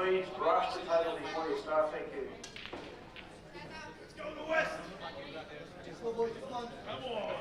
please brush the table before you start. Thank you. Let's go to the west. Come on.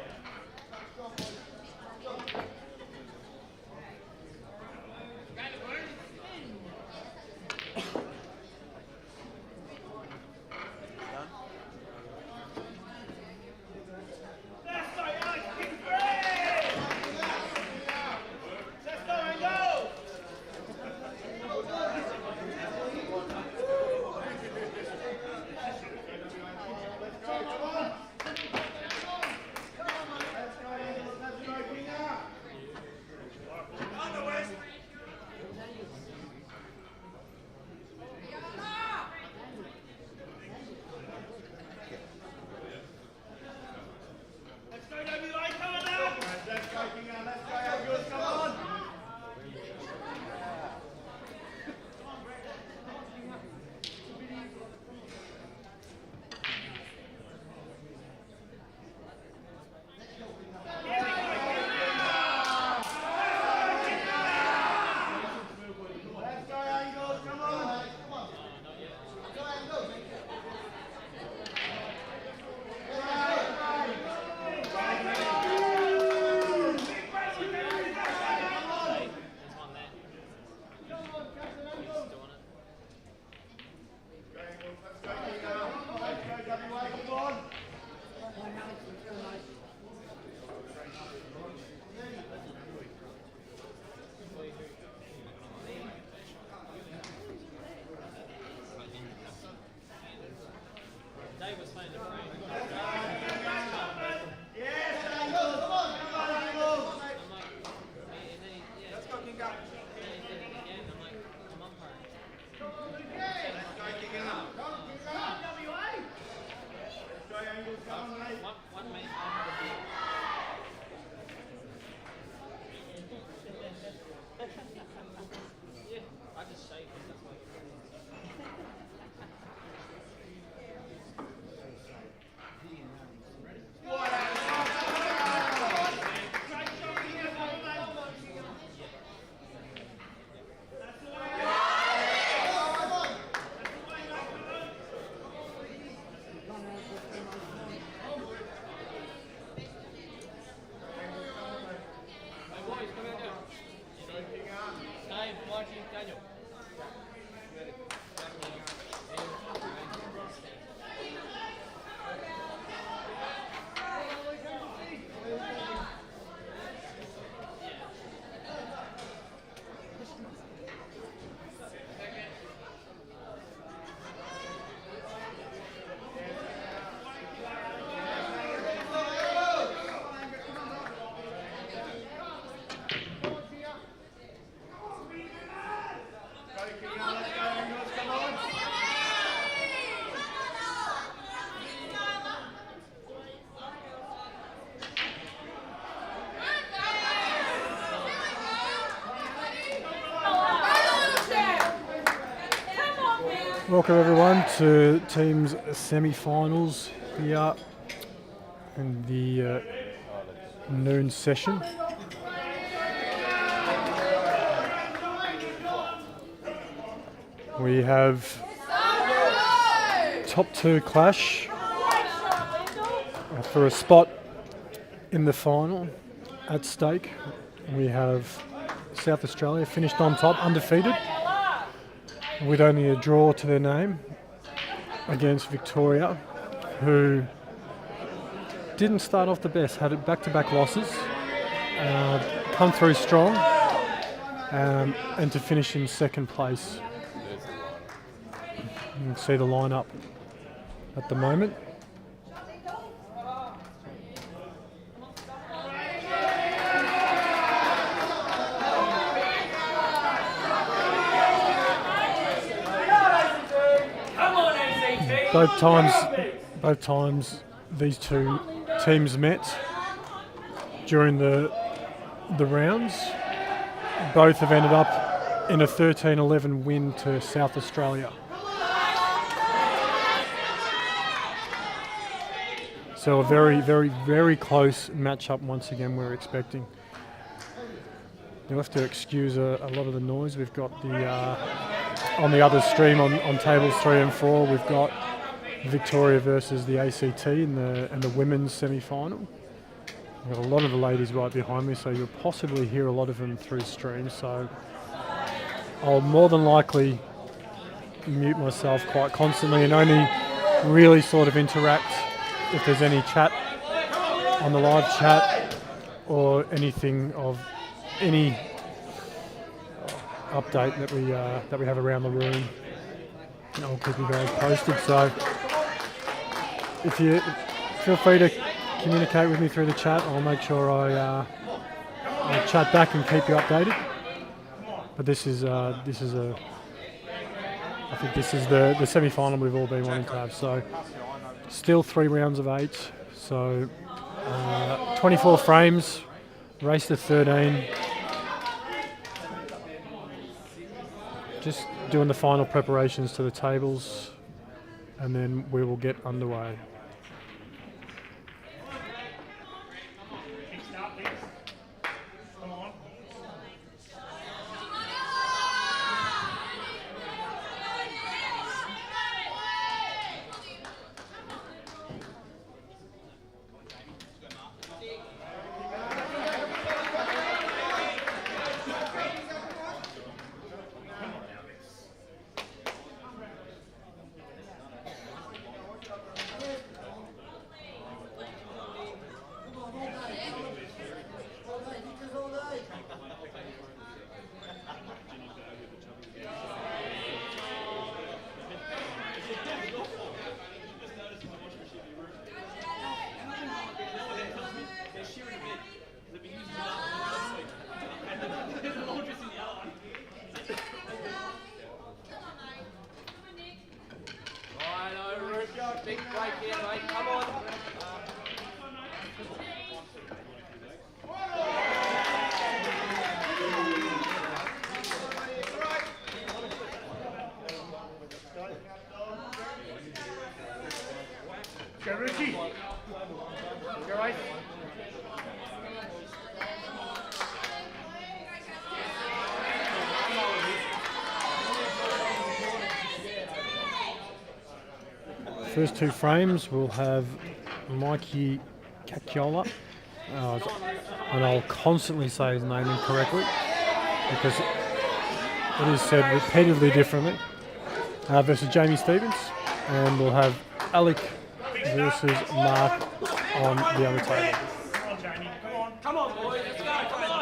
Welcome everyone to team's semi-finals here in the noon session. We have top two clash for a spot in the final at stake. We have South Australia finished on top, undefeated, with only a draw to their name, against Victoria, who didn't start off the best, had back-to-back losses, come through strong, and to finish in second place. You can see the lineup at the moment. Both times these two teams met during the rounds. Both have ended up in a 13-11 win to South Australia. So a very, very, very close matchup once again we're expecting. You'll have to excuse a lot of the noise. We've got the on the other stream on tables 3 and 4, we've got Victoria versus the ACT in the women's semi-final. We've got a lot of the ladies right behind me, so you'll possibly hear a lot of them through stream. So I'll more than likely mute myself quite constantly and only really sort of interact if there's any chat on the live chat or anything of any update that we have around the room. And I'll keep you guys posted. So if you feel free to communicate with me through the chat, I'll make sure I'll chat back and keep you updated. But I think this is the semi-final we've all been wanting to have. So still 3 rounds of 8. So 24 frames, race to 13. Just doing the final preparations to the tables, and then we will get underway. First 2 frames we'll have Mikey Cacchiola, and I'll constantly say his name incorrectly because it is said repeatedly differently, versus Jamie Stevens, and we'll have Alec versus Mark on the other table. Come on, boys, let's go, come on.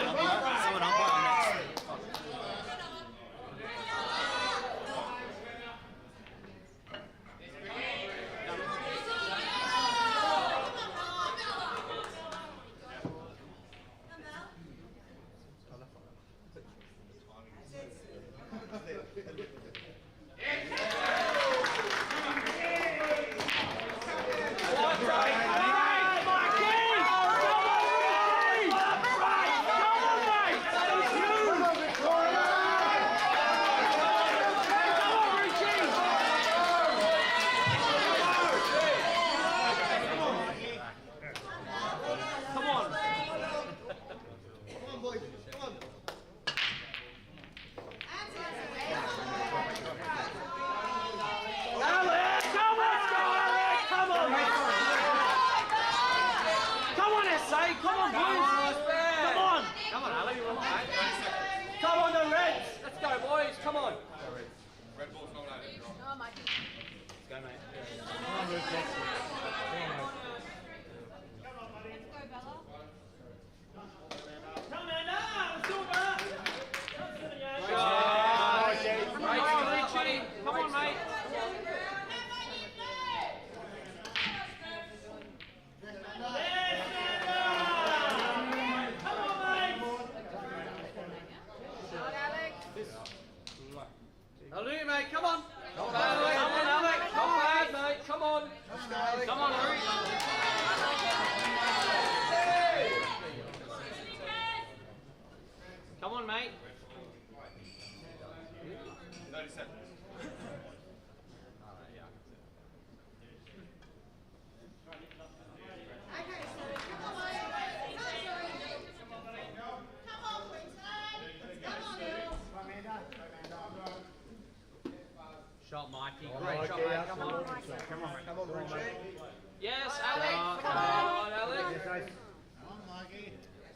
Yes, Alex. Come on, Alex.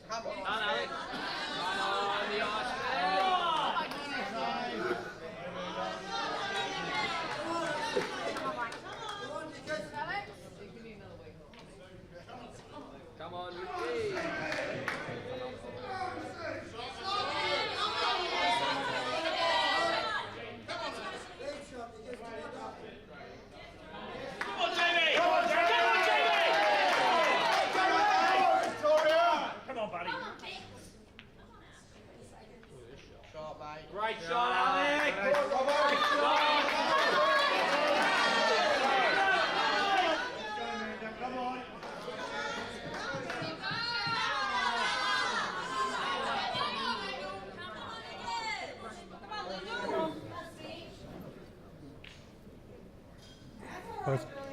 Come on, Alex. Come on, the ice Come on, Ricky. Great shot, Alex! Great shot!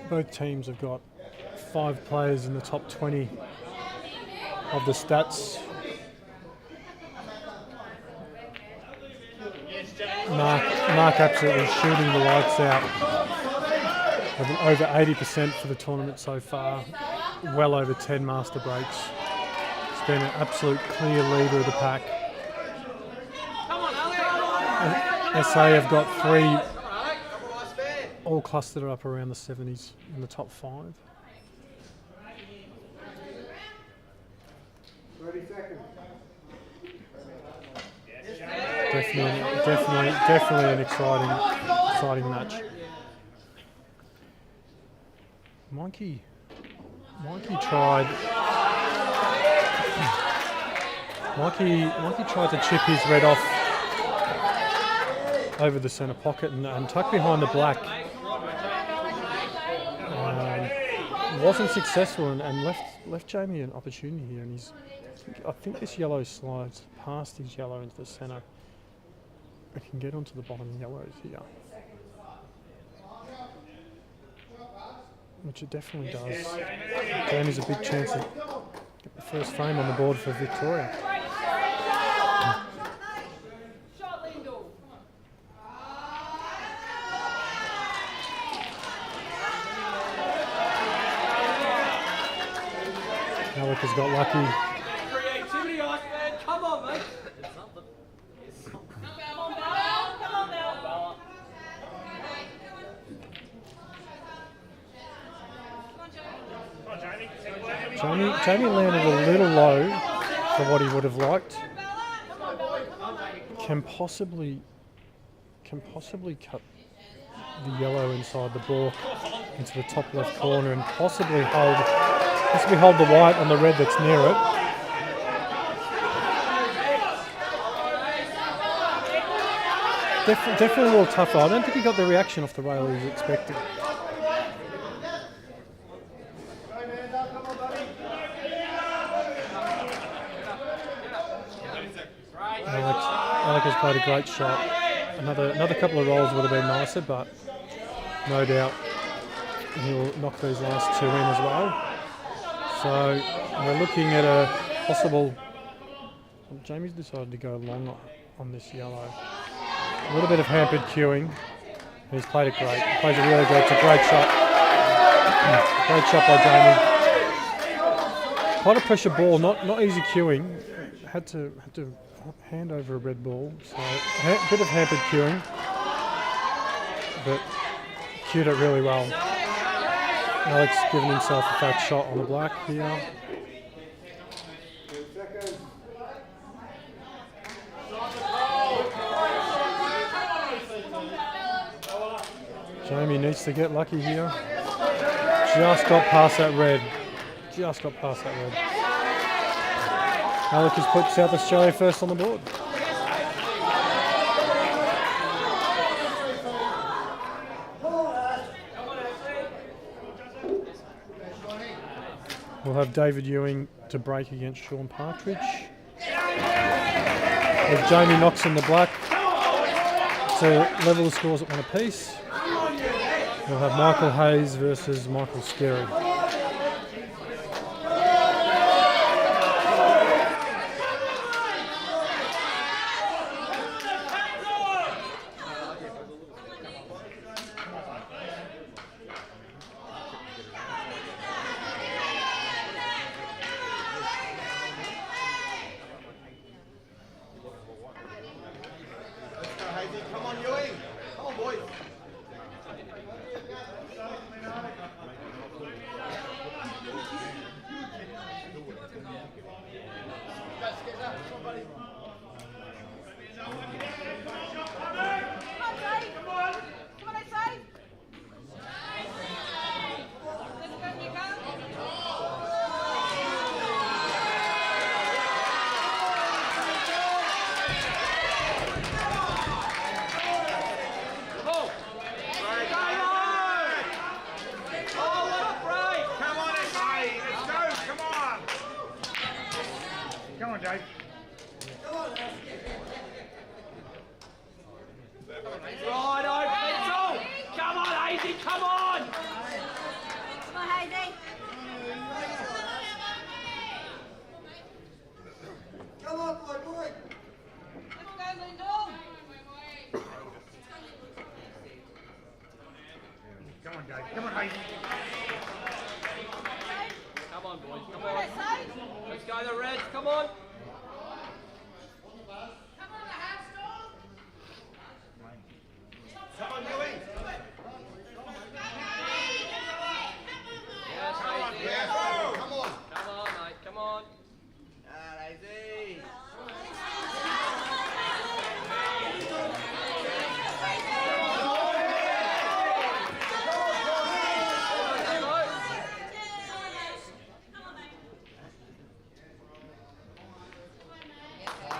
Both teams have got 5 players in the top 20 of the stats. Mark absolutely shooting the lights out. With an over 80% for the tournament so far. Well over 10 master breaks. It's been an absolute clear leader of the pack. SA have got 3 all clustered up around the 70s in the top 5. 30 seconds. Definitely an exciting match. Mikey tried to chip his red off over the centre pocket and tuck behind the black. Wasn't successful and left Jamie an opportunity here, and I think this yellow slides past his yellow into the centre. I can get onto the bottom yellows here, which it definitely does. Jamie's a big chance to get the first frame on the board for Victoria. Alec has got lucky. Creativity, man. Come on, mate. Jamie landed a little low for what he would have liked. Can possibly cut the yellow inside the ball into the top left corner and possibly hold the white on the red that's near it. Definitely a little tougher. I don't think he got the reaction off the rail he was expecting. Alec has played a great shot. Another couple of rolls would have been nicer, but no doubt he'll knock these last 2 in as well. So we're looking at a possible. Jamie's decided to go long on this yellow. A little bit of hampered queuing. He's played it great. He plays it really good. It's a great shot. Great shot by Jamie. Quite a pressure ball. Not easy queuing. Had to hand over a red ball. So a bit of hampered queuing, but cued it really well. Alex giving himself a fat shot on the black here. Jamie needs to get lucky here. Just got past that red. Alec has put South Australia first on the board. We'll have David Ewing to break against Sean Partridge. If Jamie knocks in the black to level the scores at 1 apiece, we'll have Michael Hayes versus Michael Skerry. Dave. Righto, pencil. Come on, Hazy, come on. Come on, Hazy. Come on, boy. Let's go, Lyndall. Come on, Dave. Come on, Hazy. Come on, boys, come What on. did I say? Let's go, the Reds, come on. Come on, Louis. Yes, Hazy. Yeah, come on. Come on, mate, come on.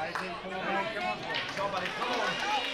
Lazy. Come on, mate. Come on. Come on, buddy. Come on.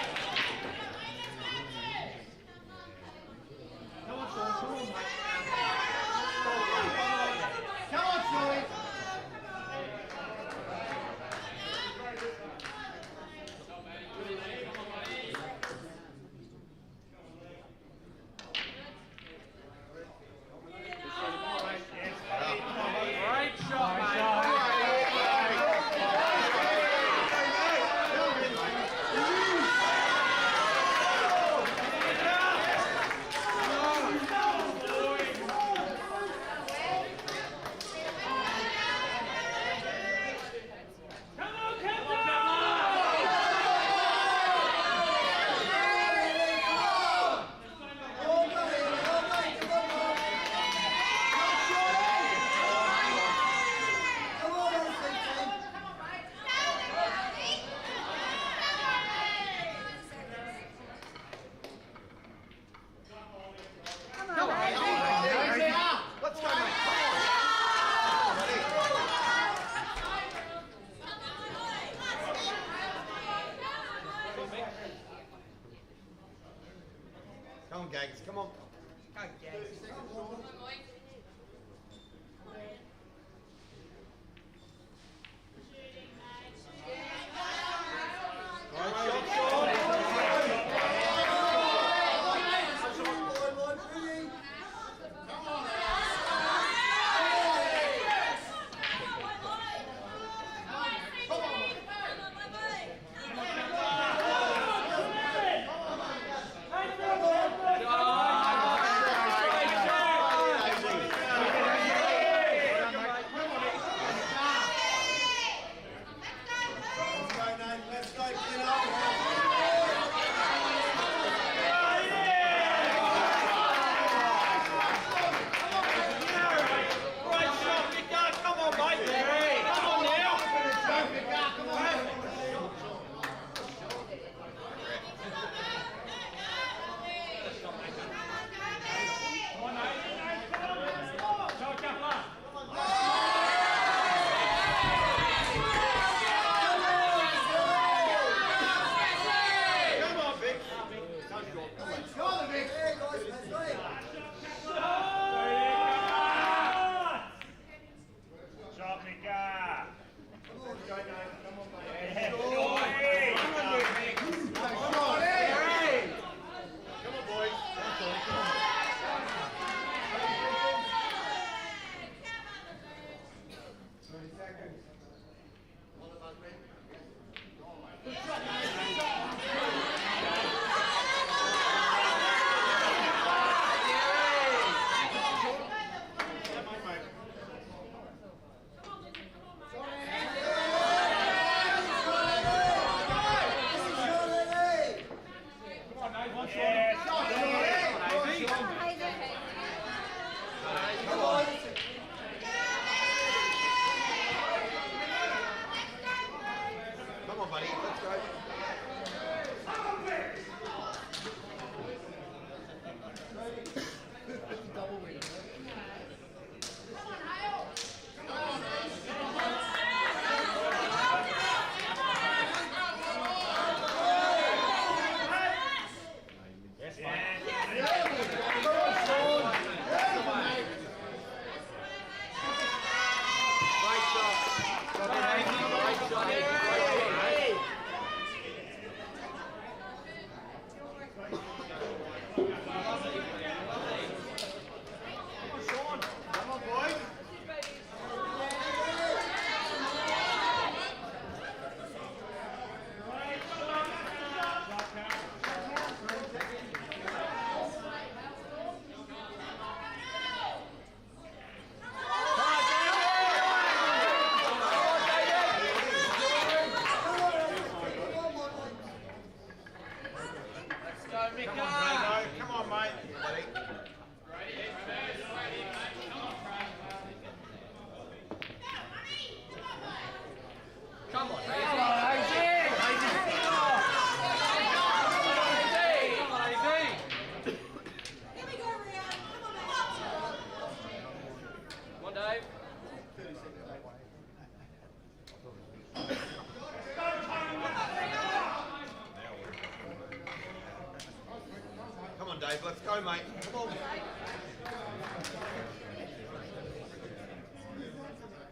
Dave, let's go, mate. Come on.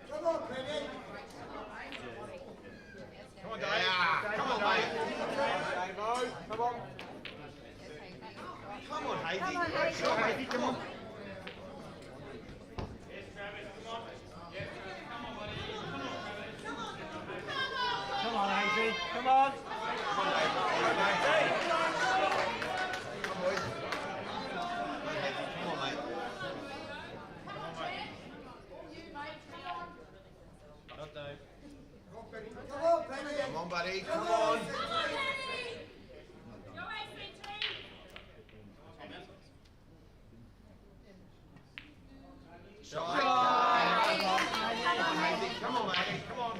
Come on, Brendan. Come on, Dave. Yeah. Come on, mate. Dave-o. Come on. Come on, Hazy. Come on, Hazy. Come on, Hazy. Come on. Come on, Hazy. Come on. Come on, Dave. Come on, Dave. Come on, buddy. Come on. Shot. Come on, mate. Come on.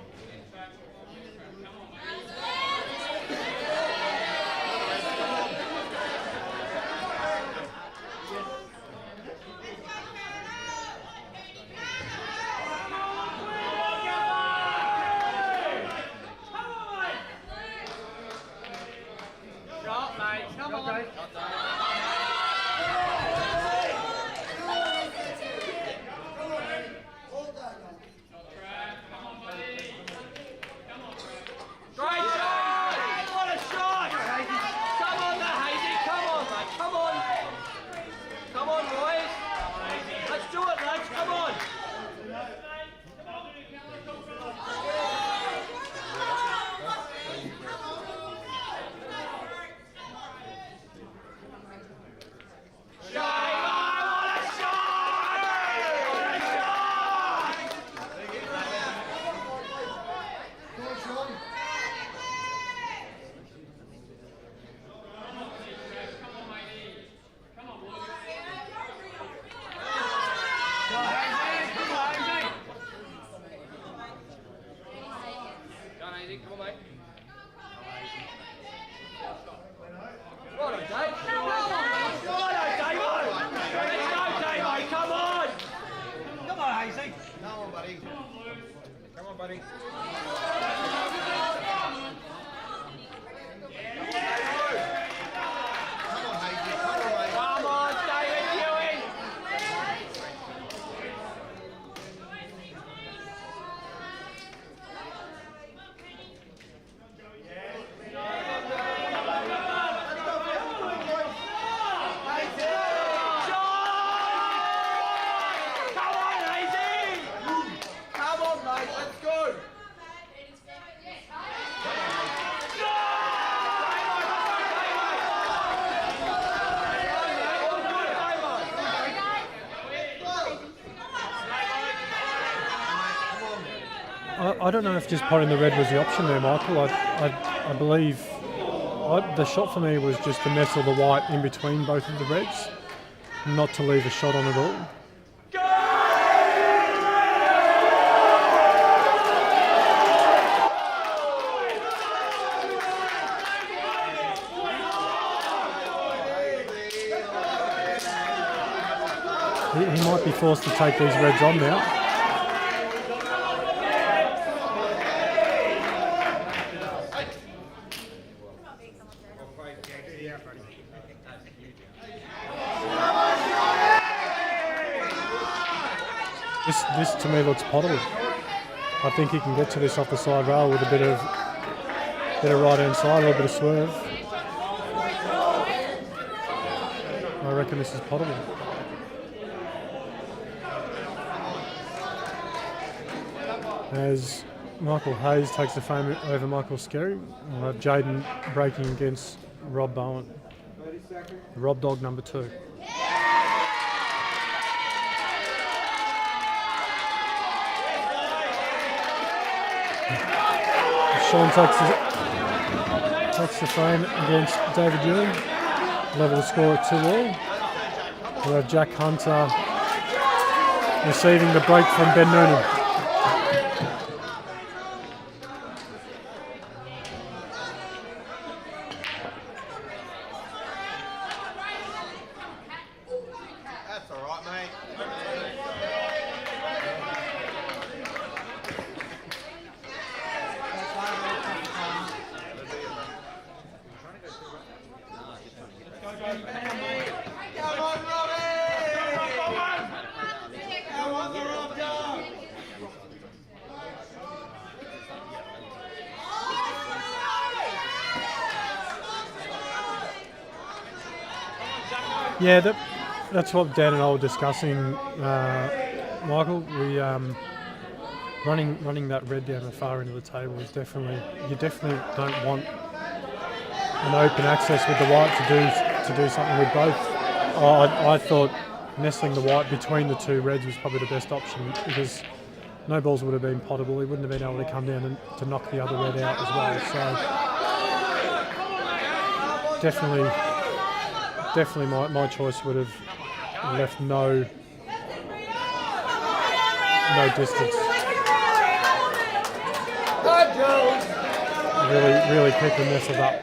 I don't know if just potting the red was the option there, Michael. I believe the shot for me was just to nestle the white in between both of the reds, not to leave a shot on at all. He might be forced to take these reds on now. This to me looks potable. I think he can get to this off the side rail with a bit of right hand side, a little bit of swerve. I reckon this is potable. As Michael Hayes takes the frame over Michael Skerry, we'll have Jaden breaking against Rob Bowen. Rob Dog number 2. Sean takes the frame against David Ewing. Level the score at 2-all. We'll have Jack Hunter receiving the break from Ben Noonan. That's all right, mate. Come on, Robbie! Come on, the Rob Dog! Yeah, that's what Dan and I were discussing, Michael. We running that red down the far end of the table is definitely, you definitely don't want an open access with the white to do something with both. I thought nestling the white between the two reds was probably the best option because no balls would have been potable. He wouldn't have been able to come down and to knock the other red out as well. So definitely my choice would have left no distance. Really picking this up.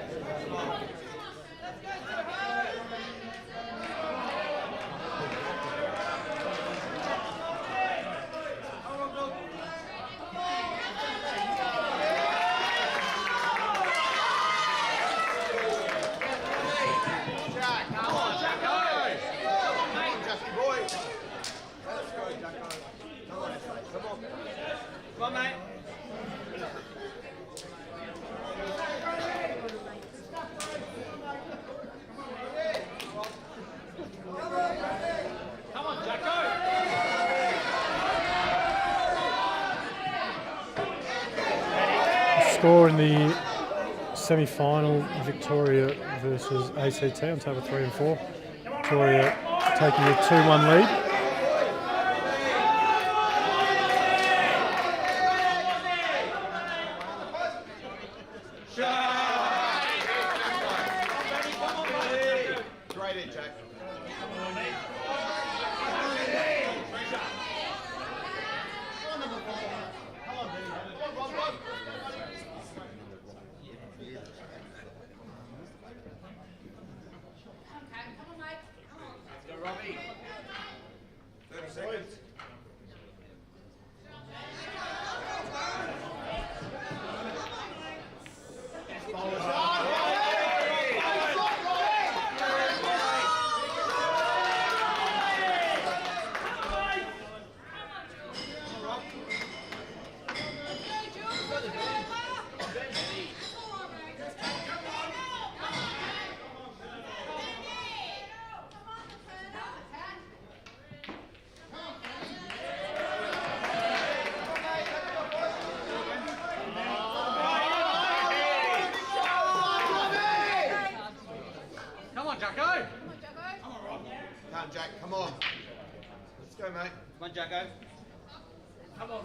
Come on, mate. Come on, Jacko. Score in the semi-final, Victoria versus ACT on table 3 and 4. Victoria taking a 2-1 lead. Great hit, Jack. Go, Robbie. 30 seconds. Come on, Jacko. Come on, Jack, come on. Let's go, mate. Come on, Jacko. Come on,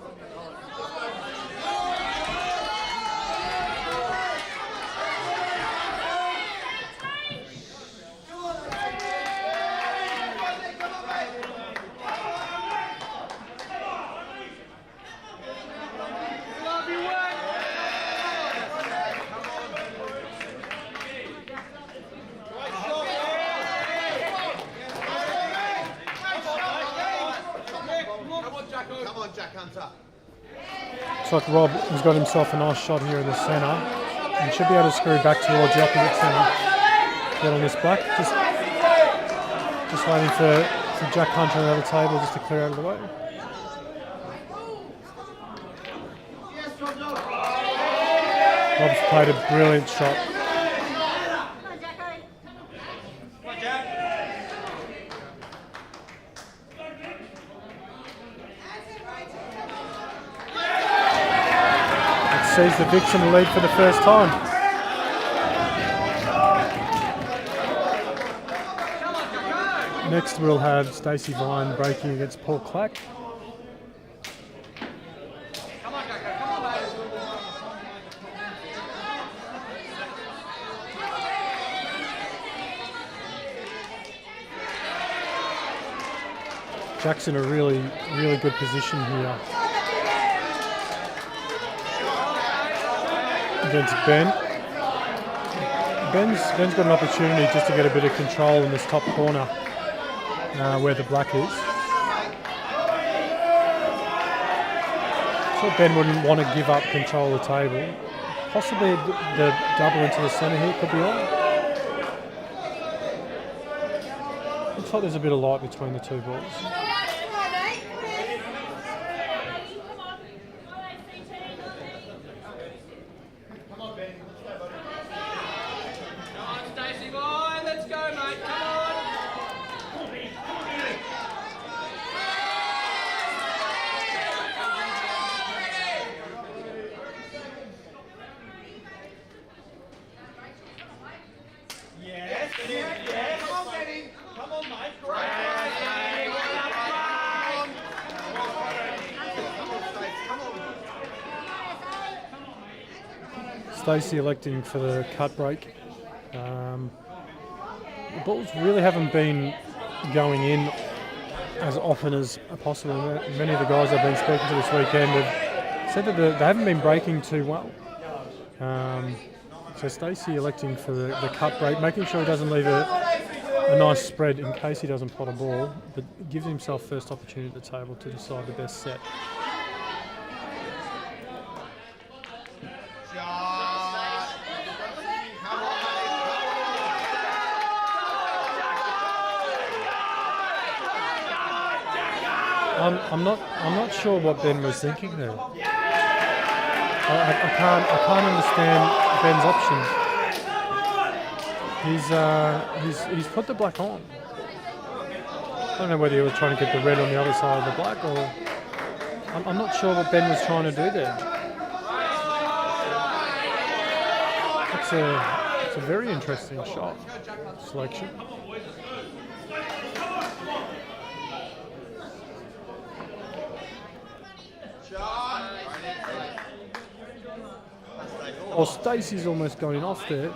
Come on, Jack Hunter. Looks like Rob has got himself a nice shot here in the centre and should be able to screw back towards the opposite centre. Get on this black. Just waiting for Jack Hunter on the other table just to clear out of the way. Rob's played a brilliant shot. Come on, Jacko. Come on, Jack. It sees the VIC in the lead for the first time. Next we'll have Stacey Vine breaking against Paul Clack. Come on, Jacko. Come on, mate. Jack's in a really good position here against Ben. Ben's got an opportunity just to get a bit of control in this top corner where the black is. So Ben wouldn't want to give up control of the table. Possibly the double into the centre here could be on. Looks like there's a bit of light between the two balls. Come on, Stacey boy. Let's go, mate. Come on. Yes. Come on, Benny. Come on, mate. Great. Hey, well done, mate. Stacey electing for the cut break. The balls really haven't been going in as often as possible. Many of the guys I've been speaking to this weekend have said that they haven't been breaking too well. So Stacey electing for the cut break, making sure he doesn't leave a nice spread in case he doesn't pot a ball, but gives himself first opportunity at the table to decide the best set. I'm not sure what Ben was thinking there. I can't understand Ben's options. He's put the black on. I don't know whether he was trying to get the red on the other side of the black, or I'm not sure what Ben was trying to do there. It's a very interesting shot selection. Well, Stacey's almost going off there.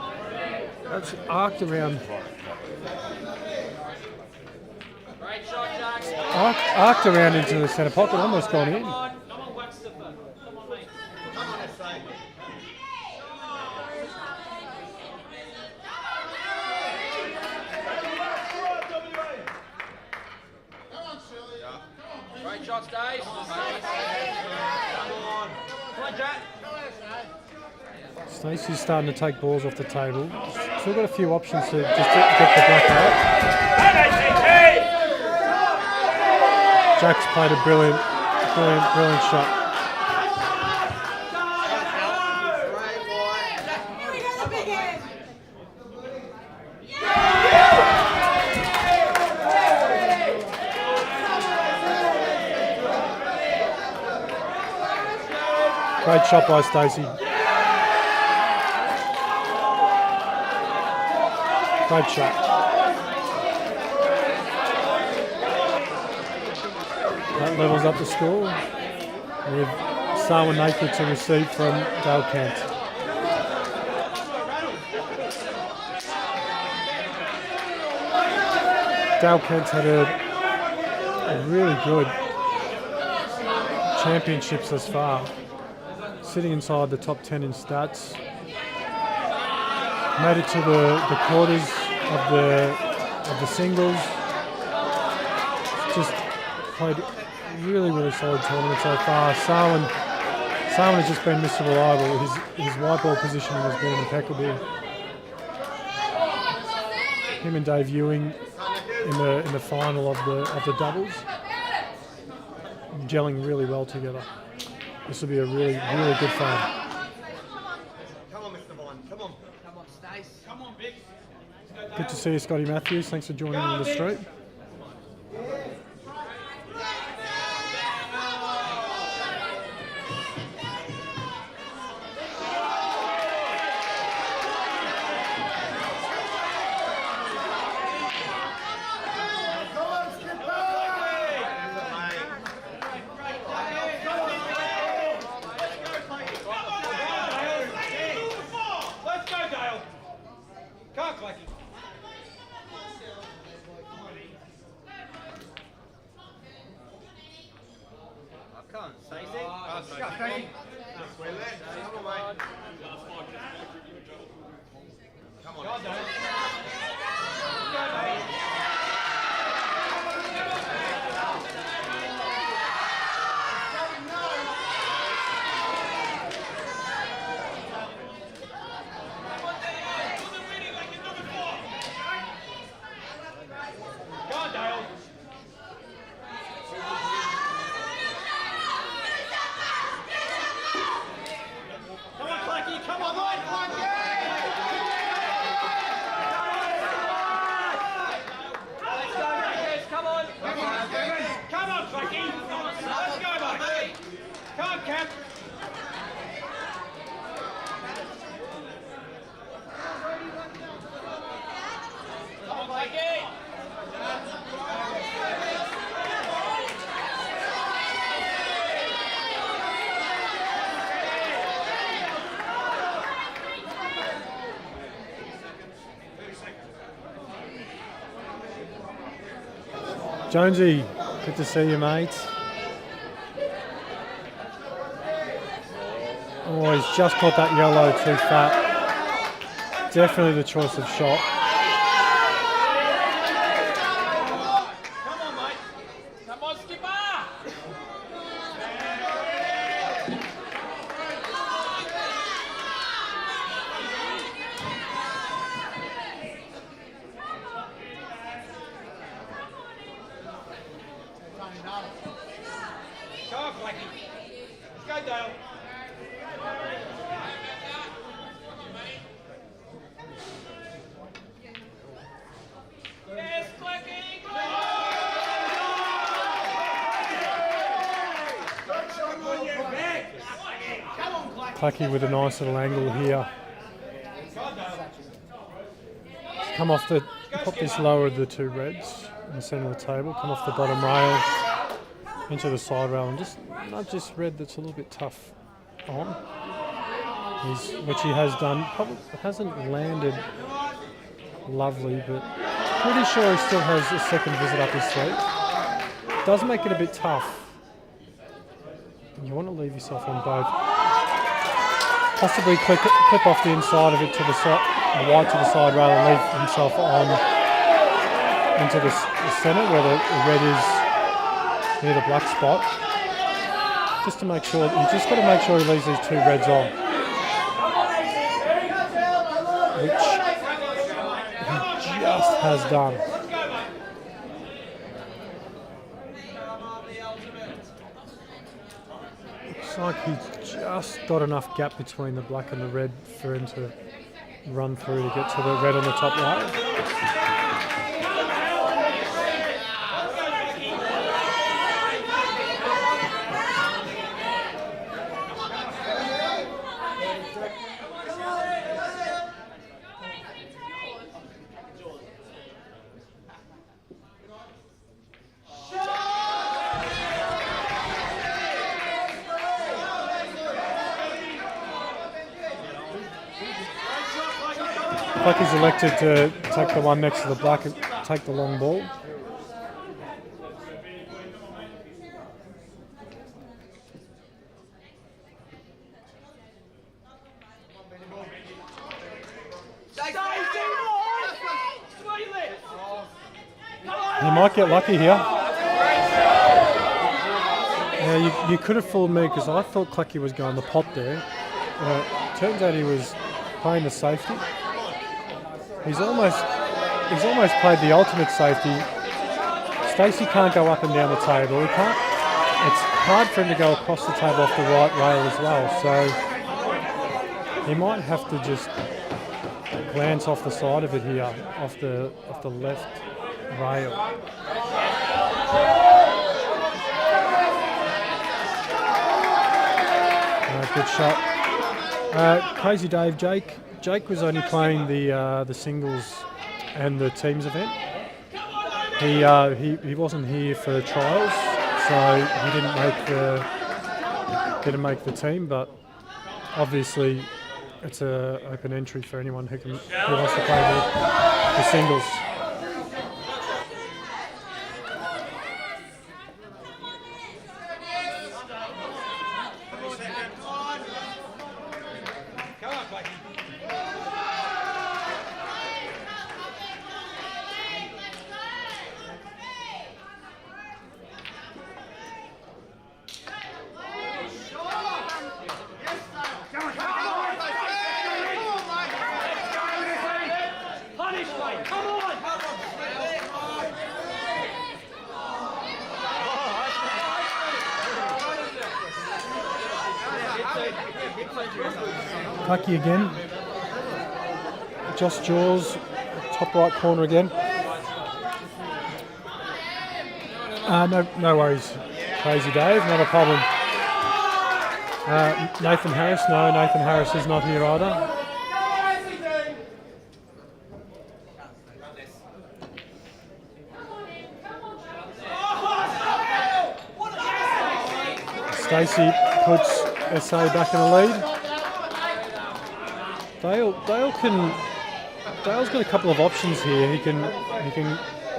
That's arced around. Great shot, Jack. Arced around into the centre pocket, almost gone in. Come on, wax the foot. Come on, mate. Great shot, Stace. Come on, mate. Come on. Come on, Jack. Stacey's starting to take balls off the table. Still got a few options to just get the black out. Jack's played a brilliant shot. Great shot by Stacey. Great shot. That levels up the score with Sarwin naked to receive from Dale Kent. Dale Kent's had a really good championships thus far, sitting inside the top 10 in stats. Made it to the quarters of the singles. Just played really solid tournament so far. Sarwin has just been Mr. Reliable. His white ball positioning has been impeccable. Him and Dave Ewing in the final of the doubles, gelling really well together. This will be a really good fight. Come on, Mr. Vine. Come on. Come on, Stace. Come on, Vic. Good to see you, Scotty Matthews. Thanks for joining me in the street. Let's go, Dale. Come on, Clacky. Come on, Stacey. We're left. Come on, mate. Come on. Go on, Dale. Go on, Dale. Come on, Clacky. Come on, mate. Let's go, Rackers. Come on. Come on, Clacky. Let's go, mate. Come on, Cap. Come on, Clacky. Jonesy, good to see you, mate. Oh, he's just caught that yellow, too fat. Definitely the choice of shot. Come on, mate. Come on, skipper. Come on, Clacky. Let's go, Dale. Yes, Clacky. Clacky with a nice little angle here. Come off the, pop this lower of the two reds in the centre of the table, come off the bottom rail into the side rail and just nudge this red that's a little bit tough on. Which he has done, probably hasn't landed lovely, but pretty sure he still has a second visit up his sleeve. Does make it a bit tough. You want to leave yourself on both. Possibly clip off the inside of it to the side, wide to the side rail, and leave himself on into the centre where the red is near the black spot. Just to make sure, you just got to make sure he leaves these two reds on, which he just has done. Looks like he's just got enough gap between the black and the red for him to run through to get to the red on the top right. Like he's elected to take the one next to the black and take the long ball. He might get lucky here. Yeah, you could have fooled me because I thought Clacky was going the pot there. Turns out he was playing the safety. He's almost played the ultimate safety. Stacey can't go up and down the table. He can't, it's hard for him to go across the table off the right rail as well, so he might have to just glance off the side of it here, off the left rail. Good shot. Crazy Dave, Jake was only playing the singles and the teams event. He wasn't here for the trials, so he didn't make the team. But obviously, it's an open entry for anyone who wants to play the singles. Lucky again. Just Jaws, top right corner again. No worries, Crazy Dave, not a problem. Nathan Harris, no, Nathan Harris is not here either. Stacey puts SA back in the lead. Dale's got a couple of options here. He can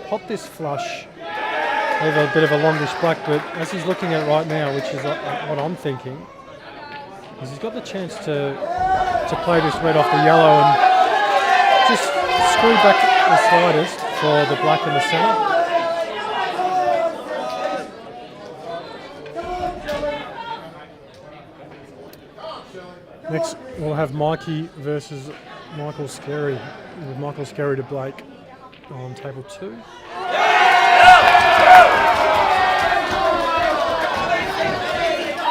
pop this flush with a bit of a longish black, but as he's looking at it right now, which is what I'm thinking, is he's got the chance to play this red off the yellow and just screw back the slightest for the black in the centre. Next, we'll have Mikey versus Michael Scarry, with Michael Scarry to Blake on table 2.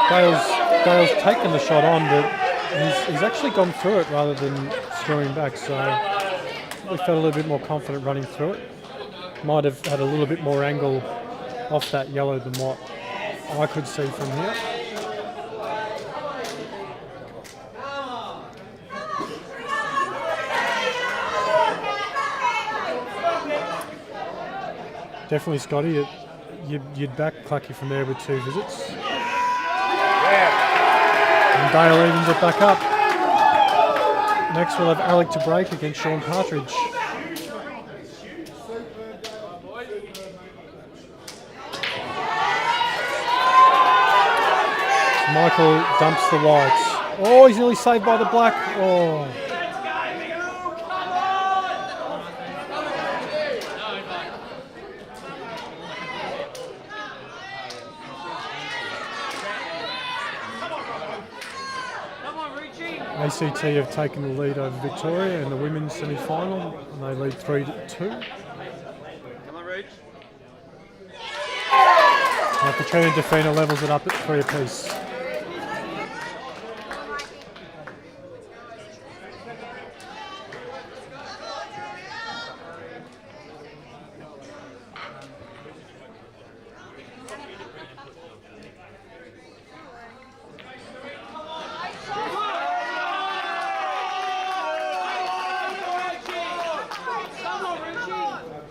Dale's taken the shot on, but he's actually gone through it rather than screwing back, so we felt a little bit more confident running through it. Might have had a little bit more angle off that yellow than what I could see from here. Definitely, Scotty, you'd back Clucky from there with 2 visits. And Dale evens it back up. Next we'll have Alec to break against Sean Partridge. Michael dumps the whites. Oh, he's nearly saved by the black. Oh. ACT have taken the lead over Victoria in the women's semi-final, and they lead 3-2. Come on, Rich. Katrina Defina levels it up at 3 apiece.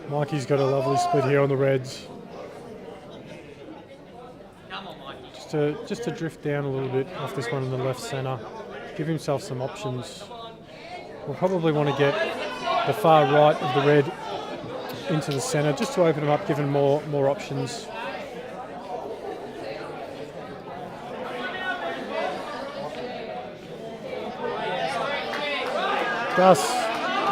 Mikey's got a lovely split here on the reds. Just to drift down a little bit off this one in the left centre, give himself some options. We'll probably want to get the far right of the red into the centre just to open him up, give him more options. Gus,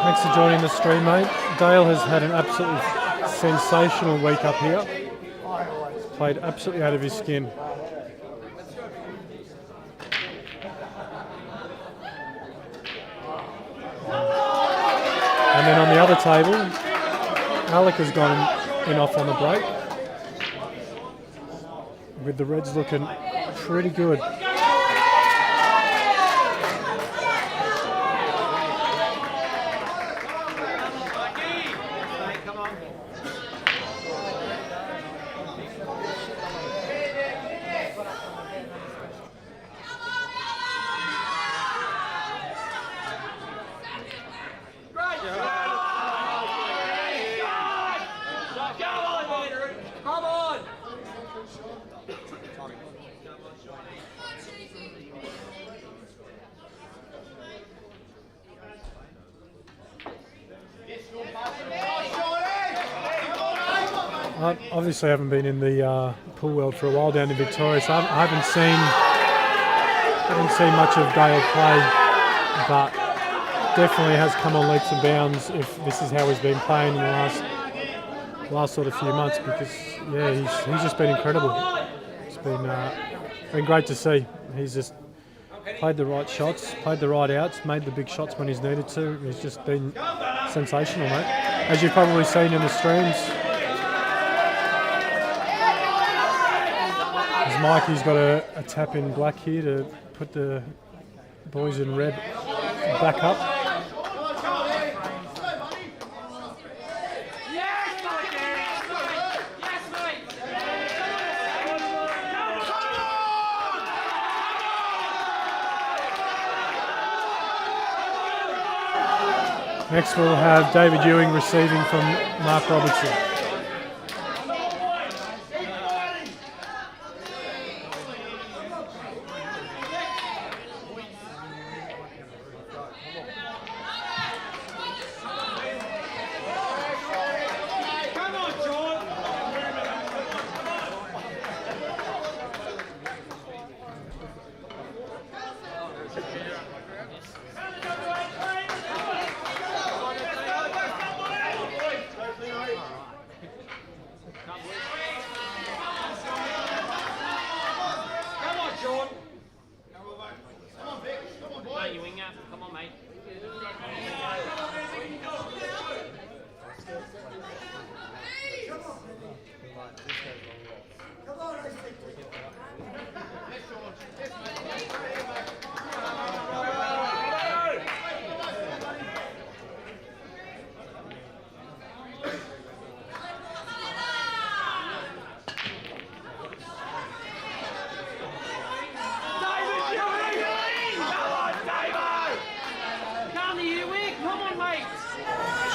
thanks for joining the stream, mate. Dale has had an absolutely sensational week up here. Played absolutely out of his skin. And then on the other table, Alec has gone in off on the break. with the Reds looking pretty good. I obviously haven't been in the pool world for a while down in Victoria, so I haven't seen much of Dale play, but definitely has come on leaps and bounds if this is how he's been playing in the last sort of few months, because yeah, he's just been incredible. It's been great to see. He's just played the right shots, played the right outs, made the big shots when he's needed to. He's just been sensational, mate. As you've probably seen in the streams, Mikey's got a tap in black here to put the boys in red back up. Next we'll have David Ewing receiving from Mark Robertson.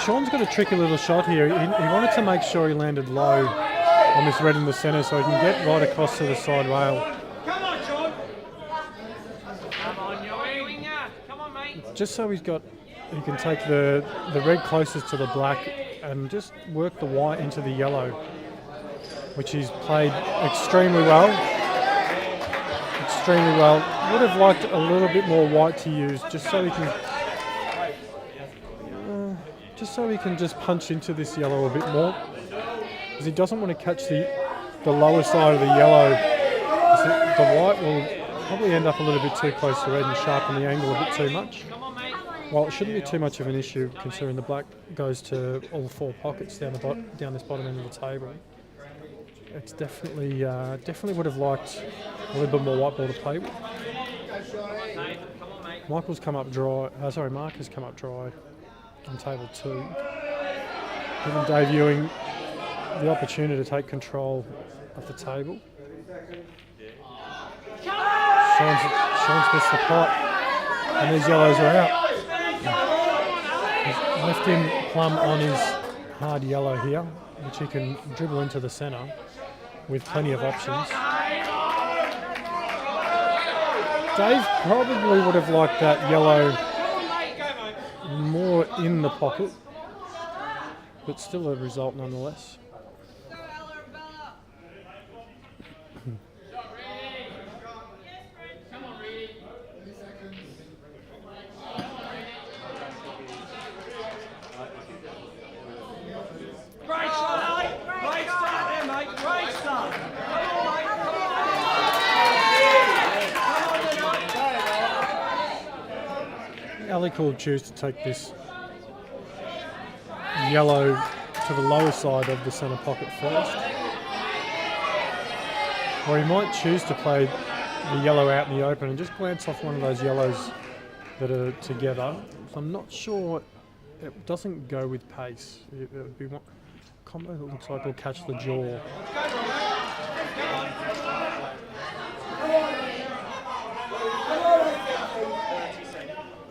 Sean's got a tricky little shot here. He wanted to make sure he landed low on this red in the centre so he can get right across to the side rail. Come on, Sean. Come on, you're winger. Come on, mate. Just so he can take the red closest to the black and just work the white into the yellow, which he's played extremely well. Extremely well. Would have liked a little bit more white to use, just so he can just punch into this yellow a bit more, because he doesn't want to catch the lower side of the yellow. The white will probably end up a little bit too close to red and sharpen the angle a bit too much. Well, it shouldn't be too much of an issue considering the black goes to all four pockets down this bottom end of the table. It's definitely would have liked a little bit more white ball to play with. Mark has come up dry on table 2, giving Dave Ewing the opportunity to take control of the table. Sean's missed the pot, and these yellows are out. He's left him plumb on his hard yellow here, which he can dribble into the centre with plenty of options. Dave probably would have liked that yellow more in the pocket, but still a result nonetheless. Great start there, mate. Great start. Ali will choose to take this yellow to the lower side of the centre pocket first. Or he might choose to play the yellow out in the open and just glance off one of those yellows that are together. So I'm not sure. It doesn't go with pace. It would be one combo that looks like it'll catch the jaw.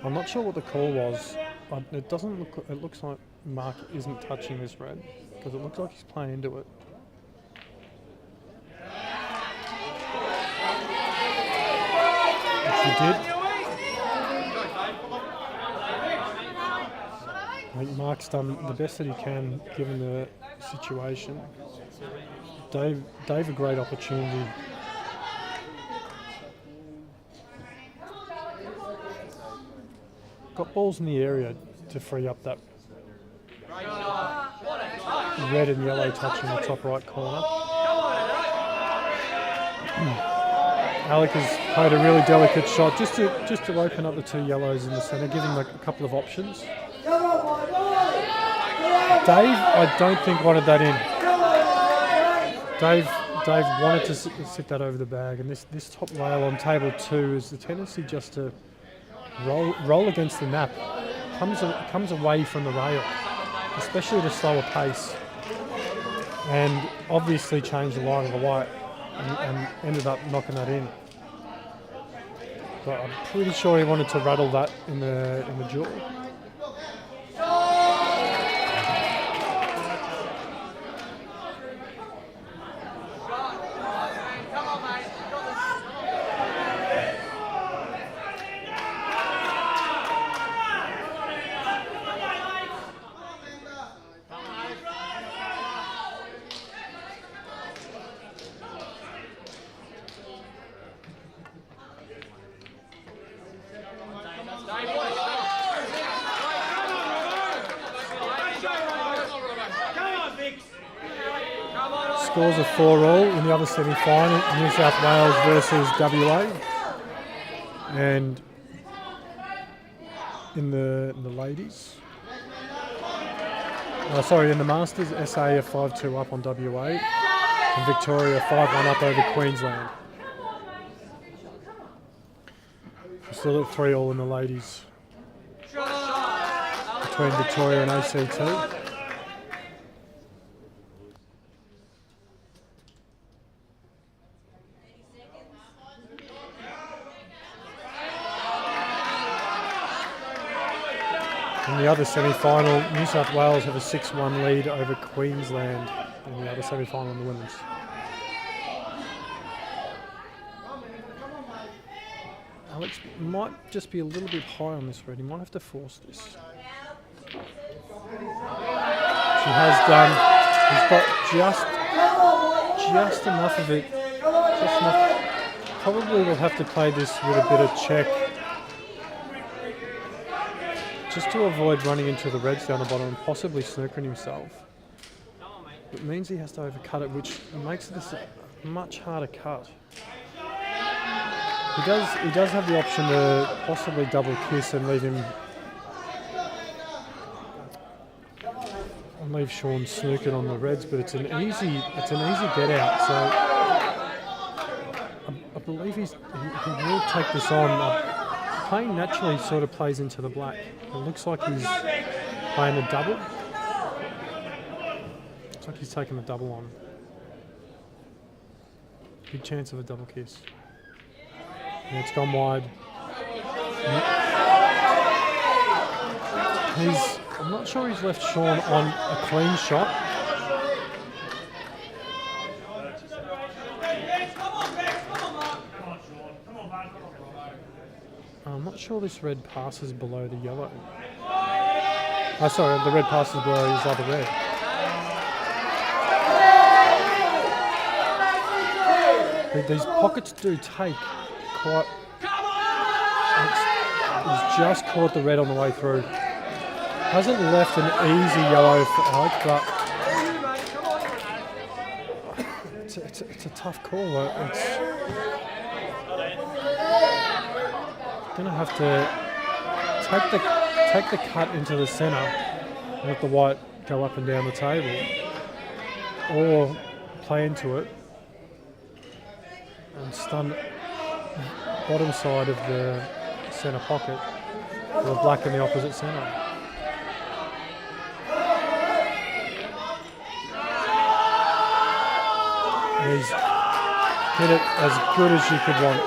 I'm not sure what the call was. It doesn't look. It looks like Mark isn't touching this red because it looks like he's playing into it. Which he did. I think Mark's done the best that he can given the situation. Dave, a great opportunity. Got balls in the area to free up that red and yellow touch in the top right corner. Alec has played a really delicate shot just to open up the two yellows in the centre, give him a couple of options. Dave, I don't think wanted that in. Dave wanted to sit that over the bag, and this top rail on table 2 is the tendency just to roll against the nap. Comes away from the rail, especially at a slower pace, and obviously changed the line of the white and ended up knocking that in. But I'm pretty sure he wanted to rattle that in the jaw. Scores of 4-all in the other semi-final, New South Wales versus WA, and in the ladies, in the Masters, SA are 5-2 up on WA, and Victoria 5-1 up over Queensland. We're still at 3-all in the ladies between Victoria and ACT. In the other semi-final, New South Wales have a 6-1 lead over Queensland in the other semi-final in the women's. Alex might just be a little bit high on this red. He might have to force this. She has done. He's got just enough of it. Just enough. Probably will have to play this with a bit of check, just to avoid running into the reds down the bottom and possibly snookering himself. It means he has to overcut it, which makes this a much harder cut. He does have the option to possibly double kiss and leave Sean snookered on the reds, but it's an easy get out. So I believe he will take this on. Playing naturally sort of plays into the black. It looks like he's playing a double. Looks like he's taking the double on. Big chance of a double kiss. And it's gone wide. I'm not sure he's left Sean on a clean shot. I'm not sure this red passes below the yellow. Oh, sorry, the red passes below his other red. These pockets do take quite... He's just caught the red on the way through. Hasn't left an easy yellow for Alec, but it's a tough call. It's going to have to take the cut into the centre and let the white go up and down the table, or play into it and stun bottom side of the centre pocket with black in the opposite centre. He's hit it as good as you could want.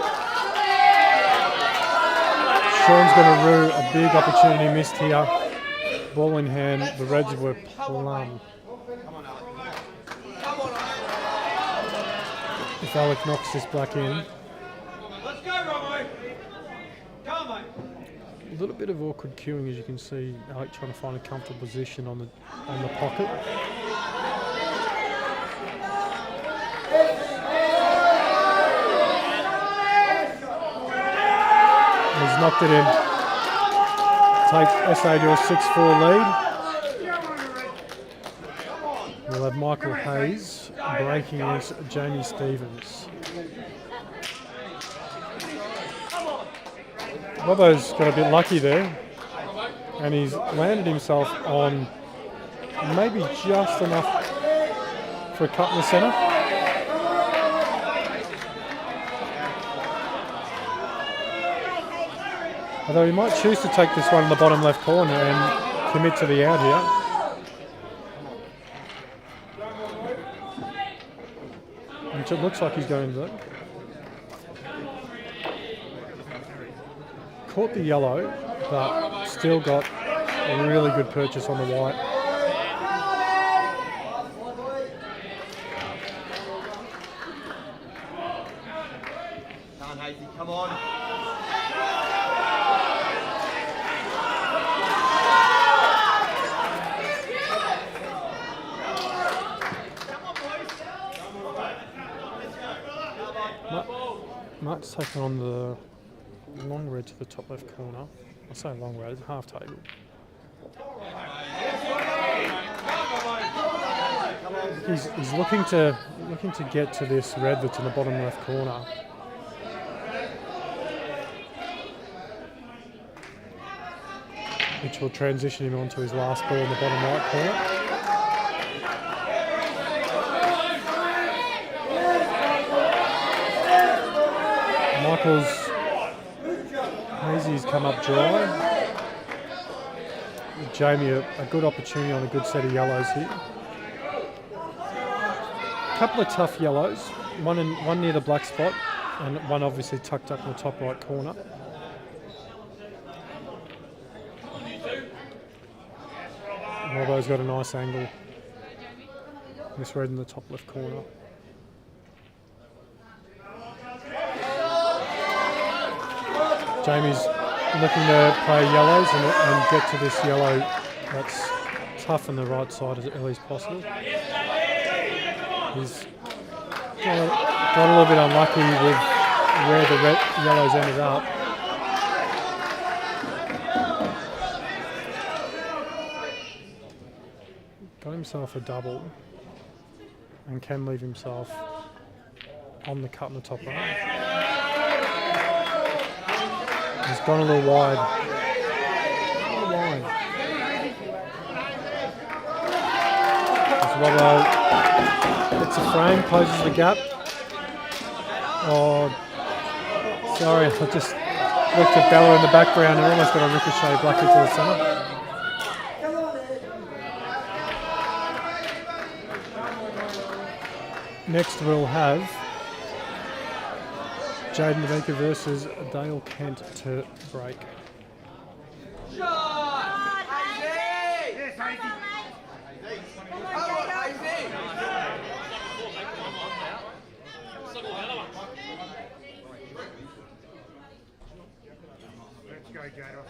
Sean's going to rue a big opportunity missed here. Ball in hand, the Reds were plumb. If Alec knocks this black in. Let's go, Romo. Come on, mate. A little bit of awkward queuing, as you can see. Alec trying to find a comfortable position on the pocket. He's knocked it in. Take SA to a 6-4 lead. We'll have Michael Hayes breaking against Jamie Stevens. Robbo's got a bit lucky there, and he's landed himself on maybe just enough for a cut in the centre. Although he might choose to take this one in the bottom left corner and commit to the out here. Which it looks like he's going to do. Caught the yellow, but still got a really good purchase on the white. Come on, Hazy, come on. Mark's taken on the long red to the top left corner. I say long red, it's half table. He's looking to get to this red that's in the bottom left corner. Which will transition him onto his last ball in the bottom right corner. Hazy's come up dry. Jamie a good opportunity on a good set of yellows here. A couple of tough yellows, one near the black spot and one obviously tucked up in the top right corner. Robbo's got a nice angle. This red in the top left corner. Jamie's looking to play yellows and get to this yellow that's tough on the right side as early as possible. He's got a little bit unlucky with where the yellows ended up. Got himself a double and can leave himself on the cut in the top right. He's gone a little wide. As Robbo gets a frame, closes the gap. Oh, sorry, I just looked at Bella in the background and almost got a ricochet black into the centre. Next we'll have Jaden Navenka versus Dale Kent to break. Shot! Hazy! Yes, Hazy. Come on, Hazy! Let's go, Jada.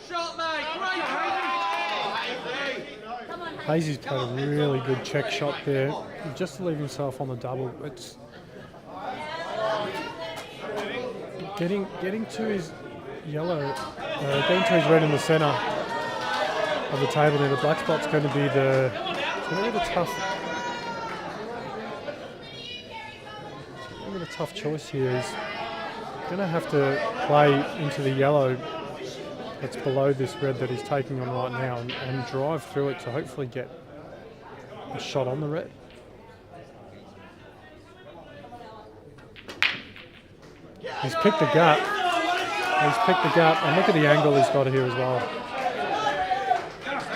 Shot, mate. Great. Hazy's played a really good check shot there, just to leave himself on the double. It's getting to his yellow, getting to his red in the centre of the table there. The black spot's going to be the tough choice here. He's going to have to play into the yellow that's below this red that he's taking on right now and drive through it to hopefully get a shot on the red. He's picked the gap. And look at the angle he's got here as well.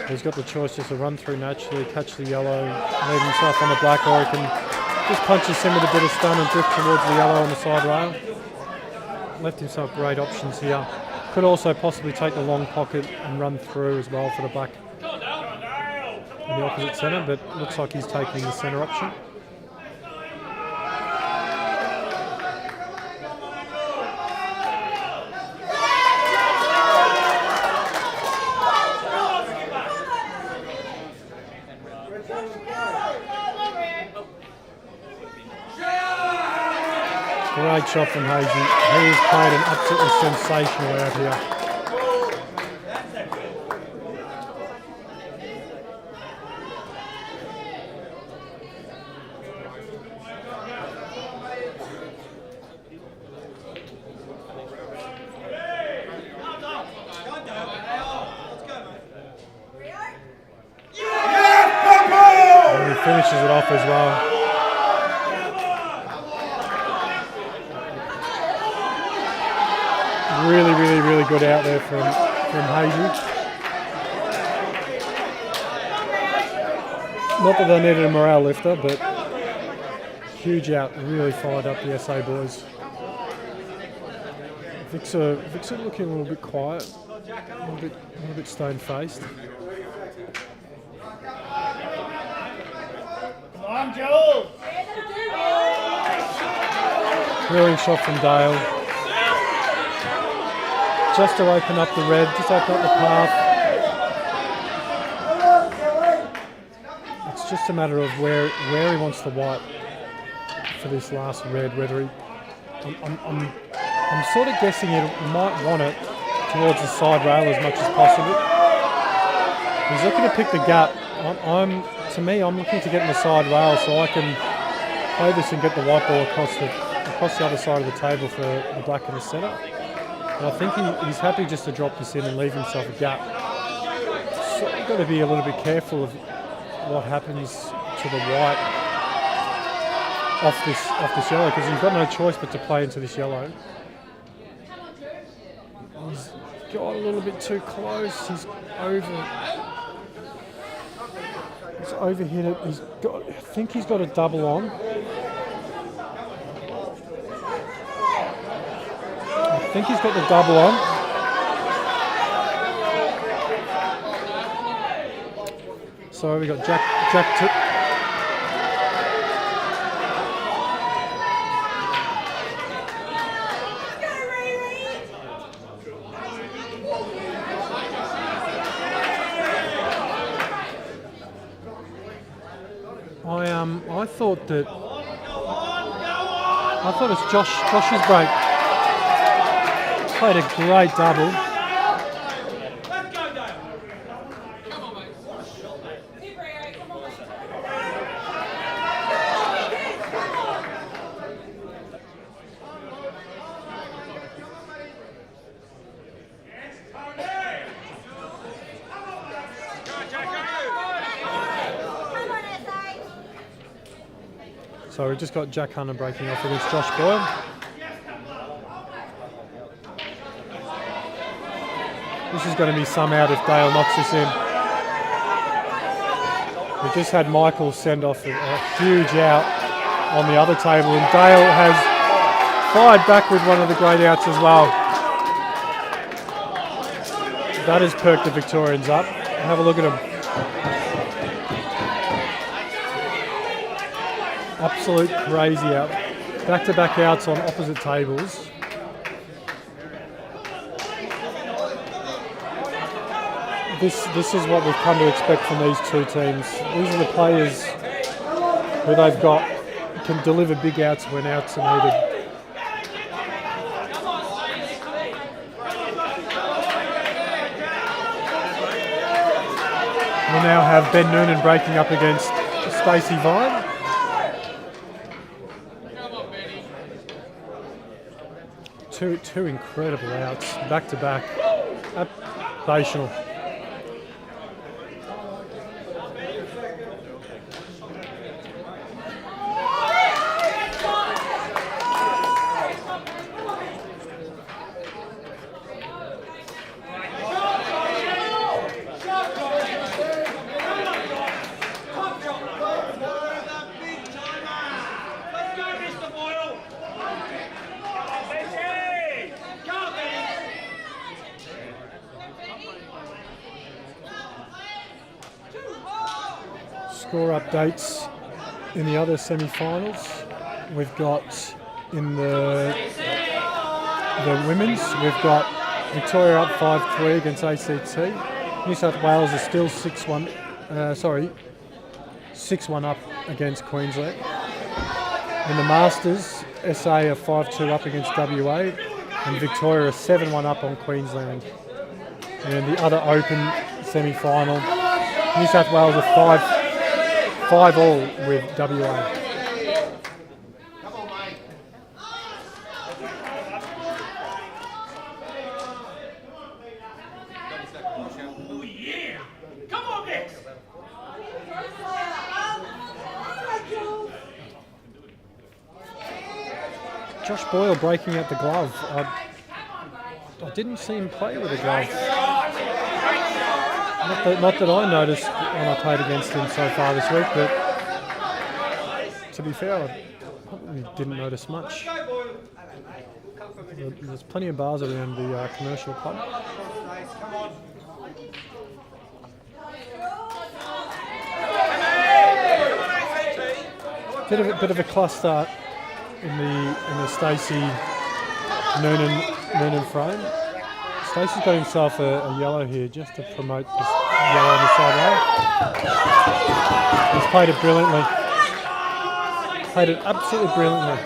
He's got the choice just to run through naturally, catch the yellow, leave himself on the black, or he can just punch his sim with a bit of stun and drift towards the yellow on the side rail. Left himself great options here. Could also possibly take the long pocket and run through as well for the black in the opposite centre, but looks like he's taking the centre option. Great shot from Hazy. He has played an absolutely sensational out here. And he finishes it off as well. Really good out there from Hazy. Not that they needed a morale lifter, but huge out. Really fired up the SA boys. Vic's looking a little bit quiet, a little bit stone-faced. Come on, Joel! Brilliant shot from Dale. Just to open up the red, just open up the path. It's just a matter of where he wants the white for this last red. Whether he, I'm sort of guessing he might want it towards the side rail as much as possible. He's looking to pick the gap. I'm looking to get in the side rail so I can play this and get the white ball across the other side of the table for the black in the centre. And I think he's happy just to drop this in and leave himself a gap. So you've got to be a little bit careful of what happens to the white off this yellow, because you've got no choice but to play into this yellow. He's got a little bit too close. He's overhit it. I think he's got a double on. I think he's got the double on. So we got Jack I thought it's Josh's break. Played a great double. So we've just got Jack Hunter breaking off against Josh Boyle. This is going to be some out if Dale knocks this in. We just had Michael send off a huge out on the other table, and Dale has fired back with one of the great outs as well. That has perked the Victorians up. Have a look at them. Absolute crazy out. Back-to-back outs on opposite tables. This is what we've come to expect from these two teams. These are the players who they've got can deliver big outs when outs are needed. We now have Ben Noonan breaking up against Stacey Vine. Two incredible outs, back to back. Sensational. Score updates in the other semi-finals. We've got in the women's, we've got Victoria up 5-3 against ACT. New South Wales is still 6-1 up against Queensland. In the Masters, SA are 5-2 up against WA, and Victoria are 7-1 up on Queensland. And the other open semi-final, New South Wales are 5-all with WA. Oh yeah! Come on, Nick! Josh Boyle breaking out the glove. I didn't see him play with a glove. Not that I noticed when I played against him so far this week, but to be fair, I probably didn't notice much. There's plenty of bars around the commercial club. Bit of a cluster in the Stacey Noonan frame. Stacey's got himself a yellow here just to promote this yellow on the sideline. He's played it brilliantly. Played it absolutely brilliantly.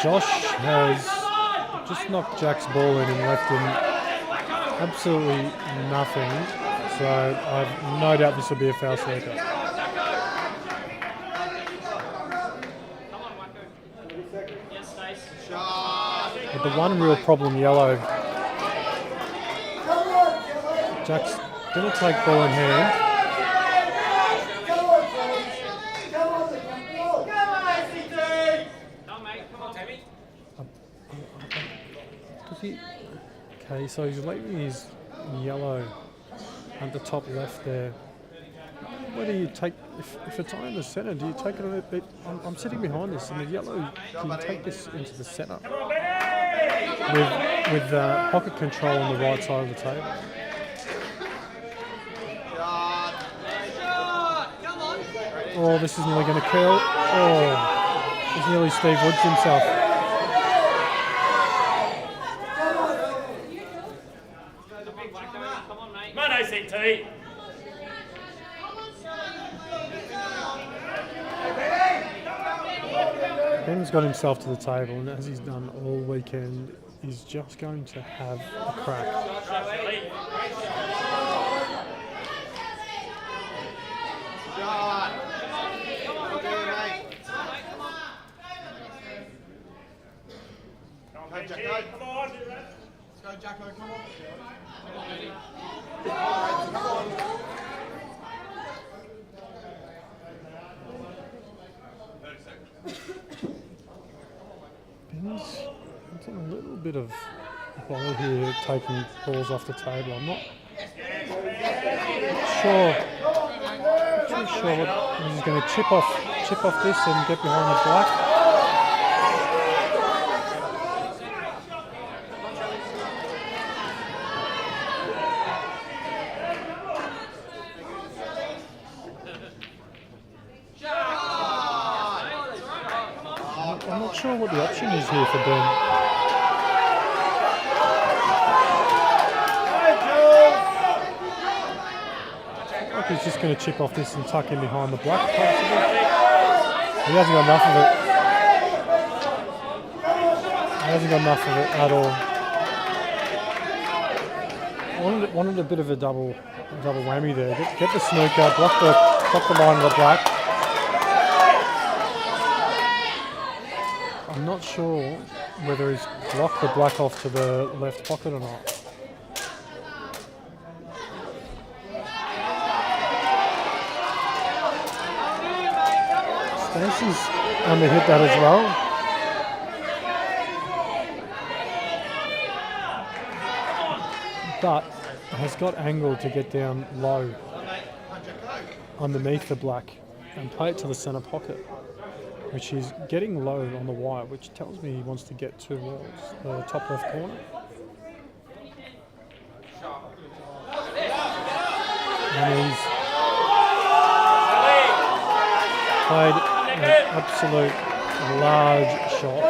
Josh has just knocked Jack's ball in and left him absolutely nothing. So I've no doubt this will be a foul sweeper. But the one real problem, yellow. Jack's going to take ball in hand. Okay, so he's leaving his yellow at the top left there. Where do you take, if it's on in the centre, do you take it a little bit? I'm sitting behind this, and the yellow, do you take this into the centre? with pocket control on the right side of the table. Oh, this is nearly going to curl. Oh, it's nearly Steve Woods himself. Come on, ACT. Ben's got himself to the table, and as he's done all weekend, he's just going to have a crack. Let's go, Jacko, come on. Ben's in a little bit of bother here, taking balls off the table. I'm not sure. Not too sure what he's going to chip off this and get behind the black. I'm not sure what the option is here for Ben. Like he's just going to chip off this and tuck in behind the black. He hasn't got enough of it. He hasn't got enough of it at all. Wanted a bit of a double whammy there. Get the snooker, block the line of the black. I'm not sure whether he's blocked the black off to the left pocket or not. Stacey's underhit that as well. But has got angle to get down low underneath the black and play it to the centre pocket, which is getting low on the wire, which tells me he wants to get towards the top left corner. And he's played an absolute large shot.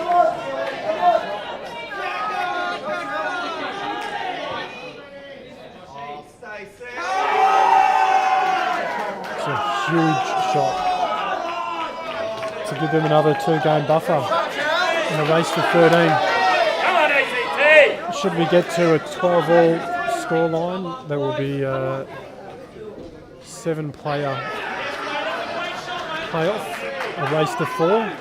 It's a huge shot to give them another 2-game buffer in a race to 13. Come on, ACT! Should we get to a 12-all scoreline, there will be a 7-player playoff, a race to 4.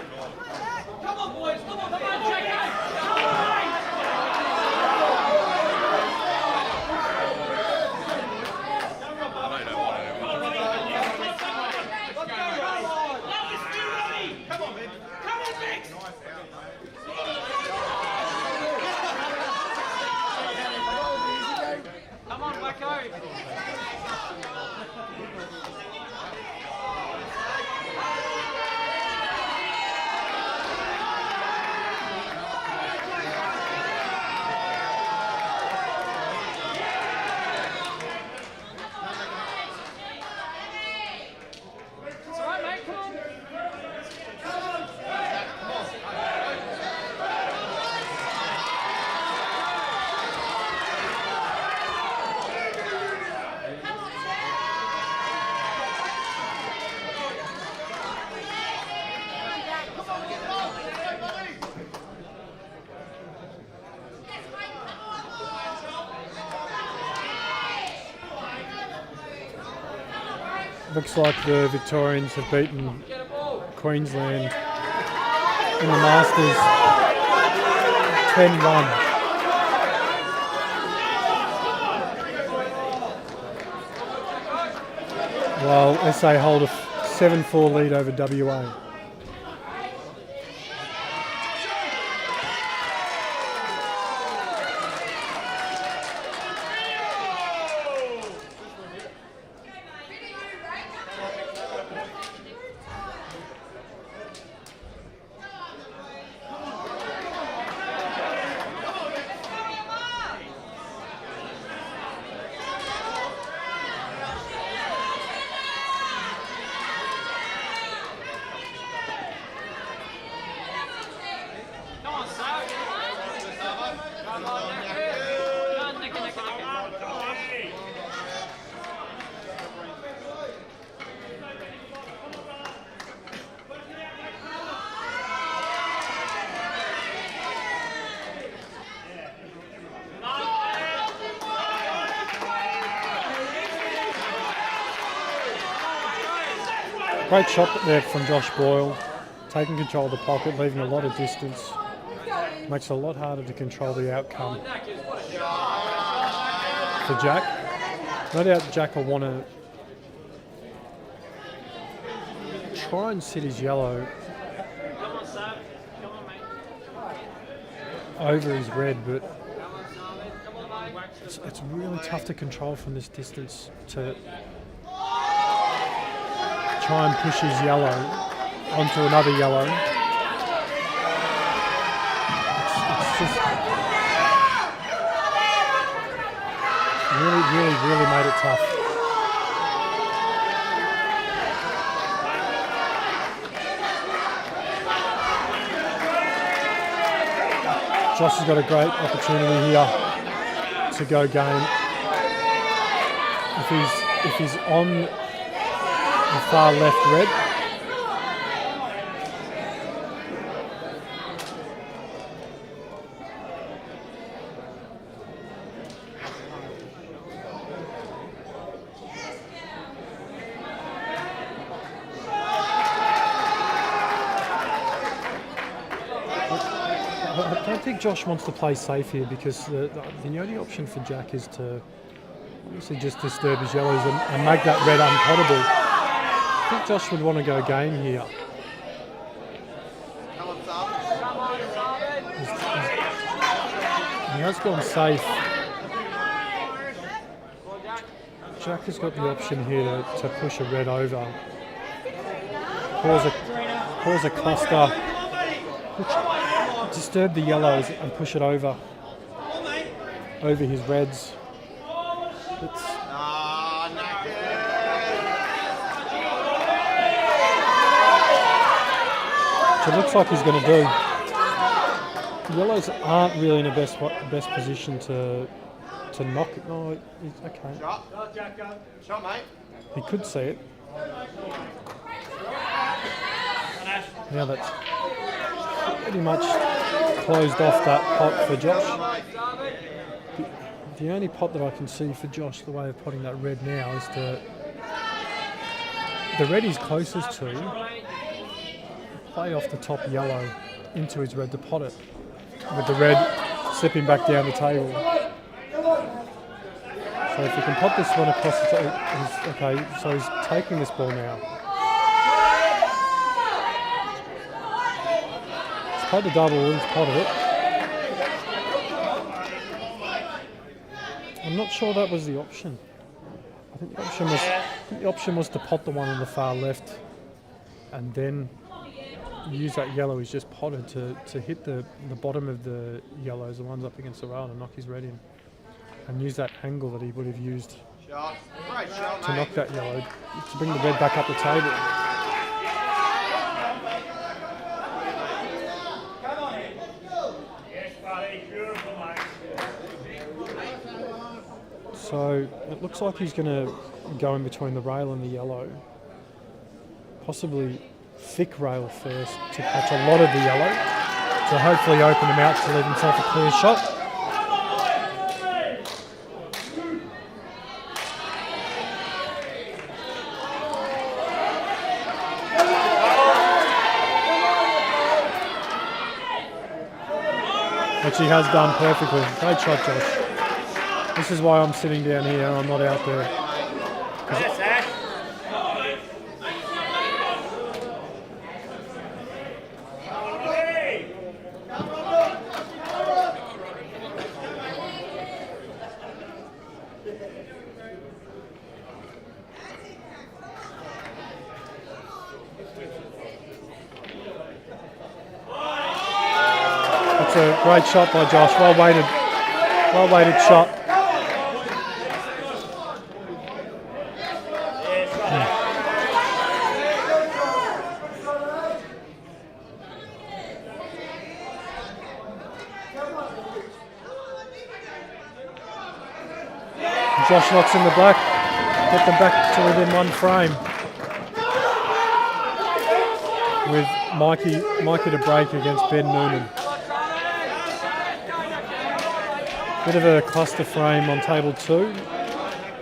Looks like the Victorians have beaten Queensland in the Masters 10-1. While SA hold a 7-4 lead over WA. Come on, Nicky. Come on, Nicky. Great shot there from Josh Boyle, taking control of the pocket, leaving a lot of distance. Makes it a lot harder to control the outcome for Jack. No doubt Jack will want to try and sit his yellow over his red, but it's really tough to control from this distance to try and push his yellow onto another yellow. It's just really made it tough. Josh has got a great opportunity here to go game. If he's on the far left red, I don't think Josh wants to play safe here because the only option for Jack is to obviously just disturb his yellows and make that red unpottable. I think Josh would want to go game here. He has gone safe. Jack has got the option here to push a red over. Cause a cluster. Disturb the yellows and push it over his reds. Which it looks like he's going to do. The yellows aren't really in the best position to knock it. No, okay. Shot, mate. He could see it. Now that's pretty much closed off that pot for Josh. The only pot that I can see for Josh, the way of potting that red now, is the red he's closest to, play off the top yellow into his red to pot it, with the red slipping back down the table. So if he can pot this one across the table, okay, so he's taking this ball now. He's played the double, he's potted it. I'm not sure that was the option. I think the option was to pot the one on the far left and then use that yellow he's just potted to hit the bottom of the yellows, the ones up against the rail, and knock his red in. And use that angle that he would have used to knock that yellow, to bring the red back up the table. So it looks like he's going to go in between the rail and the yellow. Possibly thick rail first to catch a lot of the yellow, to hopefully open him out to leave himself a clear shot. Which he has done perfectly. Great shot, Josh. This is why I'm sitting down here and I'm not out there. That's a great shot by Josh. Well weighted shot. Josh knocks in the black. Get them back to within one frame. With Mikey to break against Ben Noonan. Bit of a cluster frame on table 2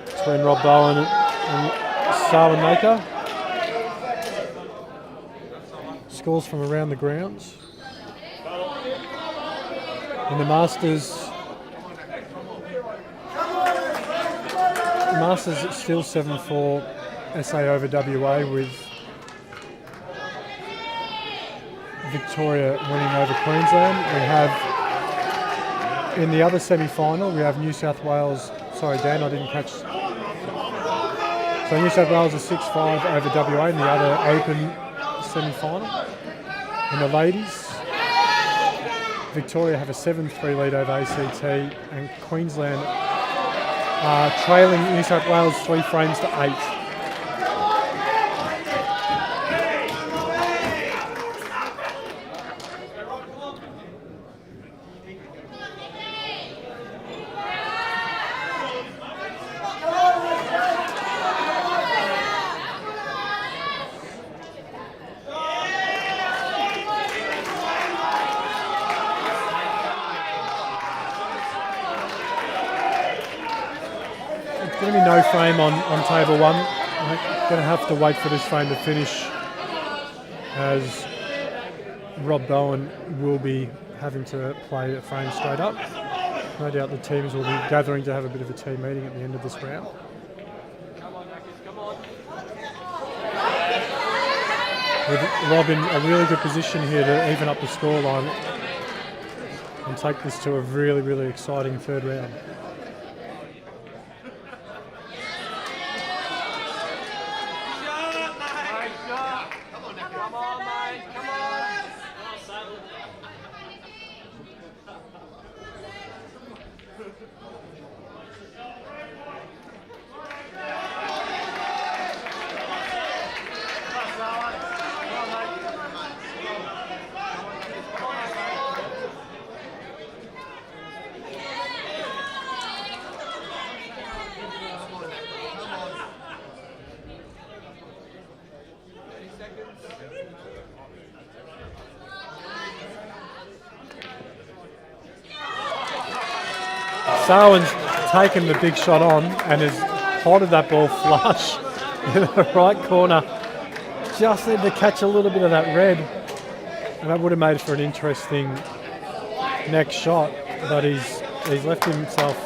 between Rob Bowen and Sarwin Maker. Scores from around the grounds. In the Masters, it's still 7-4 SA over WA with Victoria winning over Queensland. We have, in the other semi-final, we have New South Wales, sorry Dan, I didn't catch. So New South Wales is 6-5 over WA in the other open semi-final. In the ladies, Victoria have a 7-3 lead over ACT and Queensland are trailing New South Wales 3 frames to 8. Going to be no frame on table 1. I'm going to have to wait for this frame to finish as Rob Bowen will be having to play a frame straight up. No doubt the teams will be gathering to have a bit of a team meeting at the end of this round. With Rob in a really good position here to even up the scoreline and take this to a really, really exciting third round. Sarwin's taken the big shot on and has potted that ball flush in the right corner. Just need to catch a little bit of that red, and that would have made for an interesting next shot, but he's left himself.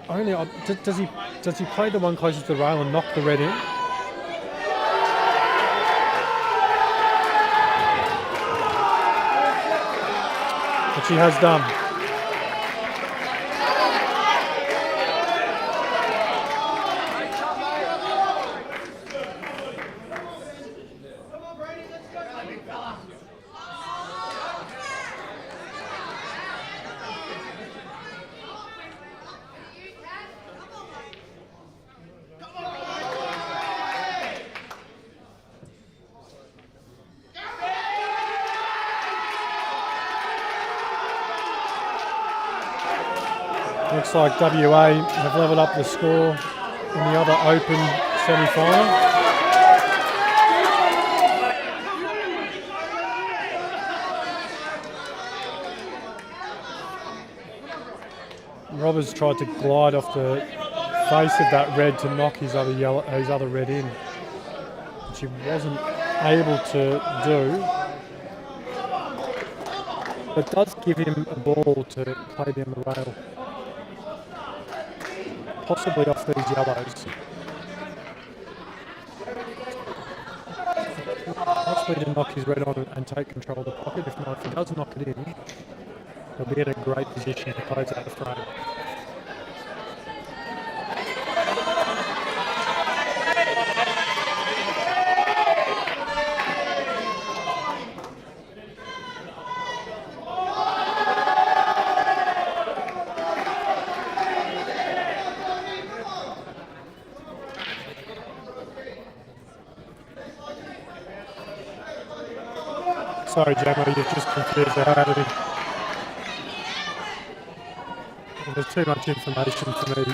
Only does he play the one closest to the rail and knock the red in? Which he has done. Looks like WA have levelled up the score in the other open semi-final. Roberts tried to glide off the face of that red to knock his other red in, which he wasn't able to do. But it does give him a ball to play down the rail. Possibly off these yellows. Possibly to knock his red on and take control of the pocket. If not, if he does knock it in, he'll be in a great position to close out the frame. Sorry, Jammer, you've just confused the hell out of him. There's too much information for me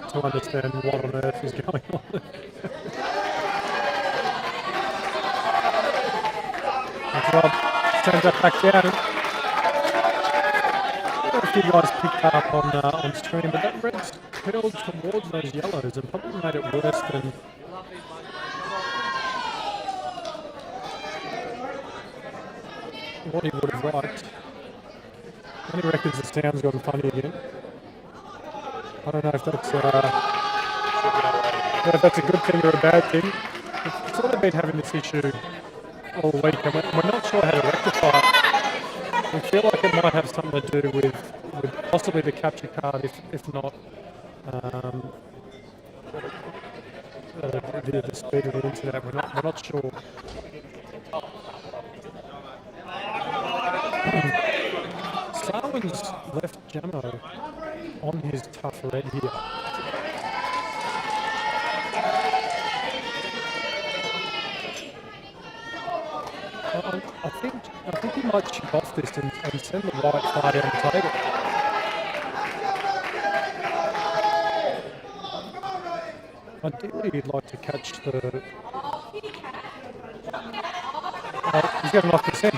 to understand what on earth is going on. That's Rob sends that back down. I don't know if you guys picked up on stream, but that red's curled towards those yellows and probably made it worse than what he would have liked. And he reckons the sound's gotten funny again. I don't know if that's a good thing or a bad thing. It's sort of been having this issue all week, and we're not sure how to rectify it. We feel like it might have something to do with possibly the capture card, if not the speed of the internet. We're not sure. Sarwin's left Jamo on his tough red here. I think he might chip off this and send the white far down the table. Ideally, he'd like to catch the. Oh, he's going to knock this in.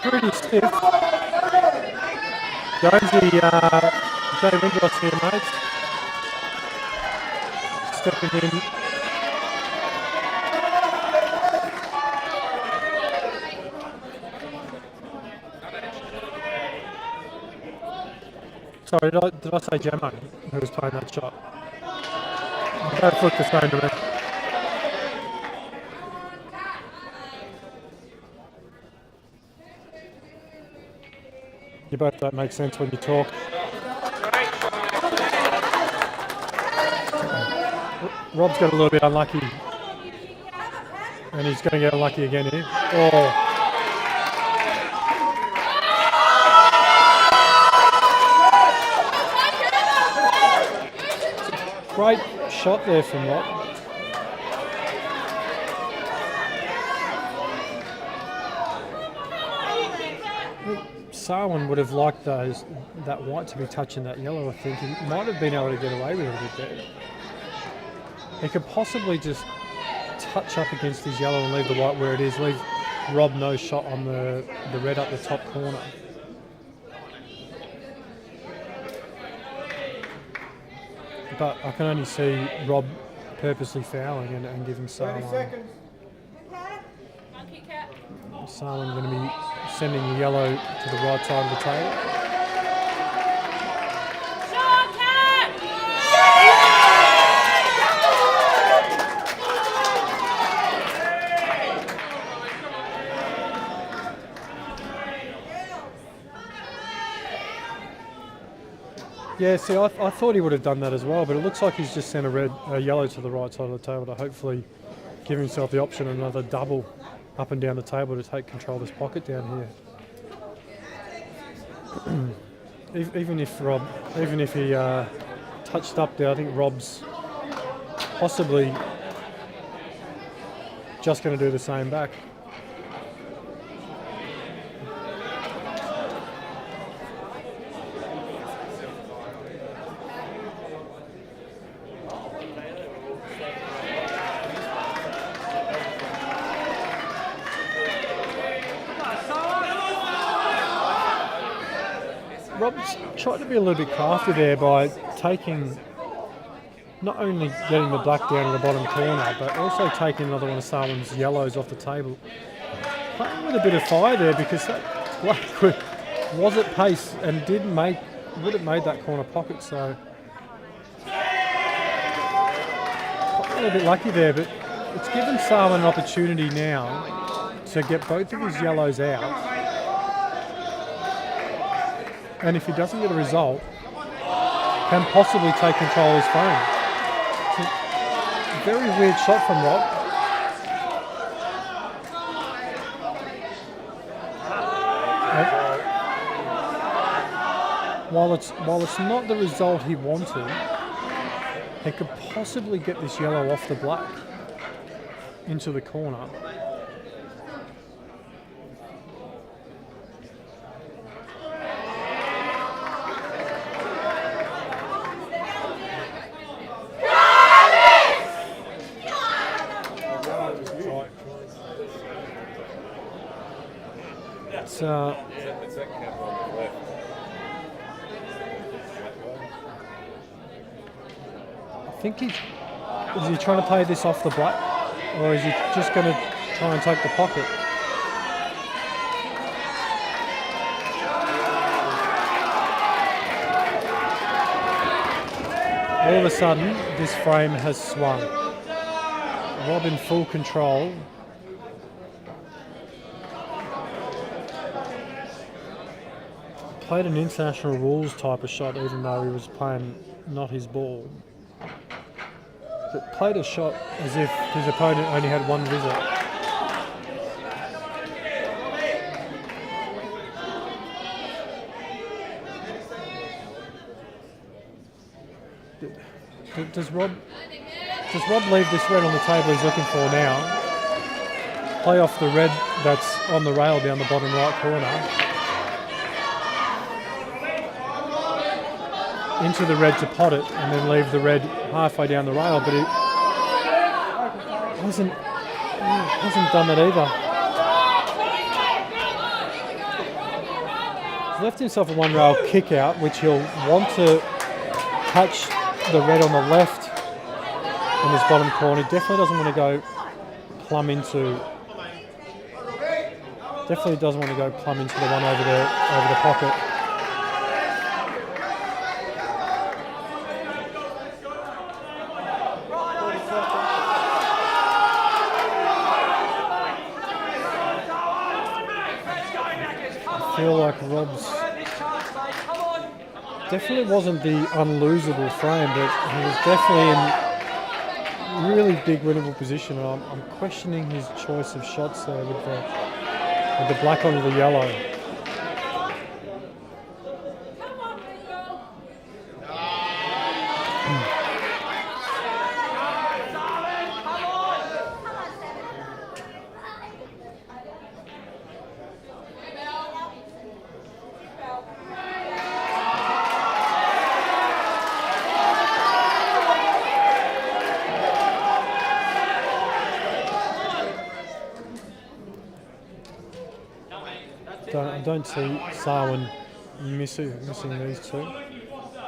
Pretty stiff. Jonesy, Jay Windross here, mate. Stepping in. Sorry, did I say Gemma who was playing that shot? Don't look the same to me. You both don't make sense when you talk. Rob's got a little bit unlucky. And he's going to get unlucky again here. Oh. Great shot there from Rob. Sarwin would have liked that white to be touching that yellow. I think he might have been able to get away with it a bit there. He could possibly just touch up against his yellow and leave the white where it is. Leave Rob no shot on the red up the top corner. But I can only see Rob purposely fouling and giving Sarwin. Sarwin going to be sending the yellow to the right side of the table. Yeah, see, I thought he would have done that as well, but it looks like he's just sent a yellow to the right side of the table to hopefully give himself the option of another double up and down the table to take control of this pocket down here. even if he touched up there, I think Rob's possibly just going to do the same back. Rob's tried to be a little bit crafty there by taking, not only getting the black down in the bottom corner, but also taking another one of Sarwin's yellows off the table. Playing with a bit of fire there because that black was at pace and would have made that corner pocket, so a little bit lucky there, but it's given Sarwin an opportunity now to get both of his yellows out. And if he doesn't get a result, can possibly take control of his phone. It's a very weird shot from Rob. While it's not the result he wanted, he could possibly get this yellow off the black into the corner. It's It's that camera on the left. I think is he trying to play this off the black, or is he just going to try and take the pocket? All of a sudden, this frame has swung. Rob in full control. Played an international rules type of shot, even though he was playing not his ball. But played a shot as if his opponent only had one visit. Does Rob leave this red on the table he's looking for now? Play off the red that's on the rail down the bottom right corner. Into the red to pot it, and then leave the red halfway down the rail, but it hasn't done that either. He's left himself a one rail kick out, which he'll want to catch the red on the left in his bottom corner. He definitely doesn't want to go plumb into. Definitely doesn't want to go plumb into the one over the pocket. I feel like Rob's definitely wasn't the unlosable frame, but he was definitely in really big winnable position. I'm questioning his choice of shots there with the black onto the yellow. I don't see Sarwin missing these two.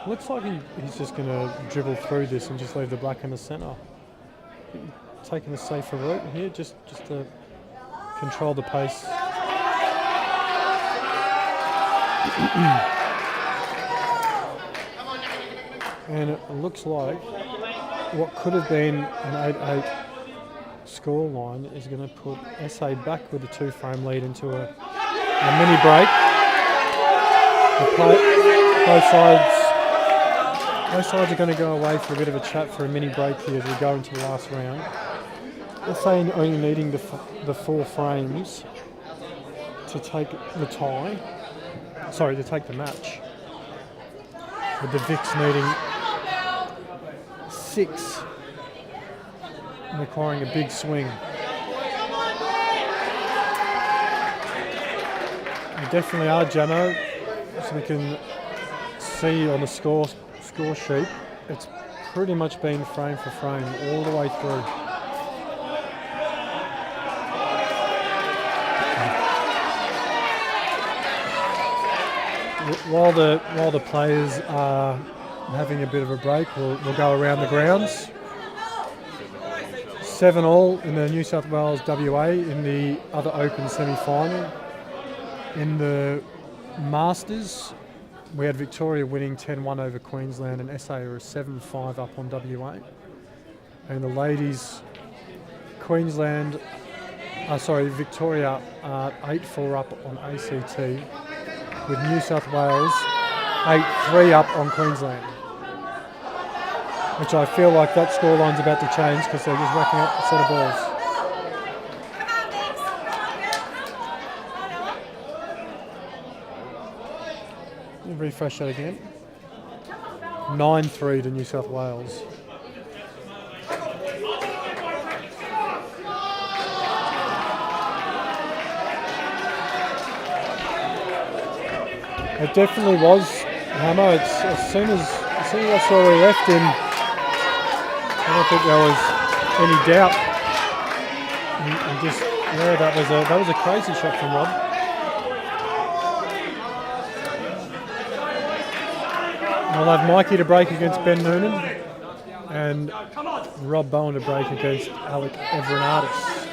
Looks like he's just going to dribble through this and just leave the black in the centre. Taking a safer route here, just to control the pace. And it looks like what could have been an 8-8 scoreline is going to put SA back with a two-frame lead into a mini break. Both sides are going to go away for a bit of a chat for a mini break here as we go into the last round. They're saying only needing the 4 frames to take the tie. Sorry, to take the match. With the VICs needing 6, requiring a big swing. They definitely are, Jamo. So we can see on the score sheet, it's pretty much been frame for frame all the way through. While the players are having a bit of a break, we'll go around the grounds. 7-all in the New South Wales WA in the other Open semi-final. In the Masters, we had Victoria winning 10-1 over Queensland, and SA are 7-5 up on WA. And the ladies, Victoria are 8-4 up on ACT, with New South Wales 8-3 up on Queensland. Which I feel like that scoreline's about to change because they're just racking up a set of balls. Refresh that again. 9-3 to New South Wales. It definitely was, Hammer. It's as soon as I saw we left him, I don't think there was any doubt. And just that was a crazy shot from Rob. I'll have Mikey to break against Ben Noonan and Rob Bowen to break against Alec Everinatis.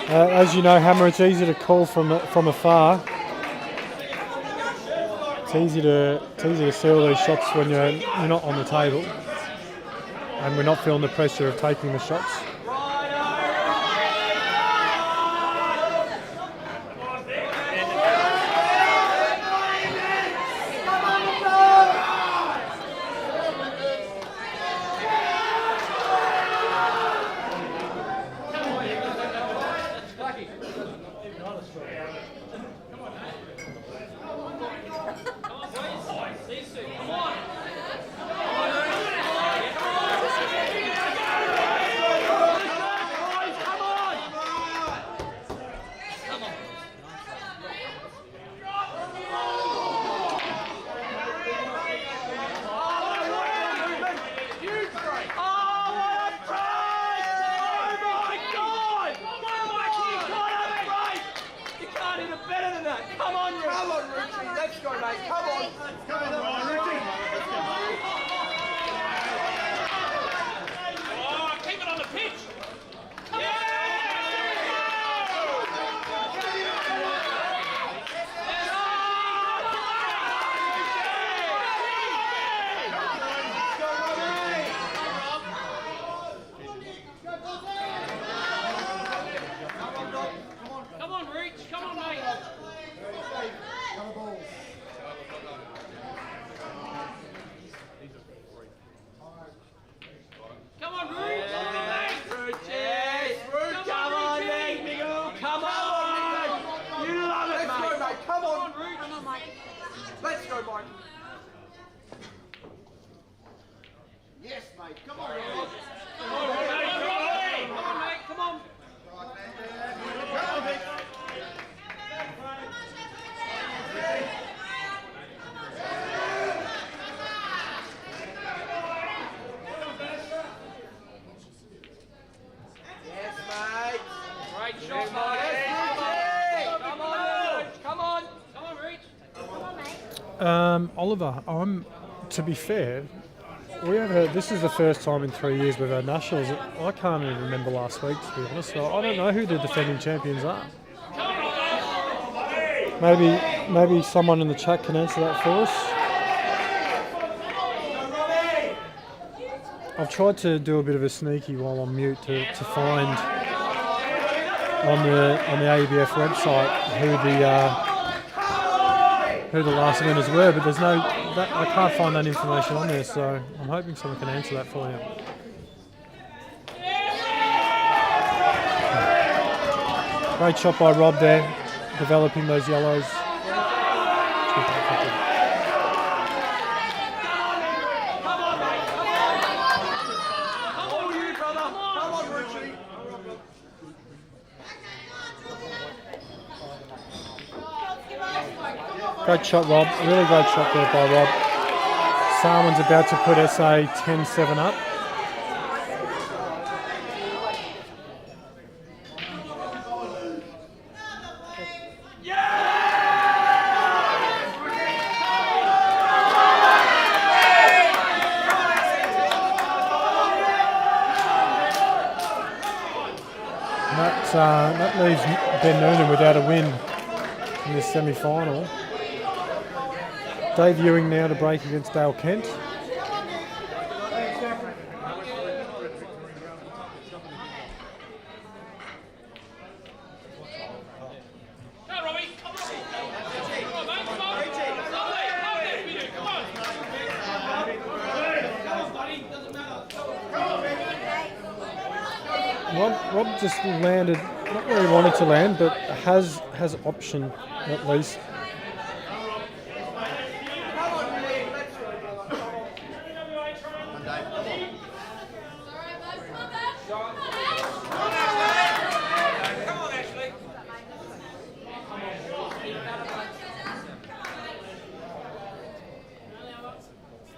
As you know, Hammer, it's easy to call from afar. It's easy to see all these shots when you're not on the table, and we're not feeling the pressure of taking the shots. Oliver, to be fair, this is the first time in 3 years we've had nationals. I can't even remember last week, to be honest. So I don't know who the defending champions are. Maybe someone in the chat can answer that for us. I've tried to do a bit of a sneaky while I'm mute to find on the AEBF website who the last winners were, but there's I can't find that information on there, so I'm hoping someone can answer that for you. Great shot by Rob there, developing those yellows. Great shot, Rob. Really great shot there by Rob. Sarman's about to put SA 10-7 up. That leaves Ben Noonan without a win in this semi-final. Dave Ewing now to break against Dale Kent. Rob just landed, not where he wanted to land, but has option at least.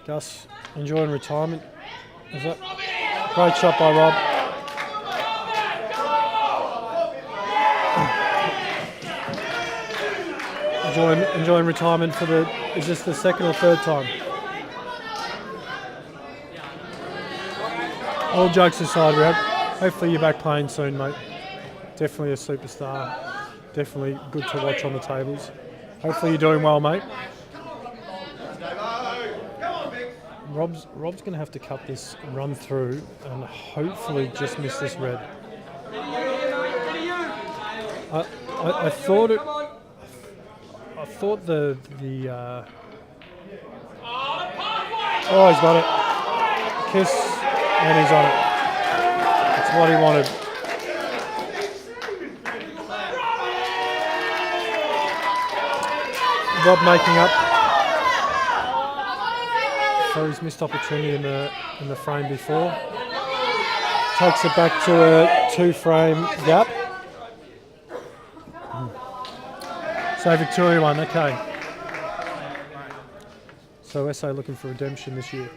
Gus enjoying retirement. Is that great shot by Rob? enjoying retirement for the. Is this the second or third time? All jokes aside, Reb, hopefully you're back playing soon, mate. Definitely a superstar. Definitely good to watch on the tables. Hopefully you're doing well, mate. Rob's going to have to cut this run through and hopefully just miss this red. I thought it. I thought the. Oh, he's got it. Kiss, and he's on it. That's what he wanted. Rob making up for his missed opportunity in the frame before. Takes it back to a 2-frame gap. So Victoria won, okay. So SA looking for redemption this year.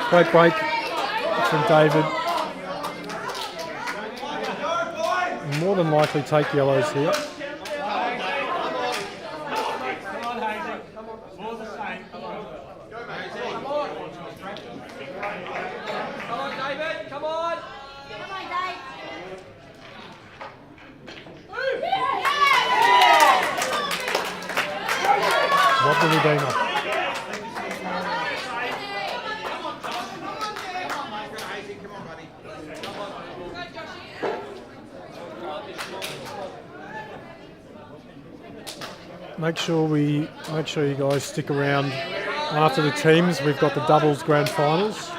Great break from David. More than likely take yellows here. What the redeemer? Make sure you guys stick around after the teams. We've got the doubles grand finals.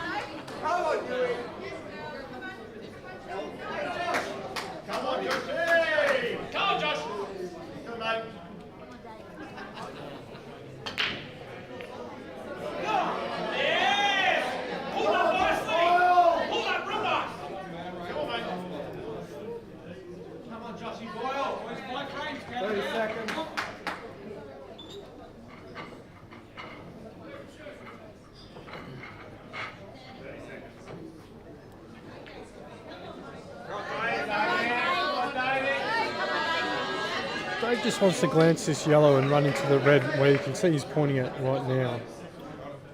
Dave just wants to glance this yellow and run into the red where you can see he's pointing it right now.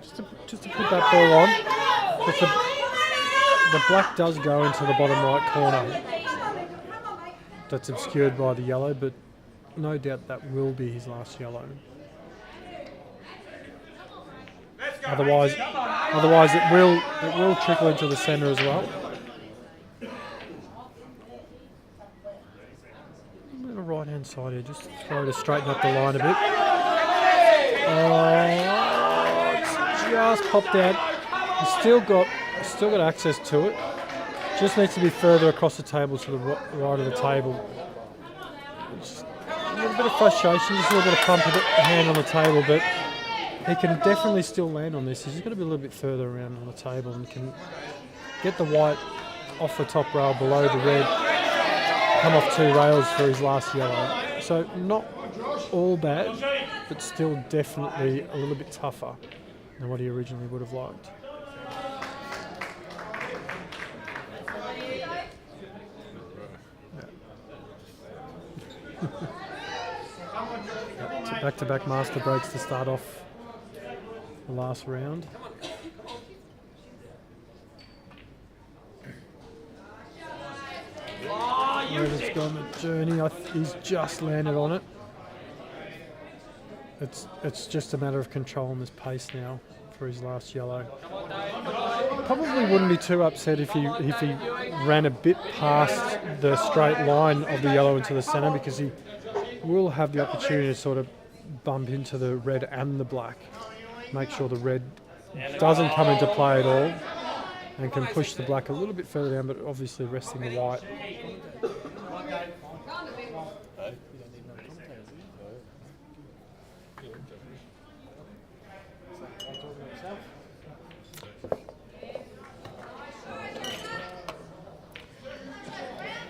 Just to put that ball on. But the black does go into the bottom right corner. That's obscured by the yellow, but no doubt that will be his last yellow. Otherwise it will trickle into the centre as well. Right hand side here, just throw to straighten up the line a bit. It's just popped out. He's still got access to it. Just needs to be further across the table to the right of the table. Just a little bit of frustration, just a little bit of pump of the hand on the table, but he can definitely still land on this. He's just got to be a little bit further around on the table and can get the white off the top rail below the red. Come off 2 rails for his last yellow. So not all bad, but still definitely a little bit tougher than what he originally would have liked. Back-to-back master breaks to start off the last round. It's gone the journey. He's just landed on it. It's just a matter of controlling this pace now for his last yellow. Probably wouldn't be too upset if he ran a bit past the straight line of the yellow into the centre, because he will have the opportunity to sort of bump into the red and the black. Make sure the red doesn't come into play at all and can push the black a little bit further down, but obviously resting the white.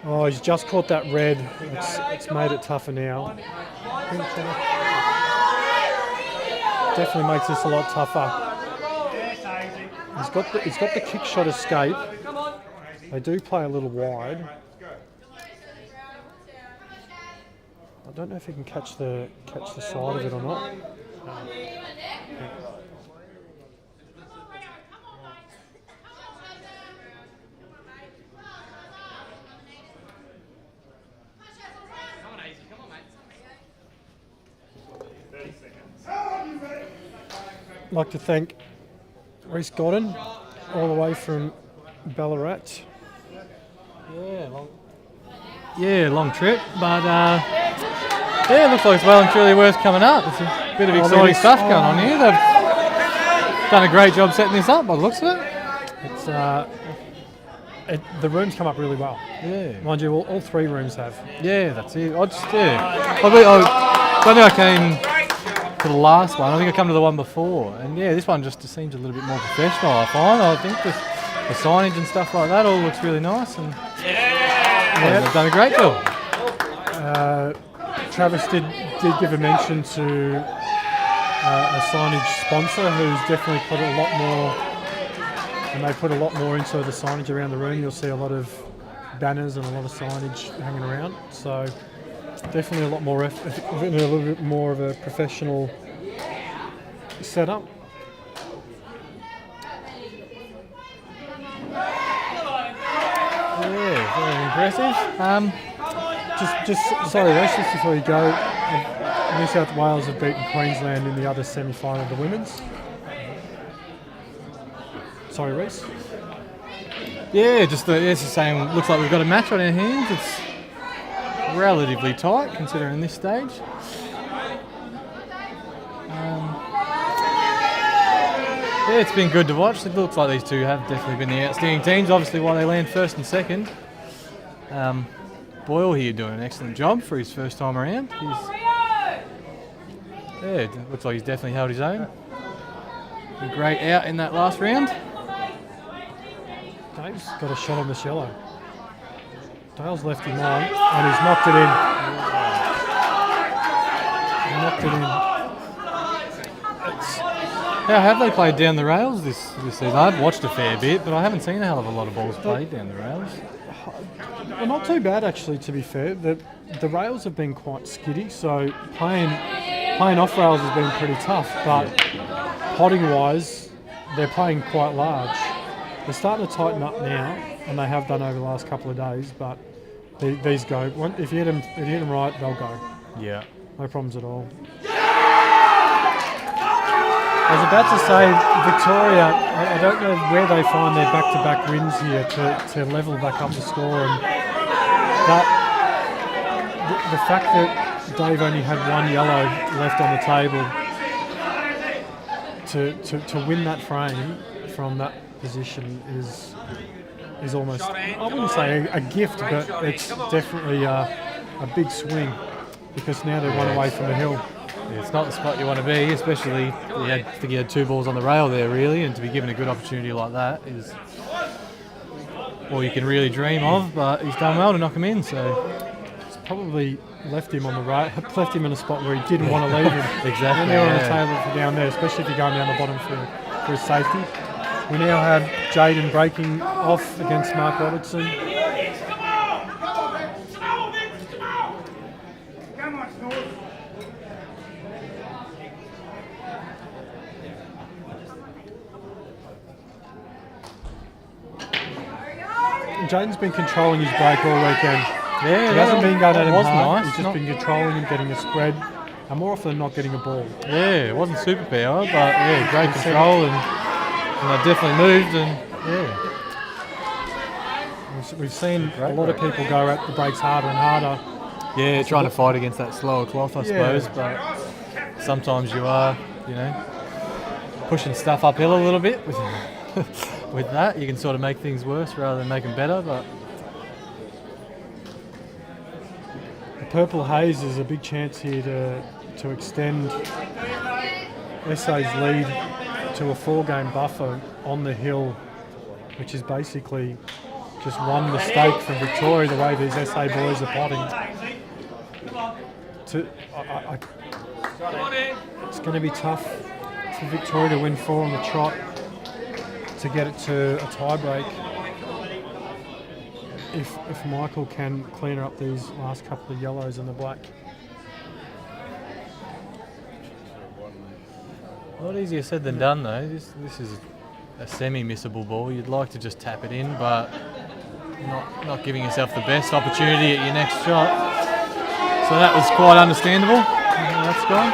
Oh, he's just caught that red. It's made it tougher now. Definitely makes this a lot tougher. He's got the kick shot escape. They do play a little wide. I don't know if he can catch the side of it or not. I'd like to thank Reese Godden, all the way from Ballarat. Yeah, long trip, but yeah, it looks like it's well and truly worth coming up. There's a bit of exciting stuff going on here. They've done a great job setting this up by the looks of it. It's the rooms come up really well. Yeah. Mind you, all 3 rooms have. Yeah, that's it. I don't think I came to the last one. I think I come to the one before, and yeah, this one just seems a little bit more professional. I find. I think the signage and stuff like that all looks really nice, and yeah, they've done a great job. Travis did give a mention to a signage sponsor who's definitely put a lot more, and they put a lot more into the signage around the room. You'll see a lot of banners and a lot of signage hanging around. So definitely a lot more effort, a little bit more of a professional setup. Yeah, very impressive. Just sorry, Reece, just before you go, New South Wales have beaten Queensland in the other semi-final of the women's. Sorry, Reece. Yeah, it's the same. Looks like we've got a match on our hands. It's relatively tight considering this stage. Yeah, it's been good to watch. It looks like these two have definitely been the outstanding teams. Obviously, while they land first and second. Boyle here doing an excellent job for his first time around. It looks like he's definitely held his own. A great out in that last round. Dave's got a shot on this yellow. Dale's left him on, and he's knocked it in. He knocked it in. How have they played down the rails this season? I've watched a fair bit, but I haven't seen a hell of a lot of balls played down the rails. Well, not too bad actually, to be fair. The rails have been quite skiddy, so playing off rails has been pretty tough, but potting wise, they're playing quite large. They're starting to tighten up now, and they have done over the last couple of days, but these go. If you hit them right, they'll go. Yeah. No problems at all. I was about to say, Victoria, I don't know where they find their back-to-back wins here to level back up the score, and that the fact that Dave only had 1 yellow left on the table to win that frame from that position is almost, I wouldn't say a gift, but it's definitely a big swing, because now they're 1 away from the hill. Yeah, it's not the spot you want to be, especially I think he had 2 balls on the rail there really, and to be given a good opportunity like that is all you can really dream of, but he's done well to knock him in, so it's probably left him on the right, left him in a spot where he didn't want to leave him. Exactly. And they're on the table for down there, especially if you're going down the bottom for his safety. We now have Jaden breaking off against Mark Robertson. Jaden's been controlling his break all weekend. yeah, He hasn't been going at him was hard. nice. He's just been controlling him, getting a spread, and more often than not getting a ball. Yeah, it wasn't superpower, but yeah, great control, and they definitely moved, and yeah. We've seen a lot of people go at the breaks harder and harder. Yeah, trying to fight against that slower cloth, I suppose, but sometimes you are, pushing stuff uphill a little bit with with that. You can sort of make things worse rather than make them better, but The purple haze is a big chance here to extend SA's lead to a 4-game buffer on the hill, which is basically just one mistake from Victoria, the way these SA boys are potting. It's going to be tough for Victoria to win 4 on the trot to get it to a tie break. If Michael can clean up these last couple of yellows and the black. A lot easier said than done though. This is a semi-missable ball. You'd like to just tap it in, but not giving yourself the best opportunity at your next shot. So that was quite understandable. That's gone.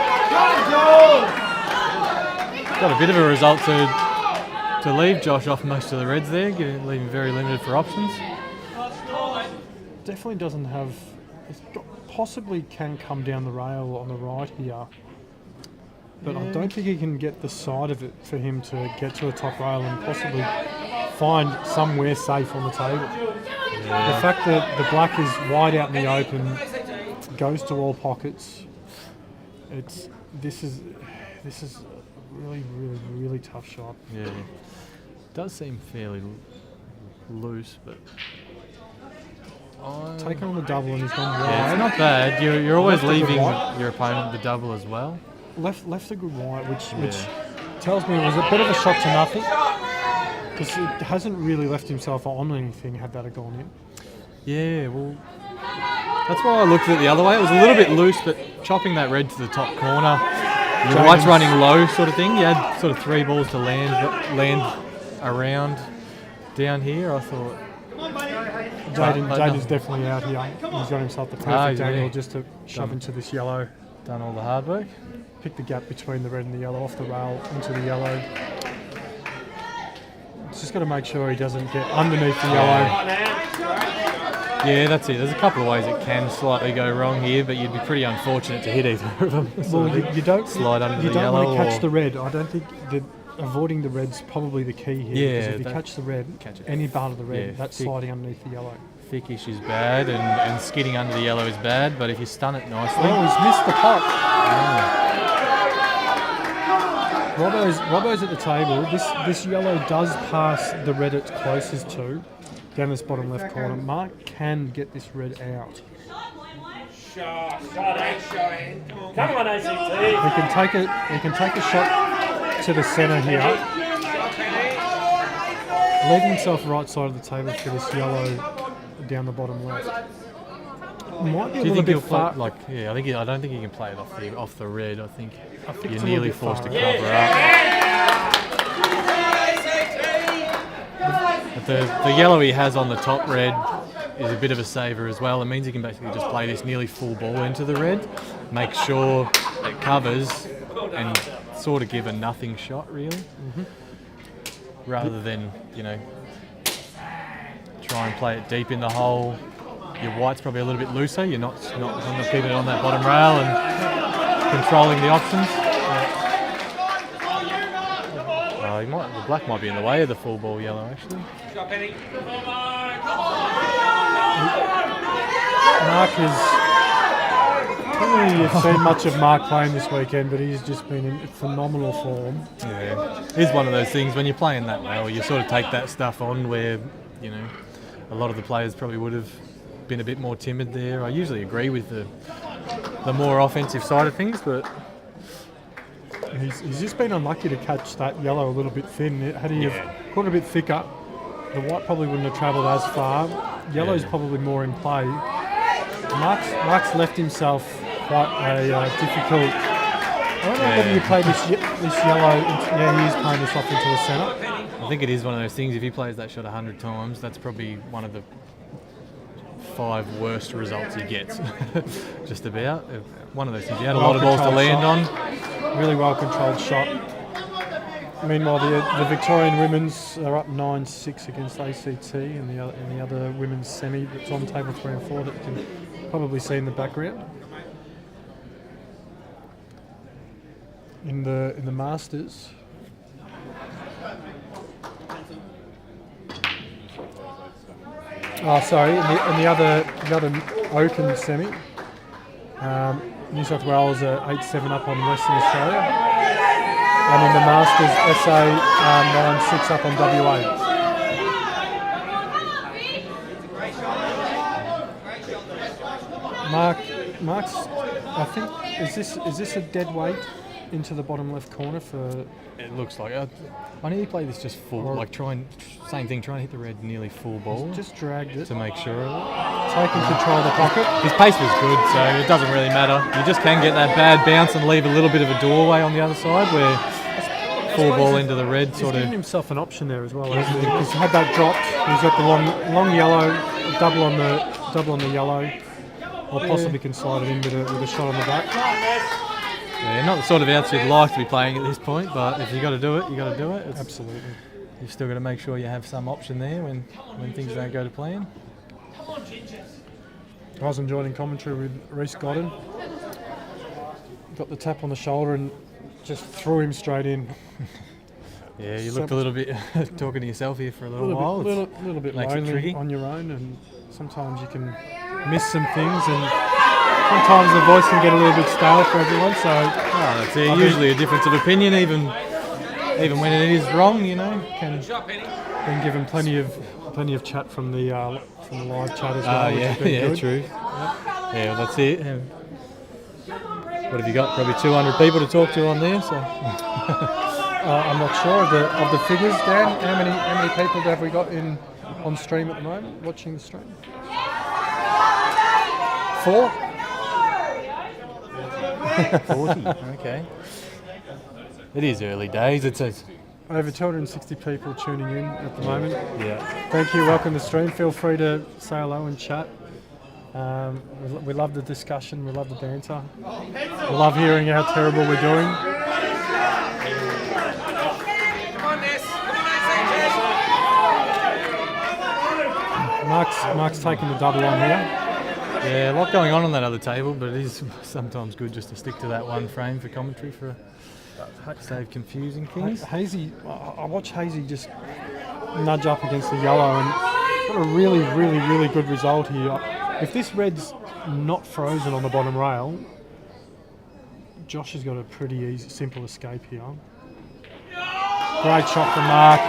Got a bit of a result to leave Josh off most of the reds there, leaving very limited for options. Definitely doesn't have. Possibly can come down the rail on the right here, but I don't think he can get the side of it for him to get to a top rail and possibly find somewhere safe on the table. The fact that the black is wide out in the open, goes to all pockets. This is a really tough shot. Yeah, it does seem fairly loose, but taken on the double and he's gone wide. yeah, it's not bad. You're always Left a good leaving white. your opponent the double as well. Left a good white, which tells me it was a bit of a shot to nothing, because it hasn't really left himself on anything had that have gone in. Yeah, well, that's why I looked at it the other way. It was a little bit loose, but chopping that red to the top corner, your white's running low sort of thing. You had sort of 3 balls to land around down here. I thought Jaden's definitely out here. He's got himself the perfect yeah. angle just to shove into this yellow. done all the hard work. Pick the gap between the red and the yellow off the rail into the yellow. It's just got to make sure he doesn't get underneath the yellow. Yeah, that's it. There's a couple of ways it can slightly go wrong here, but you'd be pretty unfortunate to hit either of them. Well, you don't slide under you the don't yellow. want to catch the red. I don't think that avoiding the red's probably the key here. Yeah, because if you catch the red, any part of the red, that's sliding underneath the yellow. Thickish is bad, and skidding under the yellow is bad, but if you stun it nicely... Oh, he's missed the pot. Robbo's at the table. This yellow does pass the red it's closest to, down this bottom left corner. Mark can get this red out. Come on, ACT. He can take a shot to the centre here. Leaving himself right side of the table for this yellow down the bottom left. Might be a Do you little think bit he'll far. play, I don't think he can play it off the red. I think it's you're a nearly little bit forced to far cover up. But the yellow he has on the top red is a bit of a saver as well. It means he can basically just play this nearly full ball into the red, make sure it covers, and sort of give a nothing shot really, rather than try and play it deep in the hole. Your white's probably a little bit looser. You're not keeping it on that bottom rail and controlling the options. The black might be in the way of the full ball yellow actually. Mark is. I don't know if you've seen much of Mark playing this weekend, but he's just been in phenomenal form. Yeah, it's one of those things when you're playing that well, you sort of take that stuff on where a lot of the players probably would have been a bit more timid there. I usually agree with the more offensive side of things, but he's just been unlucky to catch that yellow a little bit thin. Had he have caught it a bit thicker, the white probably wouldn't have travelled as far. Yellow's probably more in play. Mark's left himself quite a difficult. I don't know whether you play this yellow. He is playing this off into the centre. I think it is one of those things. If he plays that shot 100 times, that's probably one of the 5 worst results he gets. Just about. One of those things. He had a lot of balls to land on. Really well controlled shot. Meanwhile, the Victorian women's are up 9-6 against ACT, and the other women's semi that's on table 3 and 4 that you can probably see in the background. In the Masters. Oh, sorry. In the other Open semi, New South Wales are 8-7 up on Western Australia, and in the Masters, SA 9-6 up on WA. Mark's. I think is this a dead weight into the bottom left corner for? It looks like it. I need to play this just full, try and hit the red nearly full ball. Just dragged it to make sure. Taking control of the pocket. His pace was good, so it doesn't really matter. You just can get that bad bounce and leave a little bit of a doorway on the other side where full ball into the red He's sort given of. himself an option there as well, hasn't he? He's had that dropped. He's got the long yellow, double on the yellow, or possibly can slide it in with a shot on the back. Yeah, not the sort of outs you'd like to be playing at this point, but if you got to do it, you got to do it. Absolutely. You've still got to make sure you have some option there when things don't go to plan. I was enjoying commentary with Reece Godden. Got the tap on the shoulder and just threw him straight in. Yeah, you looked a little bit talking to yourself here for a little while. Little bit makes it lonely tricky. on your own, and sometimes you can miss some things, and sometimes the voice can get a little bit stale for everyone. So That's usually a difference of opinion, even when it is wrong. You know, been given plenty of chat from the live chat as well. which has been good. True. Yeah, well, that's it. What have you got? Probably 200 people to talk to on there. So I'm not sure of the figures, Dan. How many people have we got on stream at the moment watching the stream? 4. 40. Okay. It is early days. It's Over 260 people tuning in at the moment. yeah. Thank you. Welcome to the stream. Feel free to say hello and chat. We love the discussion. We love the banter. We love hearing how terrible we're doing. Mark's taking the double on here. Yeah, a lot going on that other table, but it is sometimes good just to stick to that one frame for commentary for save confusing things. Hazy, I watch Hazy just nudge up against the yellow and got a really, really, really good result here. If this red's not frozen on the bottom rail, Josh has got a pretty easy, simple escape here. Great shot from Mark.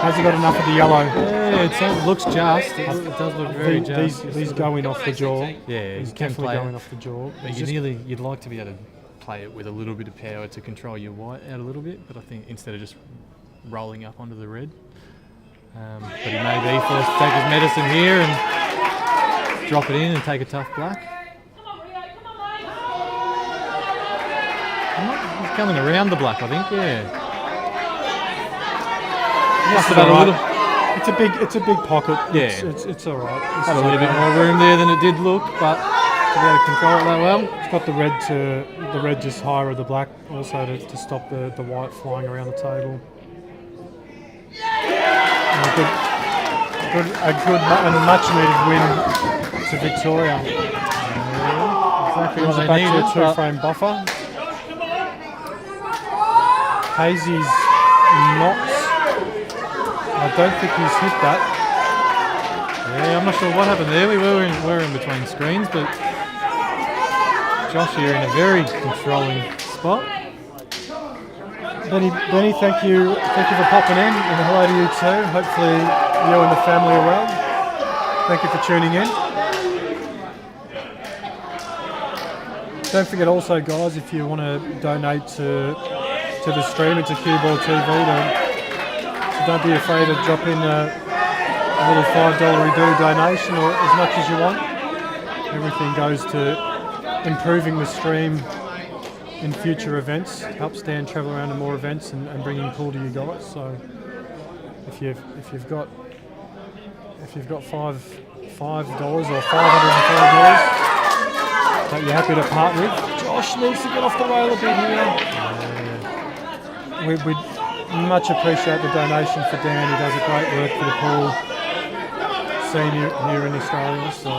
Has he got enough of the yellow? Yeah, it looks just. It does look very just. These go in off the jaw. Yeah, He's you can definitely play going it. off the jaw. But you'd like to be able to play it with a little bit of power to control your white out a little bit, but I think instead of just rolling up onto the red. But he may be forced to take his medicine here and drop it in and take a tough black. He's coming around the black, I think, yeah. Must have had a little. It's a big pocket. Yeah. It's all right. Had a little bit more room there than it did look, but to be able to control it that well. It's got the red just higher of the black, also to stop the white flying around the table. And a good and much needed win to Victoria. Exactly Brings what it they back to a needed. 2-frame buffer. Hazy's not. I don't think he's hit that. Yeah, I'm not sure what happened there. We were in between screens, but Josh here in a very controlling spot. Benny, thank you for popping in, and hello to you too. Hopefully you and the family are well. Thank you for tuning in. Don't forget also, guys, if you want to donate to the stream, it's a CueballTV. So don't be afraid to drop in a little $5 donation, or as much as you want. Everything goes to improving the stream in future events. Helps Dan travel around to more events and bringing pool to you guys. So if you've got $5 or $505 that you're happy to part with, Josh needs to get off the rail a bit here. We'd much appreciate the donation for Dan. He does a great work for the pool scene here in Australia. So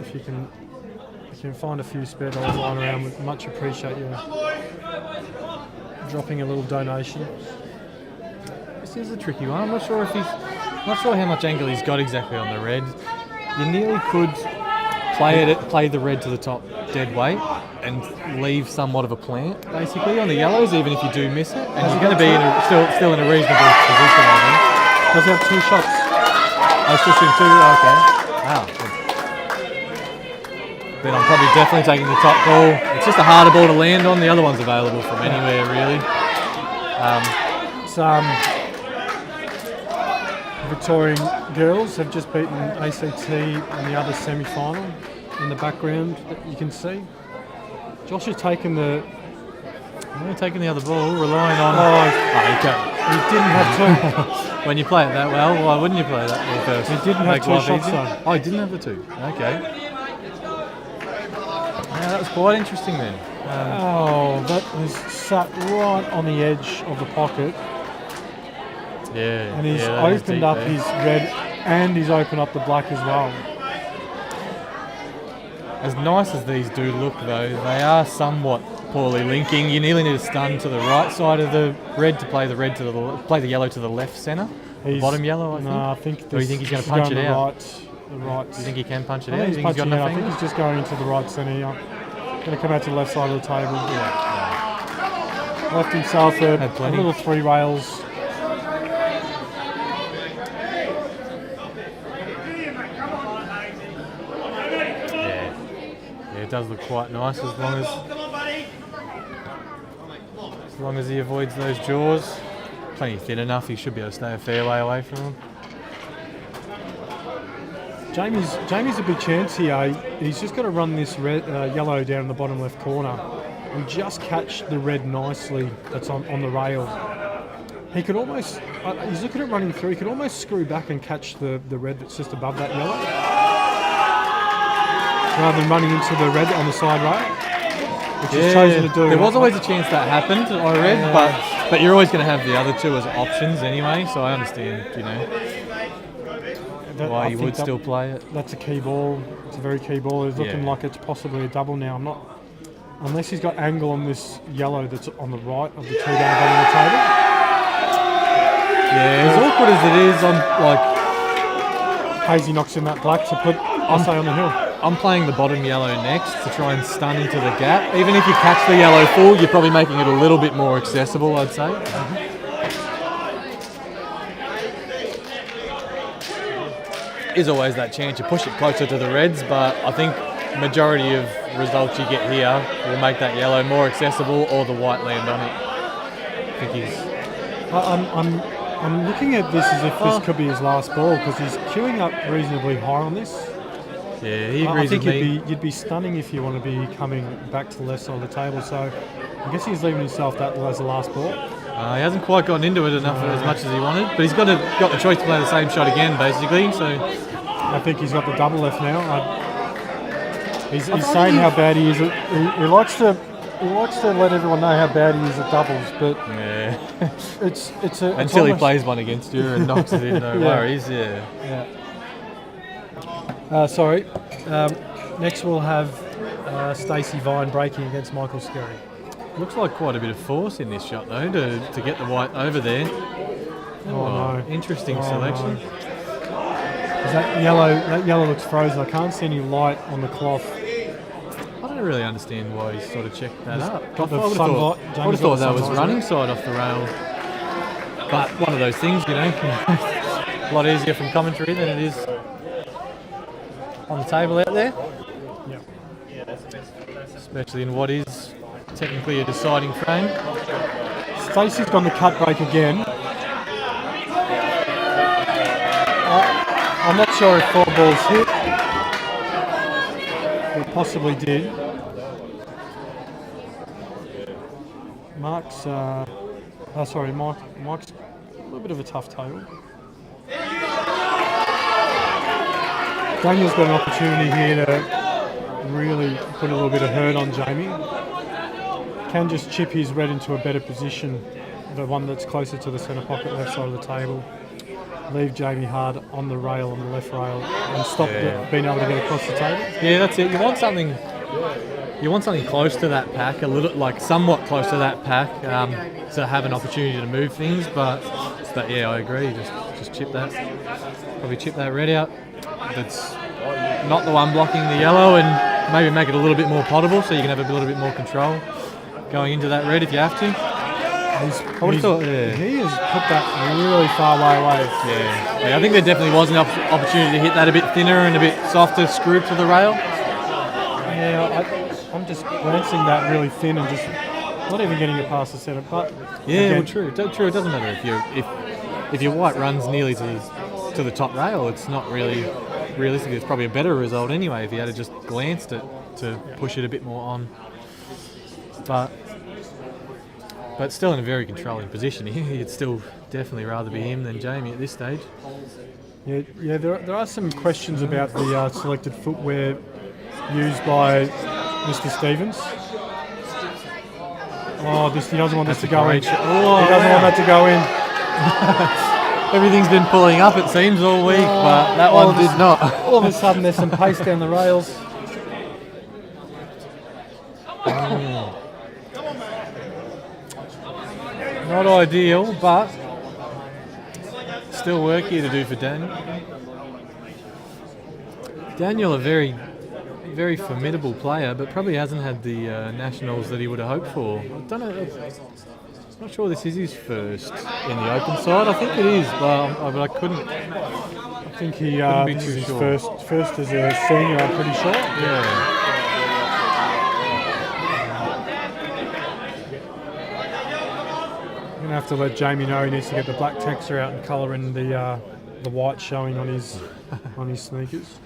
if you can find a few spare dollars lying around, we'd much appreciate you dropping a little donation. This is a tricky one. I'm not sure how much angle he's got exactly on the red. You nearly could play the red to the top dead weight and leave somewhat of a plant basically on the yellows, even if you do miss it, and you're going to be still in a reasonable position, I think. Does he have 2 shots? I was just in 2. Okay. Wow. But I'm probably definitely taking the top ball. It's just a harder ball to land on. The other one's available from anywhere, really. Victorian girls have just beaten ACT in the other semi-final. In the background that you can see, Josh has taken the We're taking the other ball, relying on. He didn't have two. When you play it that well, why wouldn't you play that ball first? He didn't have Make two life shots easy? though. Oh, he didn't have the two. Okay. Yeah, that was quite interesting then. That was sat right on the edge of the pocket, Yeah. and he's that is opened deep up there. his red, and he's opened up the black as well. As nice as these do look, though, they are somewhat poorly linking. You nearly need to stun to the right side of the red to play the red to the yellow to the left centre. The bottom yellow, I think. No, I think. Or do you think he's going to punch it out? The right. Do you think he can punch it I out? think Do he's you think he's got punching out. I enough think he's just going into the right centre here. Going to come out to the left side of the table. Left himself a Had plenty. little 3 rails. Yeah, it does look quite nice as long as he avoids those jaws. Plenty thin enough, he should be able to stay a fair way away from them. Jamie's a big chance here. He's just got to run this red, yellow down in the bottom left corner and just catch the red nicely that's on the rail. He could almost, he's looking at running through, he could almost screw back and catch the red that's just above that yellow, rather than running into the red on the side rail, which he's chosen to do. There was always a chance that happened, I read, but you're always going to have the other two as options anyway, so I understand, why you would still play it. That's a key ball. It's a very key ball. It's looking like it's possibly a double now. I'm not, unless he's got angle on this yellow that's on the right of the two down the bottom of the table. Yeah, as awkward as it is, Hazy knocks in that black to put Assay on the hill. I'm playing the bottom yellow next to try and stun into the gap. Even if you catch the yellow full, you're probably making it a little bit more accessible, I'd say. Is always that chance you push it closer to the reds, but I think majority of results you get here will make that yellow more accessible or the white land on it. I think he's... I'm looking at this as if this could be his last ball because he's queuing up reasonably high on this. Yeah, he agrees I think with me. you'd be stunning if you want to be coming back to the left side of the table. So I guess he's leaving himself that as the last ball. He hasn't quite gotten into it enough as much as he wanted, but he's got the choice to play the same shot again, basically. So I think he's got the double left now. He's saying how bad he is. He likes to let everyone know how bad he is at doubles, but it's until he plays one against you and knocks it in, no worries. Sorry. Next we'll have Stacey Vine breaking against Michael Skerry. Looks like quite a bit of force in this shot though to get the white over there. No. Interesting selection. No. That yellow looks frozen. I can't see any light on the cloth. I don't really understand why he sort of checked that up. I Got the would sunlight. have thought that was running side off the rail. But one of those things, a lot easier from commentary than it is on the table out there. Yeah. Especially in what is technically a deciding frame. Stacey's gone the cut break again. I'm not sure if 4 balls hit. It possibly did. Mike's a little bit of a tough table. Daniel's got an opportunity here to really put a little bit of hurt on Jamie. Can just chip his red into a better position, the one that's closer to the centre pocket left side of the table. Leave Jamie hard on the rail, on the left rail, and stop being able to get across the table. Yeah, that's it. You want something close to that pack, a little, somewhat close to that pack, to have an opportunity to move things. But yeah, I agree. Just chip that. Probably chip that red out. That's not the one blocking the yellow, and maybe make it a little bit more potable, so you can have a little bit more control going into that red if you have to. He has put that really far away. Yeah, I think there definitely was an opportunity to hit that a bit thinner and a bit softer screw to the rail. Yeah, I'm just glancing that really thin and just not even getting it past the centre. But yeah, true. It doesn't matter if your white runs nearly to the top rail. It's not really realistically. It's probably a better result anyway if you had just glanced it to push it a bit more on. But but still in a very controlling position. You'd still definitely rather be him than Jamie at this stage. Yeah. There are some questions about the selected footwear used by Mr. Stevens. Oh, he doesn't want this to go in. He doesn't want that to go in. Everything's been pulling up, it seems, all week, but that one did not. All of a sudden, there's some pace down the rails. Not ideal, but still work here to do for Daniel. Daniel, a very, very formidable player, but probably hasn't had the nationals that he would have hoped for. I don't know. I'm not sure this is his first in the open side. I think it is, but I couldn't. I think he Couldn't be this too is his sure. first as a senior. I'm pretty sure. Yeah. Gonna have to let Jamie know he needs to get the black texture out and colour in the white showing on his sneakers.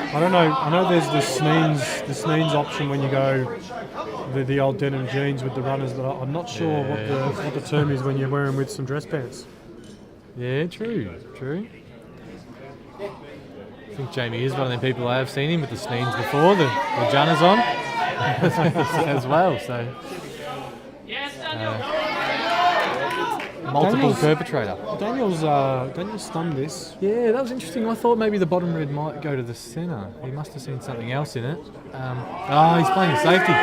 I don't know. I know there's the Sneens option when you go the old denim jeans with the runners, but I'm not sure what the term is when you're wearing with some dress pants. Yeah, true. I think Jamie is one of them people. I have seen him with the Sneens before, the Junners on as well. So multiple perpetrator. Daniel's stunned this. Yeah, that was interesting. I thought maybe the bottom red might go to the centre. He must have seen something else in it. He's playing the safety.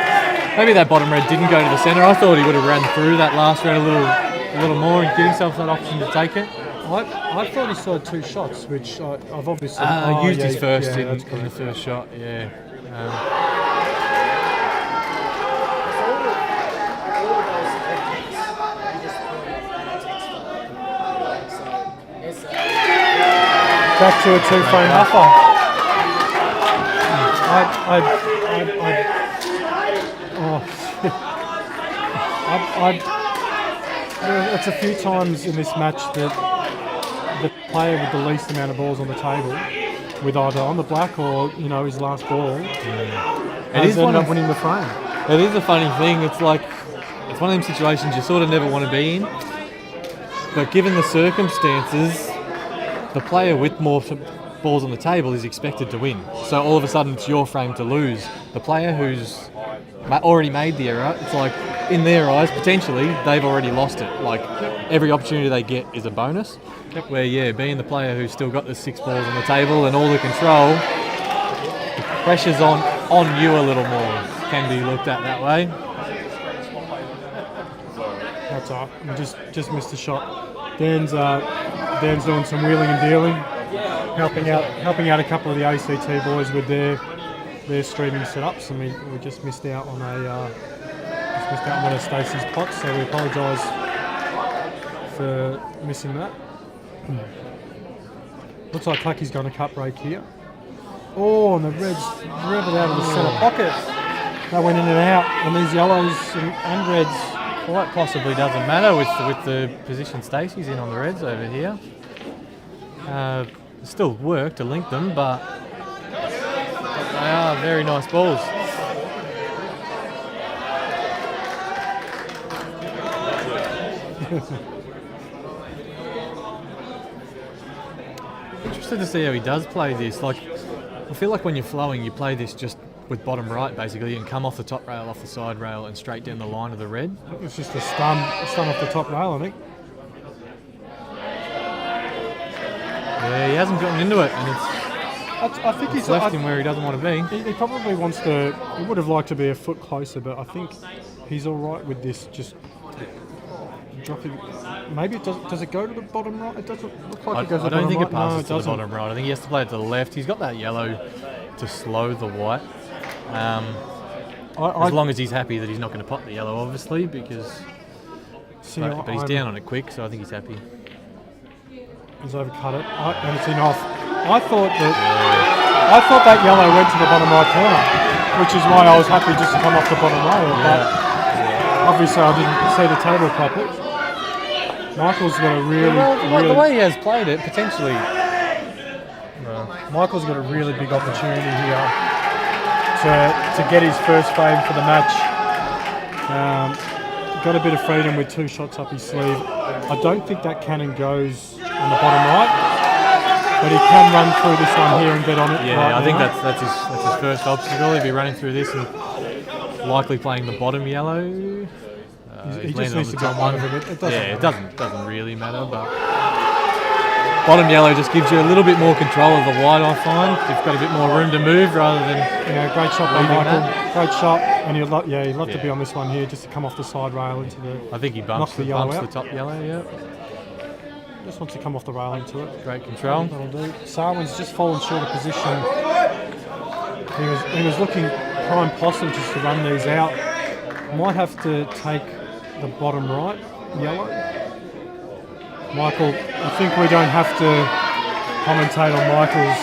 Maybe that bottom red didn't go to the centre. I thought he would have ran through that last red a little more and give himself that option to take it. I thought he saw 2 shots, which I've obviously Used his first in that's the correct. first shot. Yeah. Back to a 2-frame buffer. It's a few times in this match that the player with the least amount of balls on the table, with either on the black or his last ball, has ended up winning the frame. It is a funny thing. It's like it's one of them situations you sort of never want to be in. But given the circumstances, the player with more balls on the table is expected to win. So all of a sudden it's your frame to lose. The player who's already made the error, it's like, in their eyes, potentially, they've already lost it. Like, every opportunity they get is a bonus. Where, being the player who's still got the 6 balls on the table and all the control, the pressure's on you a little more. Can be looked at that way. That's all right. Just missed the shot. Dan's doing some wheeling and dealing, helping out a couple of the ACT boys with their streaming setups, and we just missed out on one of Stacey's pots, so we apologise for missing that. Looks like Clucky's going to cut break here. Oh, and the Reds rev it out of the centre pocket. They went in and out, and these yellows and reds. Well, that possibly doesn't matter with the position Stacey's in on the Reds over here. Still work to link them, but they are very nice balls. Interested to see how he does play this. Like, I feel like when you're flowing, you play this just with bottom right, basically, and come off the top rail, off the side rail, and straight down the line of the red. It's just a stun off the top rail, I think. Yeah, he hasn't gotten into it, and I think he's left him where he doesn't want to be. He probably wants to. He would have liked to be a foot closer, but I think he's all right with this. Just dropping. Maybe it does. Does it go to the bottom right? It doesn't look like it goes to the bottom right. I don't think it passes No, to the bottom right. I think he has to play it to the left. He's got that yellow to slow the white. As long as he's happy that he's not going to pot the yellow, obviously, because. But he's down on it quick, so I think he's happy. He's overcut it, and it's in off. I thought that yellow went to the bottom right corner, which is why I was happy just to come off the bottom rail. But obviously, I didn't see the table properly. Michael's got a really the way he has played it, potentially. Michael's got a really big opportunity here. to get his first frame for the match. Got a bit of freedom with 2 shots up his sleeve. I don't think that cannon goes on the bottom right, but he can run through this one here and get on it. Yeah, right I think now. that's his first obstacle. He'll be running through this and likely playing the bottom yellow. He He's just landed needs on to the get top one one. of it. It doesn't Yeah, it doesn't really matter, but bottom yellow just gives you a little bit more control of the white, I find. You've got a bit more room to move rather than... Yeah, great shot by leaving Michael. that. Great shot, and he'd love to Yeah. be on this one here, just to come off the side rail into the. I think he knock bumps the the yellow out. top yellow, yeah. Just wants to come off the rail into it. Great control. That'll do. Sarwin's just fallen short of position. He was looking prime possum just to run these out. Might have to take the bottom right yellow. Michael, I think we don't have to commentate on Michael's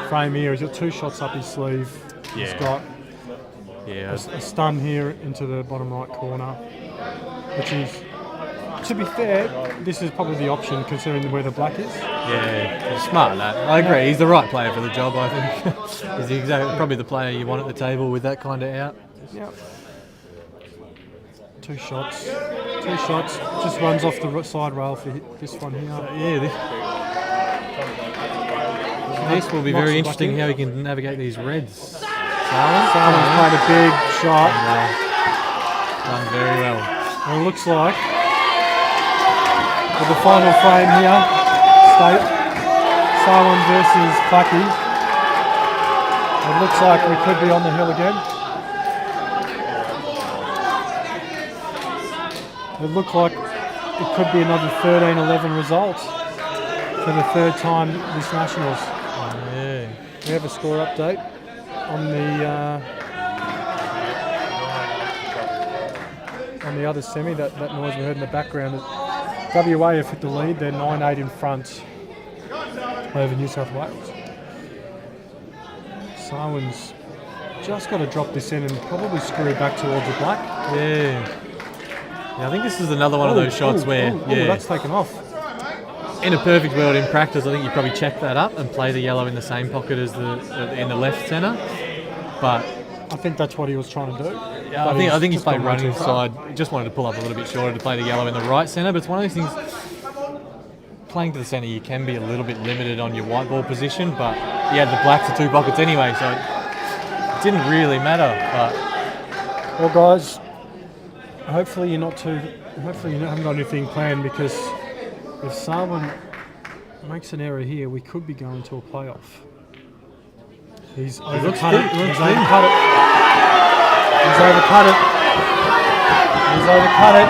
frame here. He's got 2 shots up his sleeve. He's Yeah. got Yeah, a stun here into the bottom right corner, which is, to be fair, this is probably the option considering where the black is. yeah, smart lad. I agree. He's the right player for the job, I think. He's probably the player you want at the table with that kind of out. Yep. 2 shots. 2 shots. Just runs off the side rail for this one here. Yeah, this will be Knocks very the interesting black how in. he can navigate these reds. Sarwin's played a big shot. Done very well. And it looks like, with the final frame here, State, Sarwin versus Clucky. It looks like we could be on the hill again. It looked like it could be another 13-11 result for the 3rd time this Nationals. Yeah. We have a score update on the other semi, that noise we heard in the background. WA have hit the lead, they're 9-8 in front over New South Wales. Sarwin's just got to drop this in and probably screw back towards the black. Yeah, I think this is another one of those shots where, that's taken off. in a perfect world in practice, I think you probably check that up and play the yellow in the same pocket as in the left centre. But I think that's what he was trying to do. yeah, I think he's played running side. He just wanted to pull up a little bit shorter to play the yellow in the right centre. But it's one of those things. Playing to the centre, you can be a little bit limited on your white ball position. But he had the black for 2 pockets anyway, so it didn't really matter. But Well, guys, hopefully you haven't got anything planned, because if Sarwin makes an error here, we could be going to a playoff. He's overcut it. He's overcut it. He's overcut it. He's overcut it.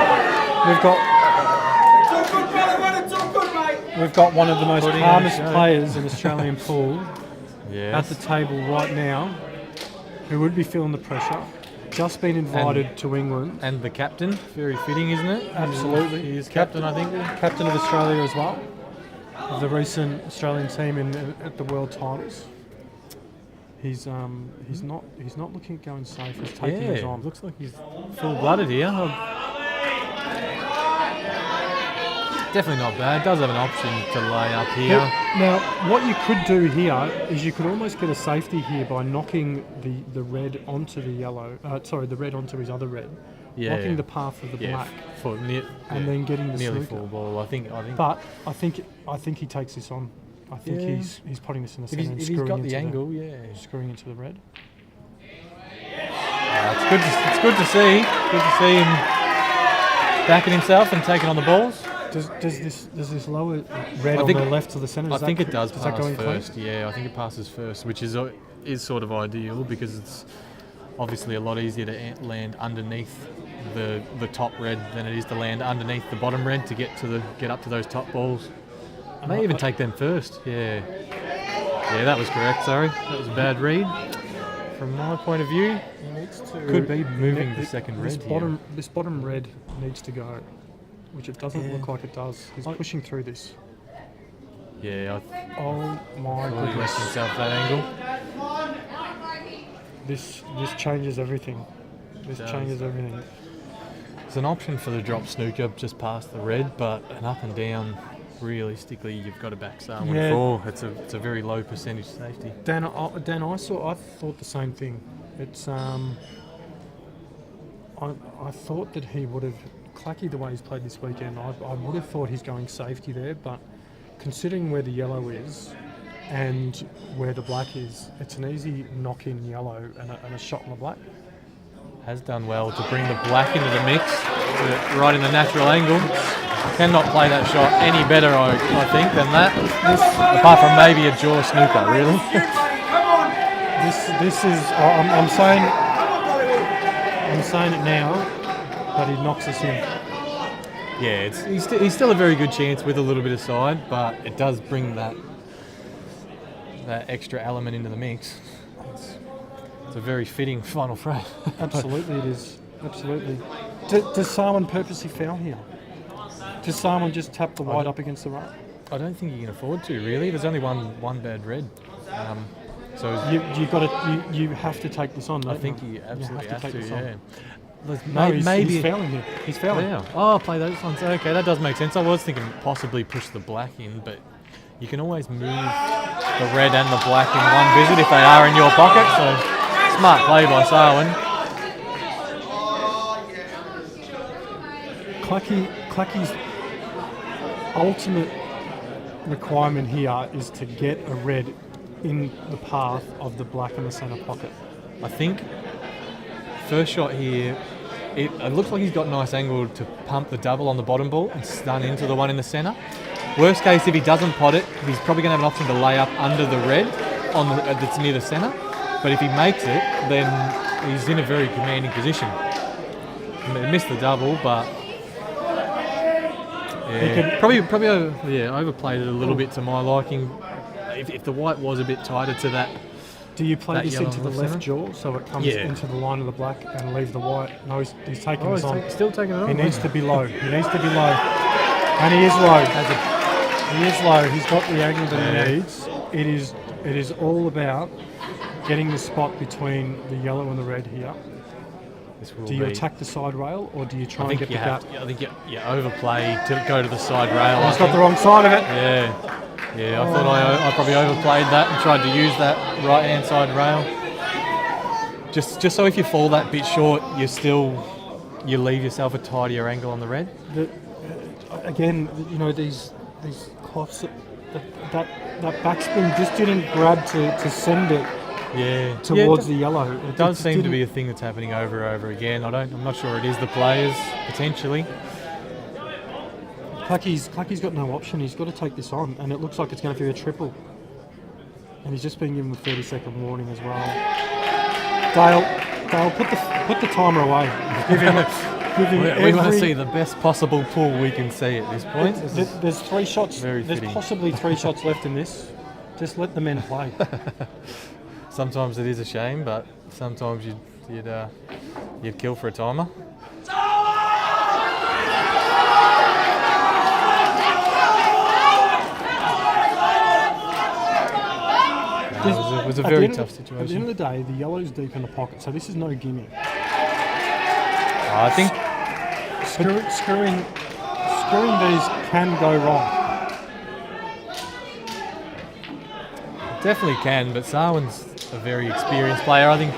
We've got one of the most Putting calmest on a show. players in Australian pool at yes. the table right now, who would be feeling the pressure. Just been invited to England. And the captain, very fitting, isn't it? Absolutely. He is captain, I think. Captain of Australia as well, of the recent Australian team at the World Titles. He's not looking at going safe. He's taking his on. Looks like he's full-blooded here. Definitely not bad. Does have an option to lay up here. Now, what you could do here is you could almost get a safety here by knocking the red onto the yellow. The red onto his other red. Yeah. Blocking the path of the black, and then getting the nearly snooker. full ball. I think. But I think he takes this on. I think Yeah. he's putting this in the If centre and he's screwing got into the angle, screwing into the red. It's good to see. Good to see him backing himself and taking on the balls. Does this lower red I on think- the left of the centre? I think it does Does that pass go in first. clean? Yeah, I think it passes first, which is sort of ideal because it's obviously a lot easier to land underneath the top red than it is to land underneath the bottom red to get up to those top balls. May even take them first. Yeah, that was correct. Sorry, that was a bad read from my point of view. Could be moving the second red here. This bottom red needs to go, which it doesn't look like it does. He's pushing through this. Yeah, Oh my I thought he left goodness! himself that angle. This changes everything. This does. changes everything. It's an option for the drop snooker just past the red, but an up and down realistically you've got to back Sarwin Yeah. for. It's a very low percentage safety. Dan, I thought the same thing. It's I thought that he would have Clacky the way he's played this weekend. I would have thought he's going safety there, but considering where the yellow is and where the black is, it's an easy knock in yellow and a shot in the black. Has done well to bring the black into the mix, right in the natural angle. Cannot play that shot any better, I think, than that. Apart from maybe a jaw snooker, really. This is I'm saying it now, but he knocks us in. Yeah, he's still a very good chance with a little bit of side, but it does bring that extra element into the mix. It's a very fitting final frame. Absolutely, it is. Absolutely. Does Sarwin purposely foul here? Does Sarwin just tap the white up against the right? I don't think you can afford to, really. There's only one bad red. So You have to take this on. I think you absolutely have to. this Yeah. No, Maybe he's fouling here. He's fouling. Yeah. Oh, play those ones. Okay, that does make sense. I was thinking possibly push the black in, but you can always move the red and the black in one visit if they are in your pocket. So smart play by Sarwin. Clacky's ultimate requirement here is to get a red in the path of the black in the centre pocket. I think first shot here, it looks like he's got a nice angle to pump the double on the bottom ball and stun into the one in the centre. Worst case, if he doesn't pot it, he's probably going to have an option to lay up under the red that's near the centre. But if he makes it, then he's in a very commanding position. He missed the double, but yeah, probably overplayed it a little bit to my liking. If the white was a bit tighter to that. Do you play this into the left centre? jaw so it comes into the line of the black and leave the white? No, he's taking this on. Still taking it on. He needs to be low. He needs to be low. And he is low. He is low. He's got the angle that he needs. It is all about getting the spot between the yellow and the red here. Do you attack the side rail or do you try and get the gap? I think you overplay to go to the side rail. He's got the wrong side of it. Yeah, I thought I probably overplayed that and tried to use that right-hand side rail. Just so if you fall that bit short, you leave yourself a tidier angle on the red. Again, you know, these cloths, that backspin just didn't grab to send it towards the yellow. It does seem to be a thing that's happening over and over again. I'm not sure it is the players, potentially. Clacky's got no option. He's got to take this on, and it looks like it's going to be a triple. And he's just been given the 30-second warning as well. Dale, put the timer away. We want to see the best possible pool we can see at this point. There's 3 shots. Very There's fitting. possibly 3 shots left in this. Just let the men play. Sometimes it is a shame, but sometimes you'd kill for a timer. It was a very tough situation. At the end of the day, the yellow's deep in the pocket, so this is no gimme. I think Screwing these can go wrong. definitely can, but Sarwin's a very experienced player. I think.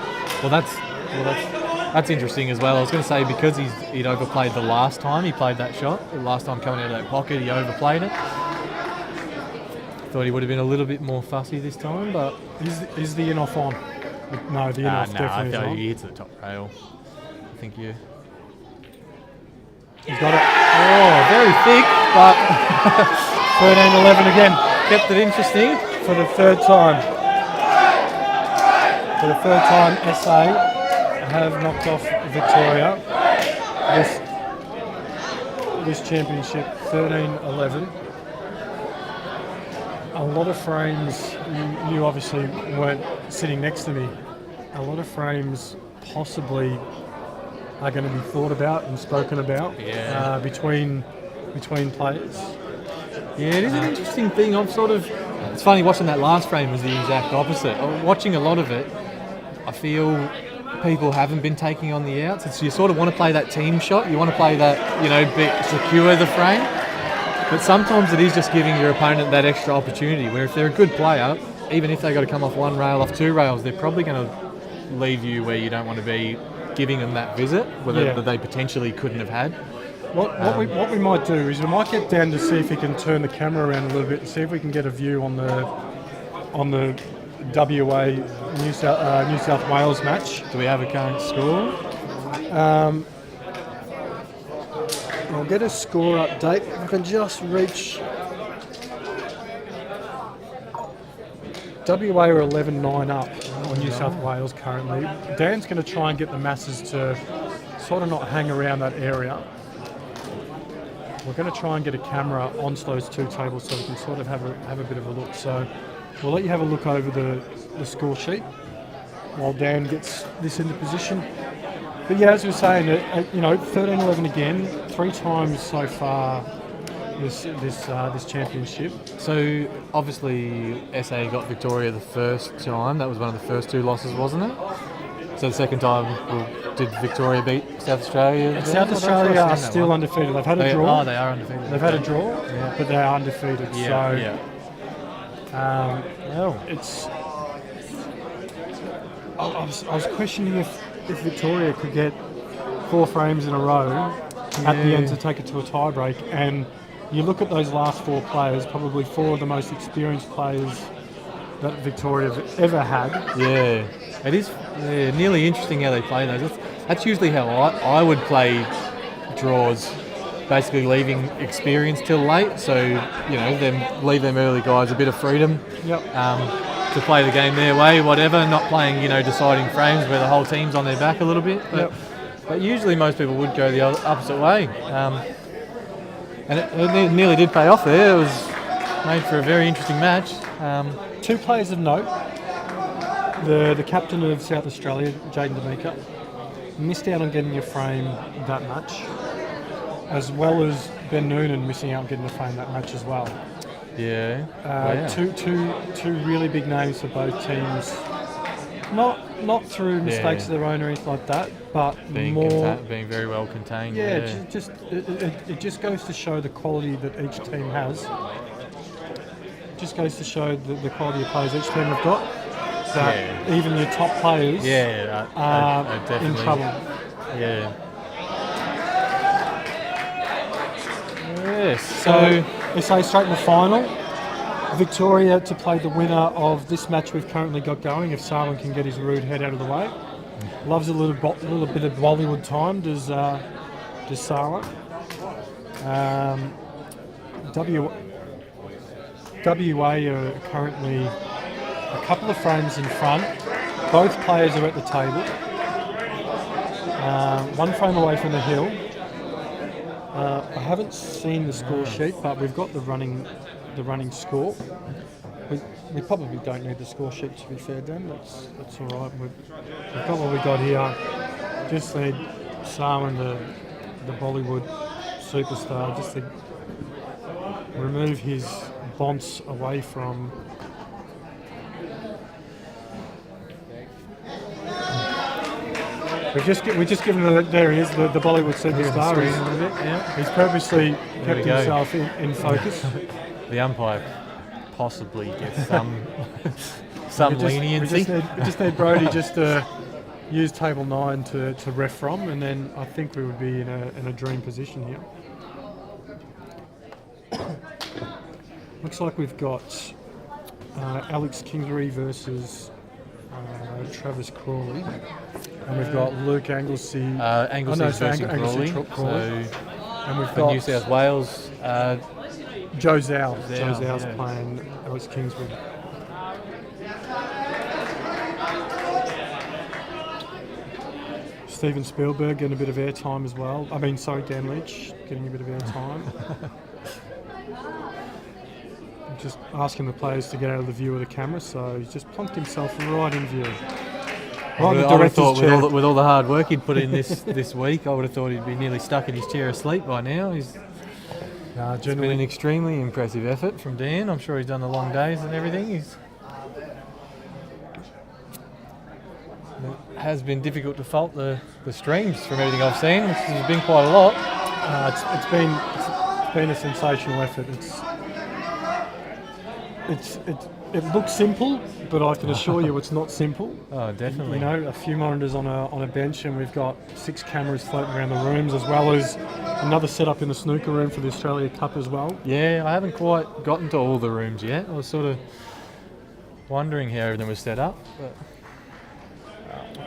That's interesting as well. I was going to say because he'd overplayed the last time he played that shot. The last time coming out of that pocket, he overplayed it. Thought he would have been a little bit more fussy this time, but Is the in-off on? No, the in-off I definitely is thought on. he hits the top rail. I think you. He's got it. Oh, very thick, but 13-11 again kept it interesting. for the third time. For the third time, SA have knocked off Victoria this championship, 13-11. A lot of frames, you obviously weren't sitting next to me, a lot of frames possibly are going to be thought about and spoken about between players. Yeah, it is an interesting thing. It's funny watching that last frame was the exact opposite. Watching a lot of it, I feel people haven't been taking on the outs. You sort of want to play that team shot. You want to play that, secure the frame. But sometimes it is just giving your opponent that extra opportunity, where if they're a good player, even if they got to come off one rail, off two rails, they're probably going to leave you where you don't want to be, giving them that visit that they potentially couldn't have had. What we might do is we might get Dan to see if he can turn the camera around a little bit and see if we can get a view on the WA New South Wales match. Do we have a current score? I'll get a score update. If I can just reach. WA are 11-9 up on New South Wales currently. Dan's going to try and get the masses to sort of not hang around that area. We're going to try and get a camera onto those two tables so we can sort of have a bit of a look. So we'll let you have a look over the score sheet while Dan gets this into position. But yeah, as we were saying, 13-11 again, 3 times so far this championship. So obviously SA got Victoria the first time. That was one of the first 2 losses, wasn't it? So the second time, did Victoria beat South Australia? And South Australia are still undefeated. They've had a draw. Oh, they are undefeated. They've had a draw, but they are undefeated. It's. I was questioning if Victoria could get 4 frames in a row at the end to take it to a tie break, and you look at those last 4 players, probably 4 of the most experienced players that Victoria have ever had. Yeah, it is nearly interesting how they play those. That's usually how I would play draws, basically leaving experience till late. So leave them early guys a bit of freedom. Yep. To play the game their way, whatever. Not playing deciding frames where the whole team's on their back a little bit. But usually most people would go the opposite way. And it nearly did pay off there. It was made for a very interesting match. 2 players of note. The captain of South Australia, Jaden D'Amica, missed out on getting a frame that match, as well as Ben Noonan missing out on getting a frame that match as well. Yeah. Two really big names for both teams. Not through mistakes of their own or anything like that, but being very well contained. It just goes to show the quality that each team has. Just goes to show the quality of players each team have got. That even your top players are in trouble. Yeah. Yes. So SA straight in the final. Victoria to play the winner of this match we've currently got going, if Sarwin can get his rude head out of the way. Loves a little bit of Bollywood time, does Sarwin. WA are currently a couple of frames in front. Both players are at the table. 1 frame away from the hill. I haven't seen the score sheet, but we've got the running score. We probably don't need the score sheet, to be fair, Dan. That's all right. We've got what we got here. Just need Sarwin, the Bollywood superstar, just to remove his bonce away from. We've just given there he is, the Bollywood superstar. He's purposely kept himself in focus. The umpire possibly gets some leniency. We just need Brody just to use table 9 to ref from, and then I think we would be in a dream position here. Looks like we've got Alex Kingsbury versus Travis Crawley, and we've got Luke Anglesey. Anglesey's versus Crawley. And we've for got New South Wales. Joe Zhao. Joe Zhao's playing Alex Kingsbury. Steven Spielberg getting a bit of airtime as well. Dan Leach getting a bit of airtime. Just asking the players to get out of the view of the camera, so he's just plunked himself right in view. I would have thought with all the hard work he'd put in this week, I would have thought he'd be nearly stuck in his chair asleep by now. It's been an extremely impressive effort from Dan. I'm sure he's done the long days and everything. It has been difficult to fault the streams from everything I've seen, which has been quite a lot. It's been been a sensational effort. It looks simple, but I can assure you it's not simple. Oh, definitely. You know, a few monitors on a bench, and we've got 6 cameras floating around the rooms, as well as another setup in the snooker room for the Australia Cup as well. Yeah, I haven't quite gotten to all the rooms yet. I was sort of wondering how everything was set up.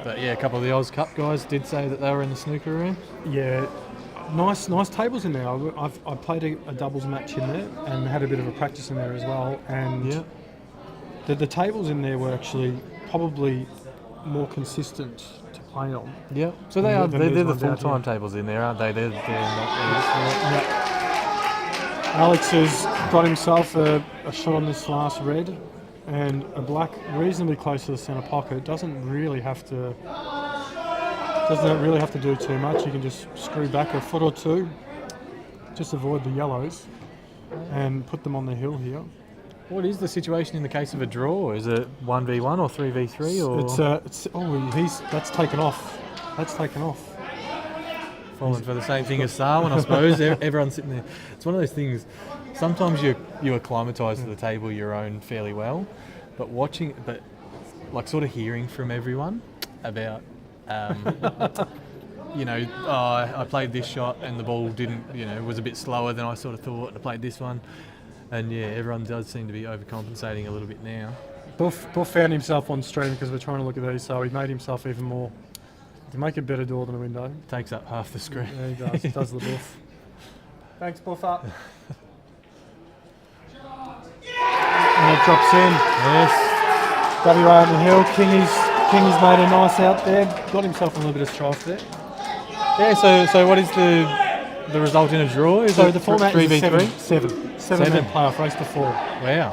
But yeah, a couple of the Oz Cup guys did say that they were in the snooker room. Yeah, nice tables in there. I played a doubles match in there and had a bit of a practice in there as well. And Yeah. the tables in there were actually probably more consistent to play on. Yeah. So they're the full-time tables in there, aren't they? They're not Yeah. Alex has got himself a shot on this last red, and a black reasonably close to the centre pocket. Doesn't really have to do too much. You can just screw back a foot or two, just avoid the yellows, and put them on the hill here. What is the situation in the case of a draw? Is it 1v1 or 3v3 or That's taken off. That's taken off. falling for the same thing as Sarwin, I suppose? Everyone's sitting there. It's one of those things. Sometimes you acclimatise to the table you're own fairly well, but like sort of hearing from everyone about, I played this shot and the ball was a bit slower than I sort of thought, and I played this one. And yeah, everyone does seem to be overcompensating a little bit now. Buff found himself on stream because we're trying to look at these, so he made himself even more. To make a better door than a window. Takes up half the screen. Yeah, he does. Does the buff. Thanks, Buff up. And it drops in. Yes. WA on the hill. Kingy's made a nice out there. Got himself a little bit of strife there. Yeah. So what is the result in a draw? Is So it the format is 3v3? seven playoff race to 4. Wow. Yeah.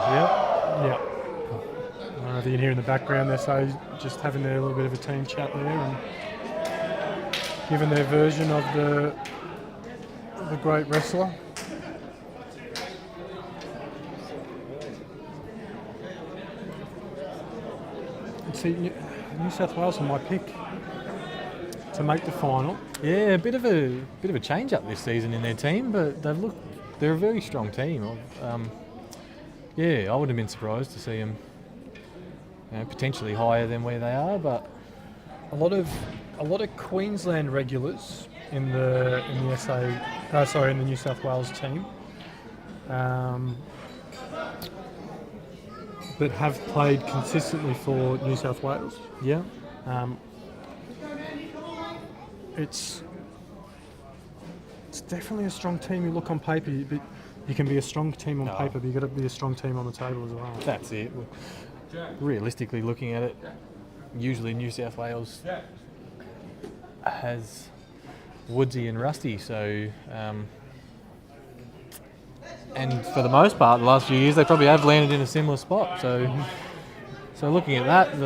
Yeah. I don't know if you can hear in the background there, so just having a little bit of a team chat there and giving their version of the great wrestler. And see, New South Wales are my pick to make the final. Yeah, a bit of a change up this season in their team, but they're a very strong team. I wouldn't have been surprised to see them potentially higher than where they are, but A lot of Queensland regulars in the New South Wales team, but have played consistently for New South Wales. yeah. It's definitely a strong team. You look on paper, you can be a strong team on paper, but you've got to be a strong team on the table as well. That's it. Realistically looking at it, usually New South Wales has Woodsy and Rusty, so and for the most part, the last few years they probably have landed in a similar spot. So looking at that,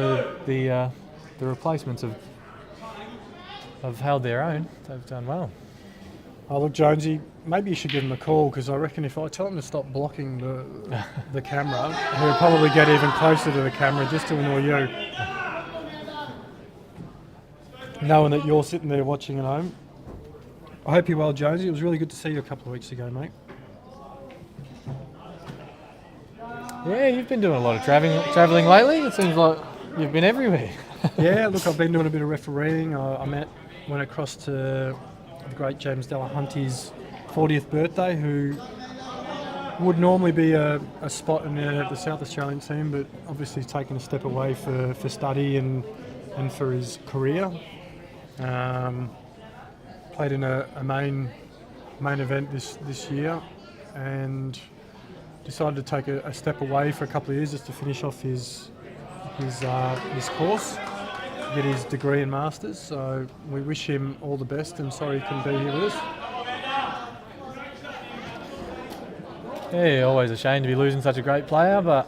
the replacements have held their own. They've done well. Oh look, Jonesy, maybe you should give him a call, because I reckon if I tell him to stop blocking the camera, he'll probably get even closer to the camera just to annoy you. Knowing that you're sitting there watching at home. I hope you're well, Jonesy. It was really good to see you a couple of weeks ago, mate. Yeah, you've been doing a lot of travelling lately. It seems like you've been everywhere. Yeah, look, I've been doing a bit of refereeing. I went across to the great James Delahunty's 40th birthday, who would normally be a spot in the South Australian team, but obviously he's taken a step away for study and for his career. Played in a main event this year, and decided to take a step away for a couple of years just to finish off his course, get his degree and masters. So we wish him all the best, and sorry he couldn't be here with us. Yeah, always a shame to be losing such a great player, but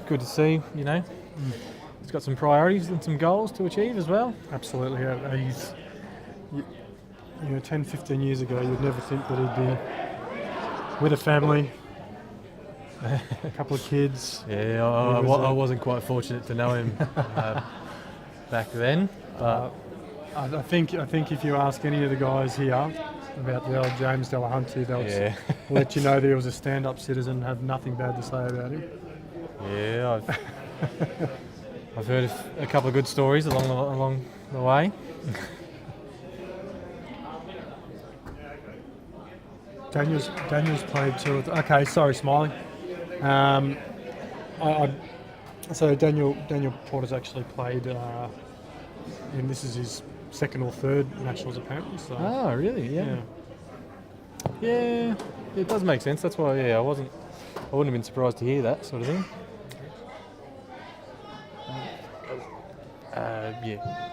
good to see. He's got some priorities and some goals to achieve as well. Absolutely. He's 10, 15 years ago, you'd never think that he'd be with a family, a couple of kids. Yeah, I wasn't quite fortunate to know him back then. But I think if you ask any of the guys here, about the old James Delahunty. They'll Yeah. let you know that he was a stand-up citizen and have nothing bad to say about him. Yeah, I've heard a couple of good stories along the way. Daniel's played two. Okay, sorry, Smiley. So Daniel Porter's actually played, and this is his second or third nationals apparently. So. Oh, really? Yeah. Yeah, it does make sense. That's why. Yeah, I wouldn't have been surprised to hear that sort of thing. Yeah.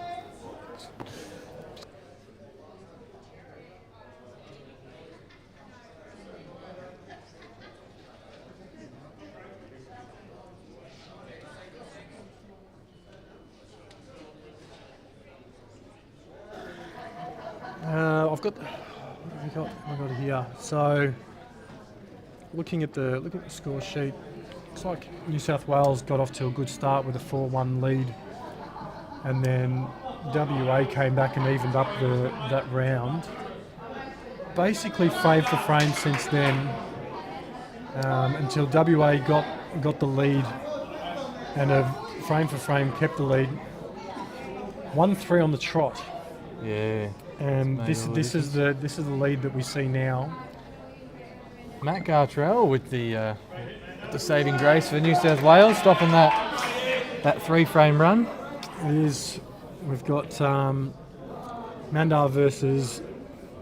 I've got it here. So, looking at the score sheet, looks like New South Wales got off to a good start with a 4-1 lead, and then WA came back and evened up that round. Basically, frame for frame since then, until WA got the lead, and frame for frame kept the lead. 1-3 on the trot. Yeah. And this is the lead that we see now. Matt Gartrell with the saving grace for New South Wales, stopping that 3-frame run. It is. We've got Mandar versus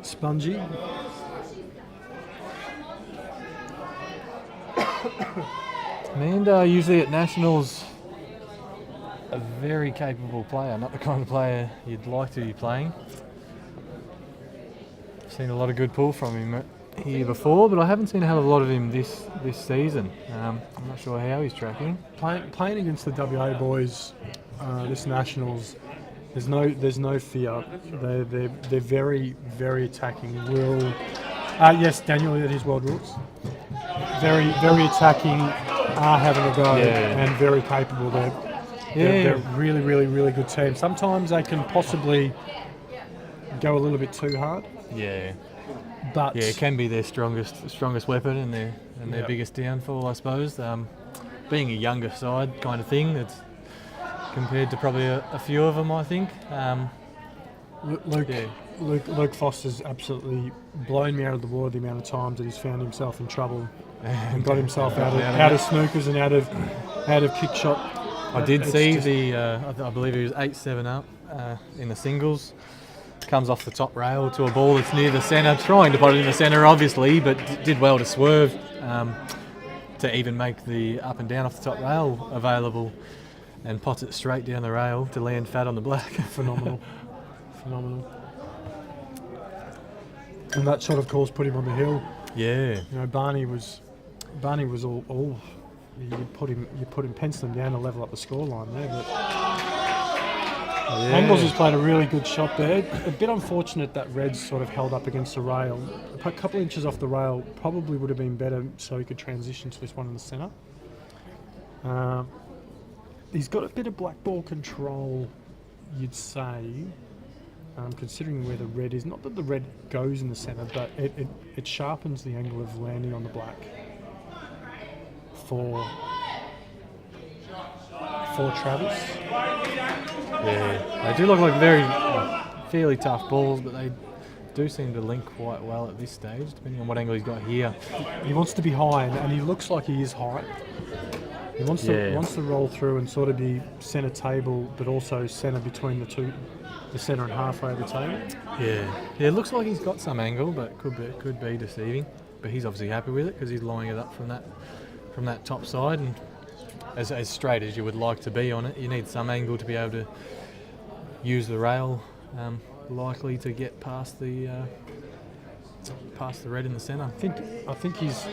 Spongy. Mandar usually at nationals, a very capable player, not the kind of player you'd like to be playing. Seen a lot of good pull from him here before, but I haven't seen a hell of a lot of him this season. I'm not sure how he's tracking. Playing against the WA boys, this nationals, there's no fear. They're very, very attacking. Yes, Daniel, it is world rules. Very, very attacking. Are having a go and very capable. They're really, really, really good team. Sometimes they can possibly go a little bit too hard. Yeah. But yeah, it can be their strongest weapon and their biggest downfall, I suppose. Being a younger side kind of thing, that's compared to probably a few of them, I think. Luke Foster's absolutely blown me out of the water the amount of times that he's found himself in trouble and got himself out of snookers and out of kick shot. I did see I believe he was 8-7 up in the singles. Comes off the top rail to a ball that's near the centre, trying to put it in the centre obviously, but did well to swerve to even make the up and down off the top rail available, and pots it straight down the rail to land fat on the black. Phenomenal. And that shot of course put him on the hill. Yeah. You know, Barney was all you put him penciling down to level up the scoreline there, but Angles has played a really good shot there. A bit unfortunate that Red's sort of held up against the rail. A couple inches off the rail probably would have been better so he could transition to this one in the centre. He's got a bit of black ball control, you'd say, considering where the red is. Not that the red goes in the centre, but it sharpens the angle of landing on the black for Travis. Yeah, they do look like very fairly tough balls, but they do seem to link quite well at this stage, depending on what angle he's got here. He wants to be high, and he looks like he is high. He wants to roll through and sort of be centre table, but also centre between the centre and halfway of the table. Yeah, it looks like he's got some angle, but could be deceiving. But he's obviously happy with it because he's lining it up from that top side, and as straight as you would like to be on it, you need some angle to be able to use the rail, likely to get past the red in the centre. I think he's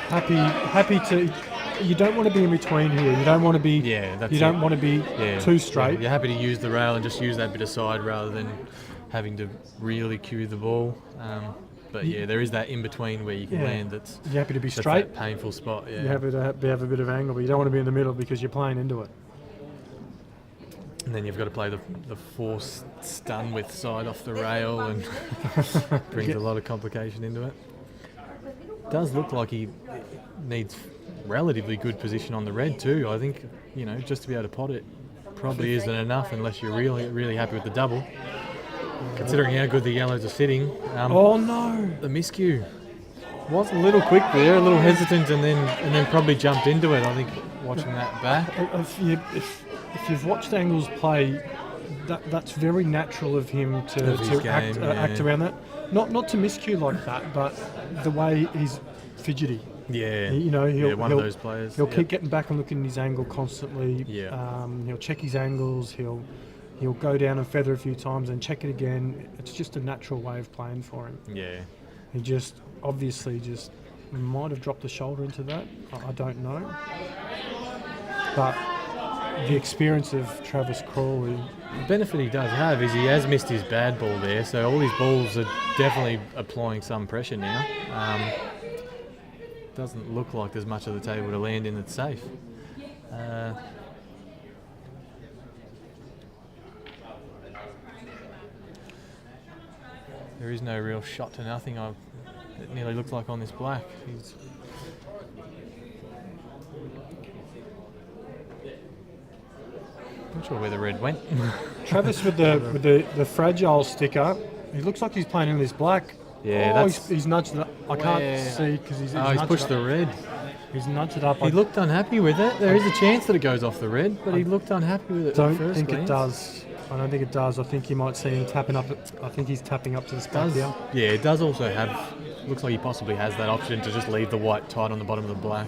happy to. You don't want to be in between here. You don't want to be. Don't want to be too straight. Yeah, you're happy to use the rail and just use that bit of side rather than having to really cue the ball. But there is that in between where you can land. You're happy to be straight. That painful spot. Yeah. You're happy to have a bit of angle, but you don't want to be in the middle because you're playing into it. And then you've got to play the forced stun with side off the rail, and brings a lot of complication into it. Does look like he needs relatively good position on the red too. I think, you know, just to be able to pot it probably isn't enough unless you're really happy with the double. Considering how good the yellows are sitting. Oh no! The miscue was a little quick there, a little hesitant, and then probably jumped into it. I think watching that back. If you've watched Angles play, that's very natural of him to act around that. Not to miscue like that, but the way he's fidgety. Yeah, He'll one of those players. He'll keep getting back and looking at his angle constantly. Yeah. He'll check his angles. He'll go down and feather a few times and check it again. It's just a natural way of playing for him. Yeah. He just obviously might have dropped the shoulder into that. I don't know. But the experience of Travis Crawley. The benefit he does have is he has missed his bad ball there, so all his balls are definitely applying some pressure now. Doesn't look like there's much of the table to land in that's safe. There is no real shot to nothing. It nearly looks like on this black. He's not sure where the red went. Travis with the fragile sticker. He looks like he's playing in this black. Yeah, he's nudged it up. I can't see because he's pushed the red. He's nudged it up. He looked unhappy with it. There is a chance that it goes off the red, but he looked unhappy with it. Don't think it does. I don't think it does. I think you might see him tapping up. I think he's tapping up to the spot here. Yeah, it does also have. Looks like he possibly has that option to just leave the white tight on the bottom of the black.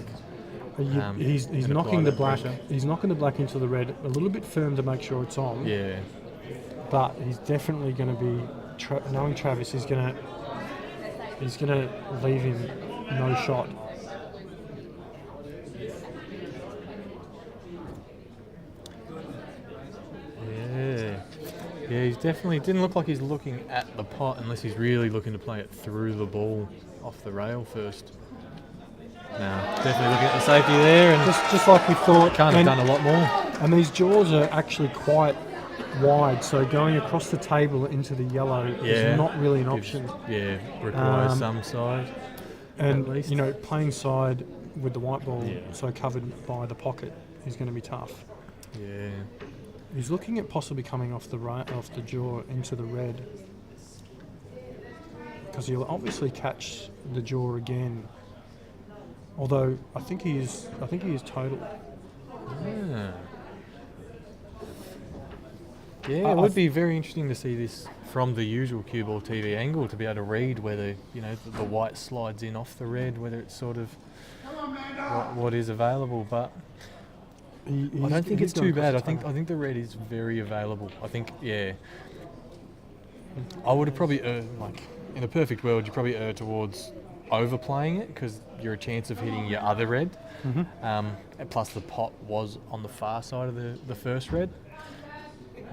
He's knocking the black. Pressure. He's knocking the black into the red a little bit firm to make sure it's on. Yeah. But he's definitely going to be knowing Travis. He's going to leave him no shot. Yeah, he's definitely didn't look like he's looking at the pot unless he's really looking to play it through the ball off the rail first. No, definitely looking at the safety there, and just like we thought. Can't have done a lot more. And these jaws are actually quite wide, so going across the table into the yellow is not really an option. Requires some side. And at least. Playing side with the white ball so covered by the pocket is going to be tough. Yeah. He's looking at possibly coming off the jaw into the red, because he'll obviously catch the jaw again. Although I think he is total. Yeah, it would be very interesting to see this from the usual CueballTV angle, to be able to read whether the white slides in off the red, whether it's sort of what is available. But I don't think it's too bad. I think the red is very available. I think I would have probably in a perfect world you probably err towards overplaying it because you're a chance of hitting your other red. And plus the pot was on the far side of the first red,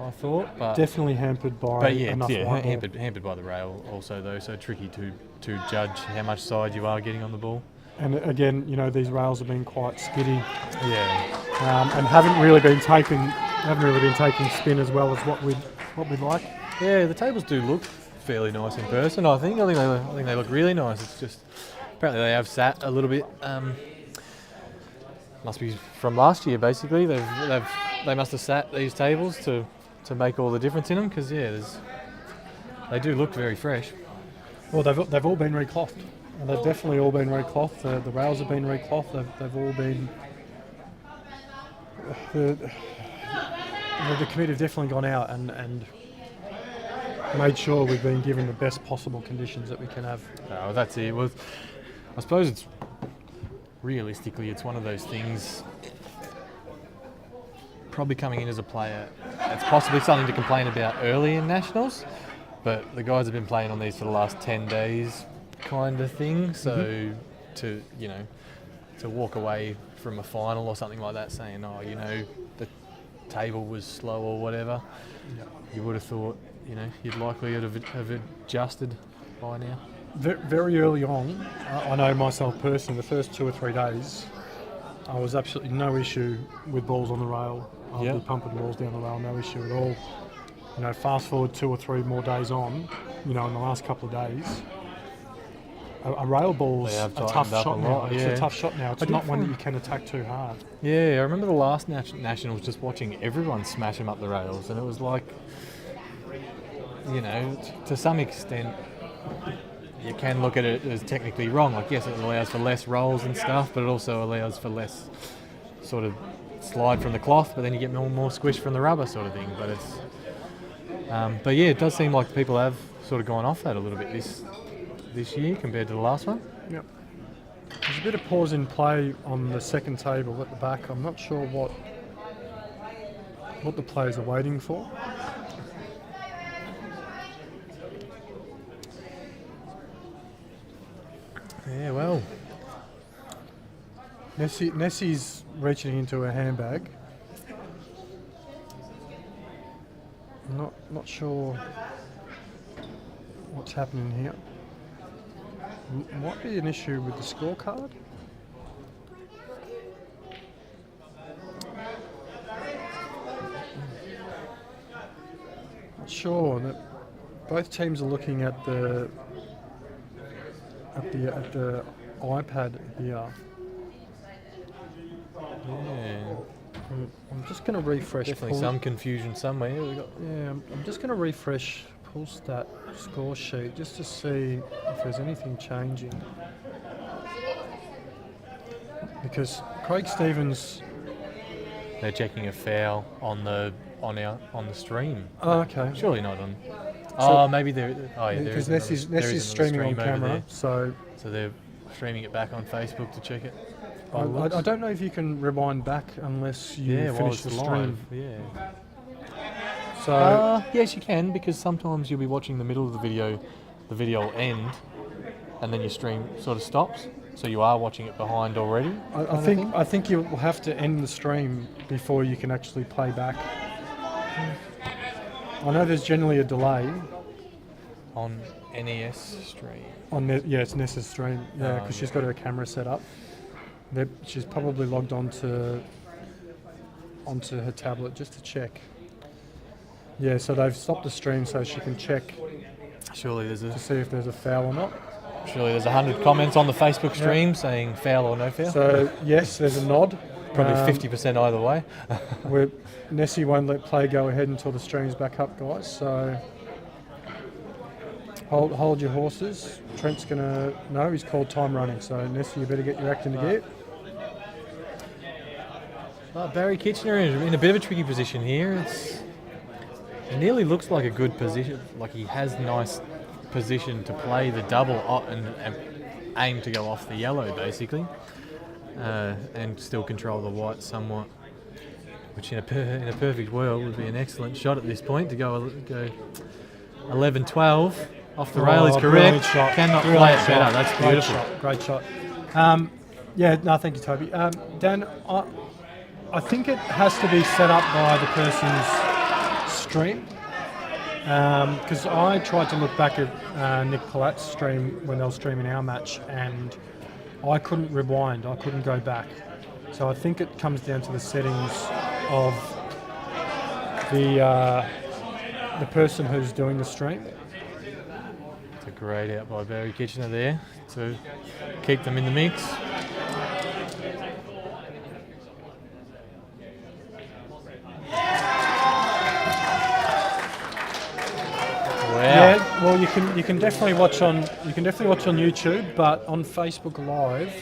I thought. But definitely hampered by enough white ball. Hampered by the rail also though, so tricky to judge how much side you are getting on the ball. And again, these rails have been quite skiddy. Yeah. And haven't really been taking spin as well as what we'd like. Yeah, the tables do look fairly nice in person. I think they look really nice. It's just apparently they have sat a little bit. Must be from last year basically. They must have sat these tables to make all the difference in them because they do look very fresh. Well, they've all been reclothed. And they've definitely all been reclothed. The rails have been reclothed. They've all been. The committee have definitely gone out and made sure we've been given the best possible conditions that we can have. Oh, that's it. Well, I suppose it's realistically it's one of those things. Probably coming in as a player, it's possibly something to complain about early in nationals, but the guys have been playing on these for the last 10 days. Kind of thing, so to walk away from a final or something like that saying the table was slow or whatever, you would have thought you'd likely have adjusted by now. Very early on, I know myself personally, the first 2 or 3 days I was absolutely no issue with balls on the rail. I'll Yeah. be pumping balls down the rail, no issue at all. You know, fast forward 2 or 3 more days on, you know, in the last couple of days, a rail ball's They a have tough tightened up shot a now. lot, It's yeah. a tough shot now. It's I not did one that find- you can attack too hard. Yeah, I remember the last Nationals just watching everyone smash them up the rails, and it was like, you know, to some extent, you can look at it as technically wrong. Like, yes, it allows for less rolls and stuff, but it also allows for less sort of slide from the cloth, but then you get more squish from the rubber sort of thing. But it's, but yeah, it does seem like people have sort of gone off that a little bit this year compared to the last one. Yep. There's a bit of pause in play on the second table at the back. I'm not sure what the players are waiting for. Yeah, well, Nessie's reaching into her handbag. I'm not sure what's happening here. Might be an issue with the scorecard. Not sure. That both teams are looking at the iPad here. yeah, I'm just going to refresh. definitely some confusion somewhere. Yeah, I'm just going to refresh Pullstat score sheet just to see if there's anything changing. Because Craig Stevens. They're checking a foul on the stream. Oh, okay. Surely not on. Oh, maybe there. Oh, yeah, there Because is another- there Nessie's is another streaming on stream over camera, there. so So they're streaming it back on Facebook to check it. I don't know if you can rewind back unless you Yeah, while finish it's the live. stream. Yeah. So Yes, you can, because sometimes you'll be watching the middle of the video will end, and then your stream sort of stops. So you are watching it behind already. I think you'll have to end the stream before you can actually play back. I know there's generally a delay On NES stream. on it's Nessa's stream, yeah, Oh, because yeah. she's got her camera set up. She's probably logged onto her tablet just to check. Yeah, so they've stopped the stream so she can check Surely there's to see if there's a foul or not. 100 comments on the Facebook stream saying foul or no foul. So yes, there's a nod. Probably 50% either way. Nessie won't let play go ahead until the stream's back up, guys. So hold your horses. Trent's gonna he's called time running. So Nessie, you better get your act into gear. Barry Kitchener is in a bit of a tricky position here. It nearly looks like a good position, like he has nice position to play the double and aim to go off the yellow basically, and still control the white somewhat, which in a perfect world would be an excellent shot at this point to go 11-12 off the rail is correct. Brilliant shot. Cannot Brilliant play it shot. better. That's beautiful. Great shot. Thank you, Toby. Dan, I think it has to be set up by the person's stream. Because I tried to look back at Nick Palat's stream when they were streaming our match, and I couldn't rewind. I couldn't go back. So I think it comes down to the settings of the person who's doing the stream. It's a great out by Barry Kitchener there to keep them in the mix. Wow. Yeah, well, you can definitely watch on YouTube, but on Facebook Live,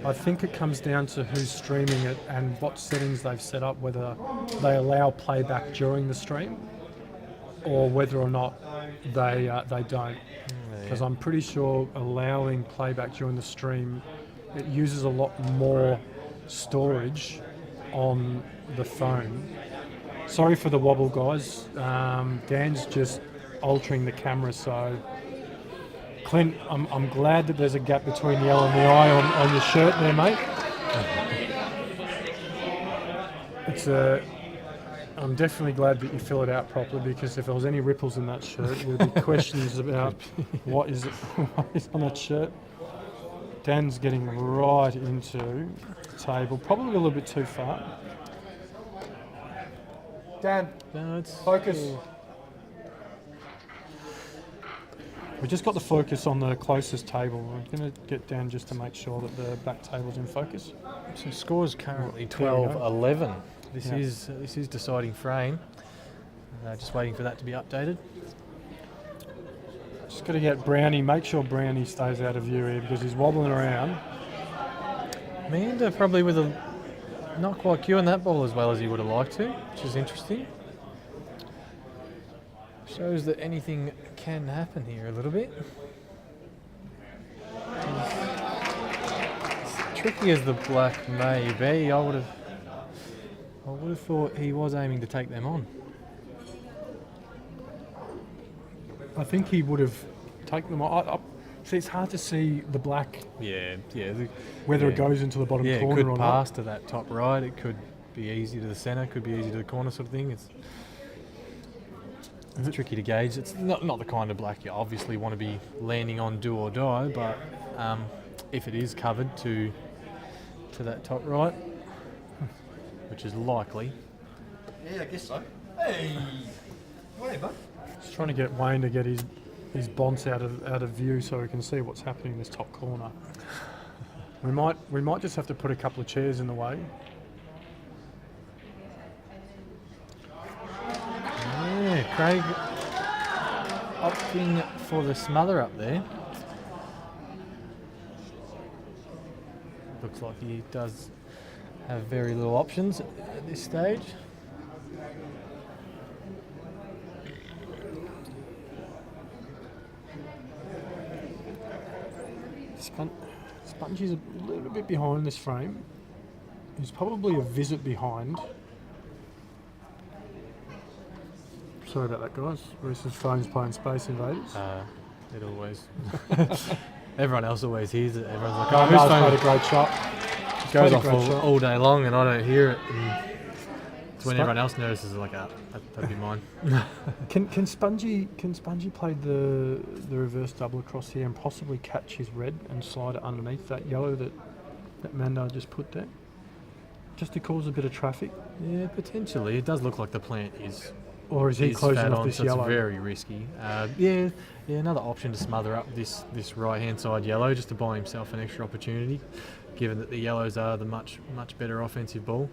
I think it comes down to who's streaming it and what settings they've set up, whether they allow playback during the stream or whether or not they don't. Because I'm pretty sure allowing playback during the stream, it uses a lot more storage on the phone. Sorry for the wobble, guys. Dan's just altering the camera, so Clint, I'm glad that there's a gap between the L and the I on your shirt there, mate. I'm definitely glad that you fill it out properly, because if there was any ripples in that shirt, there would be questions about what is on that shirt. Dan's getting right into table, probably a little bit too far. Dan, No, it's focus. We just got the focus on the closest table. We're going to get down just to make sure that the back table's in focus. So score's currently There we go. 12-11. This Yeah. is deciding frame. Just waiting for that to be updated. Just got to get Brownie, make sure Brownie stays out of view here because he's wobbling around. Amanda probably with a not quite cueing that ball as well as he would have liked to, which is interesting. Shows that anything can happen here a little bit. As tricky as the black may be, I would have thought he was aiming to take them on. I think he would have taken them. See, it's hard to see the black Yeah. whether it goes into the bottom Yeah, it corner could or pass not. to that top right. It could be easy to the centre. Could be easy to the corner, sort of thing. It's tricky to gauge. It's not the kind of black you obviously want to be landing on do or die. But if it is covered to that top right, which is likely. Yeah, I guess so. Hey, whatever. Just trying to get Wayne to get his bonce out of view so we can see what's happening in this top corner. We might just have to put a couple of chairs in the way. Yeah, Craig opting for the smother up there. Looks like he does have very little options at this stage. Spongy's a little bit behind this frame. He's probably a visit behind. Sorry about that, guys. Reese's phone's playing Space Invaders. It always. Everyone else always hears it. Everyone's like, Oh, "Oh, whose Noah's phone?" made a great shot. It goes played a off great shot. all day long, and I don't hear it. And it's when Spon- everyone else notices, like, that'd be mine. Can Spongy play the reverse double across here and possibly catch his red and slide it underneath that yellow that Mando just put there? Just to cause a bit of traffic? Yeah, potentially. It does look like the plant is. Or is he is closing fat off on, this so yellow? It's very risky. Yeah, another option to smother up this right-hand side yellow just to buy himself an extra opportunity, given that the yellows are the much better offensive ball.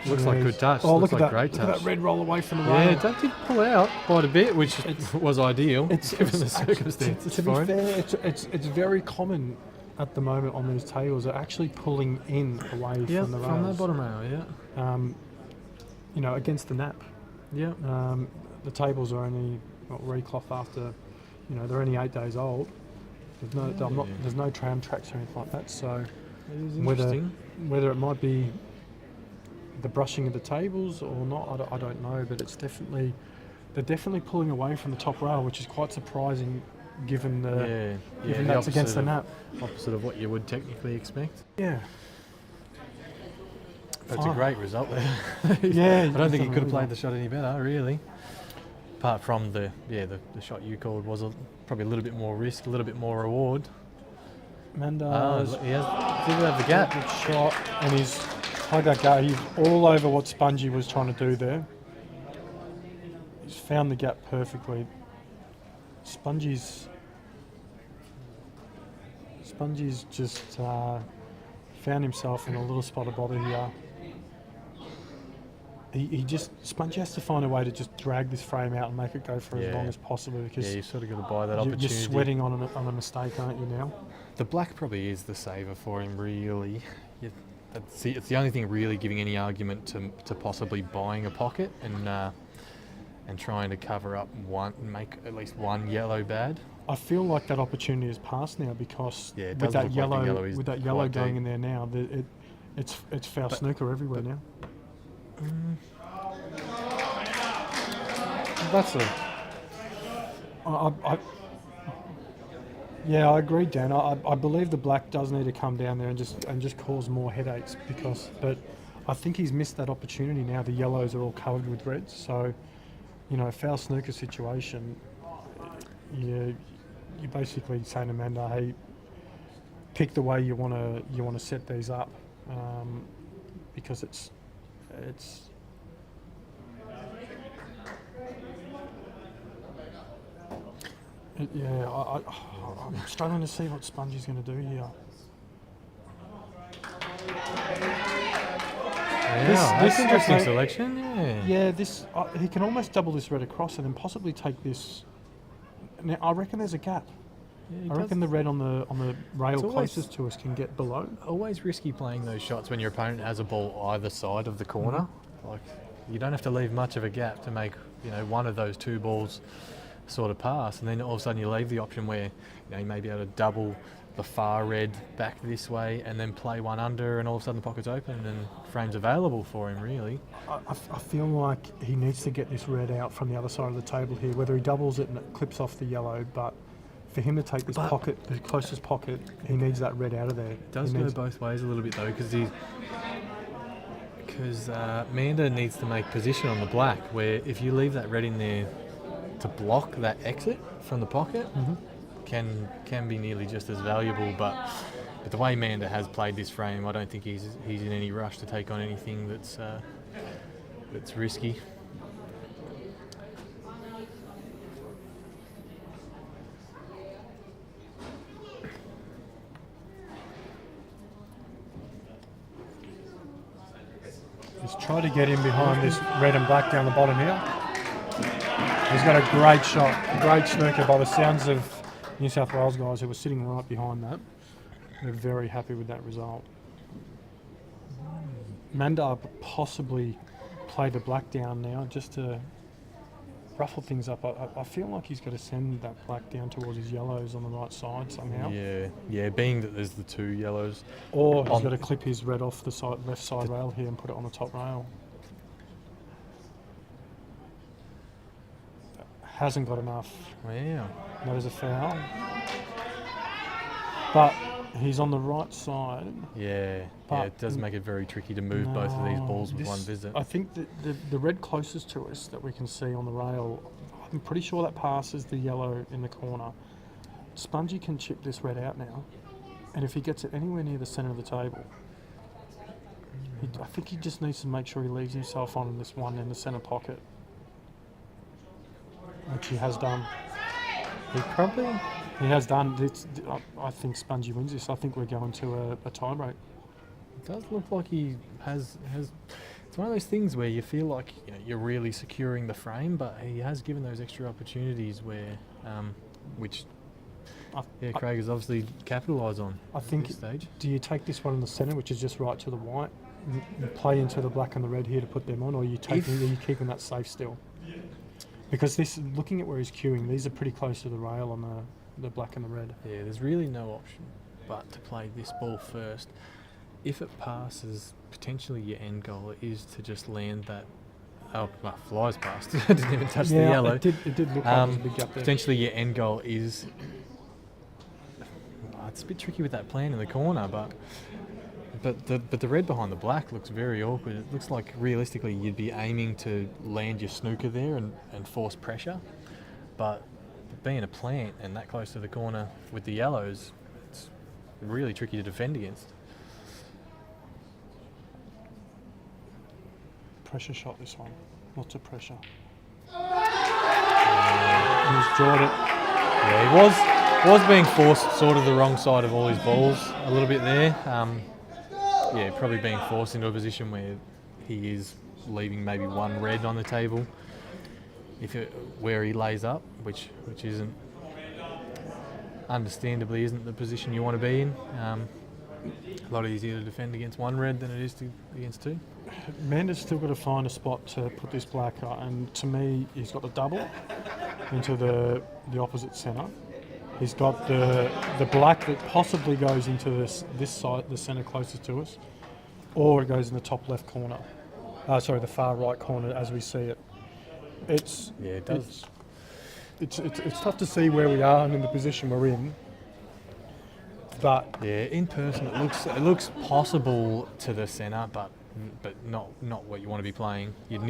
Looks like good touch. Oh, Looks look like at that! great Look at touch. that red roll away from the Yeah, rail. that did pull out quite a bit, which was ideal given the actually- circumstances. To be for him. fair, it's very common at the moment on these tables. They're actually pulling in away Yeah, from the from that rails. bottom rail, yeah. Against the nap. Yeah. The tables are only recloth after, they're only 8 days old. There's no tram tracks or anything like that. So It is interesting. whether it might be the brushing of the tables or not, I don't know. But they're definitely pulling away from the top rail, which is quite surprising given given that's against the nap. Opposite of what you would technically expect. Yeah. That's a Fine. great result there. Yeah, I don't think he could have definitely. played the shot any better, really. Apart from the shot you called was probably a little bit more risk, a little bit more reward. Mandar's He did have the gap. good shot, and he's played that gap. He's all over what Spongy was trying to do there. He's found the gap perfectly. Spongy's just found himself in a little spot of bother here. Spongy has to find a way to just drag this frame out and make it go for as Yeah. long as possible because Yeah, you've sort of got to buy that you're opportunity. sweating on a mistake, aren't you now? The black probably is the saver for him, really. It's the only thing really giving any argument to possibly buying a pocket and trying to cover up make at least one yellow bad. I feel like that opportunity has passed now because Yeah, it with does that look like the yellow is with that yellow quite going deep. in there now, it's foul snooker everywhere now. That's Yeah, I agree, Dan. I believe the black does need to come down there and just cause more headaches but I think he's missed that opportunity now. The yellows are all covered with reds, so foul snooker situation. You're basically saying to Amanda, hey, pick the way you want to set these up, because it's I'm struggling to see what Spongy's going to do here. Yeah, this that's interesting okay. selection. Yeah, he can almost double this red across and then possibly take this. Now I reckon there's a gap. Yeah, I reckon the red on the rail always- closest to us can get below. Always risky playing those shots when your opponent has a ball either side of the corner. Like, you don't have to leave much of a gap to make, you know, one of those two balls sort of pass, and then all of a sudden you leave the option where, you know, you may be able to double the far red back this way and then play one under, and all of a sudden the pocket's open and frame's available for him, really. I feel like he needs to get this red out from the other side of the table here, whether he doubles it and it clips off the yellow, but for him to take this pocket, the closest pocket, he needs that red out of there. It does go both ways a little bit though, because Manda needs to make position on the black, where if you leave that red in there to block that exit from the pocket, can be nearly just as valuable. But the way Manda has played this frame, I don't think he's in any rush to take on anything that's risky. Just try to get him behind this red and black down the bottom here. He's got a great shot, a great snooker by the sounds of New South Wales guys who were sitting right behind that. They're very happy with that result. Manda possibly play the black down now just to ruffle things up. I feel like he's got to send that black down towards his yellows on the right side somehow. Yeah, being that there's the two yellows. Or he's got to clip his red off the left side rail here and put it on the top rail. Hasn't got enough. Wow. That is a foul. But he's on the right side. Yeah, it does make it very tricky to move both of these balls with one visit. I think that the red closest to us that we can see on the rail, I'm pretty sure that passes the yellow in the corner. Spongy can chip this red out now, and if he gets it anywhere near the centre of the table, I think he just needs to make sure he leaves himself on this one in the centre pocket, which he has done. He has done. I think Spongy wins this. I think we're going to a tie break. It does look like he has. It's one of those things where you feel like, you know, you're really securing the frame, but he has given those extra opportunities where, which Craig has obviously capitalised on. I think. At this stage. Do you take this one in the centre, which is just right to the white, and play into the black and the red here to put them on, or are you keeping that safe still? Because this, looking at where he's queuing, these are pretty close to the rail on the black and the red. Yeah, there's really no option but to play this ball first. If it passes, potentially your end goal is to just land that. Oh, well, flies past. It didn't even touch the yellow. It did look like there was a big gap there. Potentially your end goal is. It's a bit tricky with that plan in the corner, but the red behind the black looks very awkward. It looks like realistically you'd be aiming to land your snooker there and force pressure, but being a plant and that close to the corner with the yellows, it's really tricky to defend against. Pressure shot this one. Lots of pressure. He's drawed it. Yeah, he was being forced sort of the wrong side of all his balls a little bit there. Probably being forced into a position where he is leaving maybe one red on the table. Where he lays up, which isn't, understandably isn't the position you want to be in. A lot easier to defend against one red than it is against two. Manda's still got to find a spot to put this black, and to me, he's got the double into the opposite centre. He's got the black that possibly goes into this side, the centre closest to us, or it goes in the top left corner. The far right corner as we see it. It does. It's tough to see where we are and in the position we're in. But in person it looks possible to the centre, but not what you want to be playing. You'd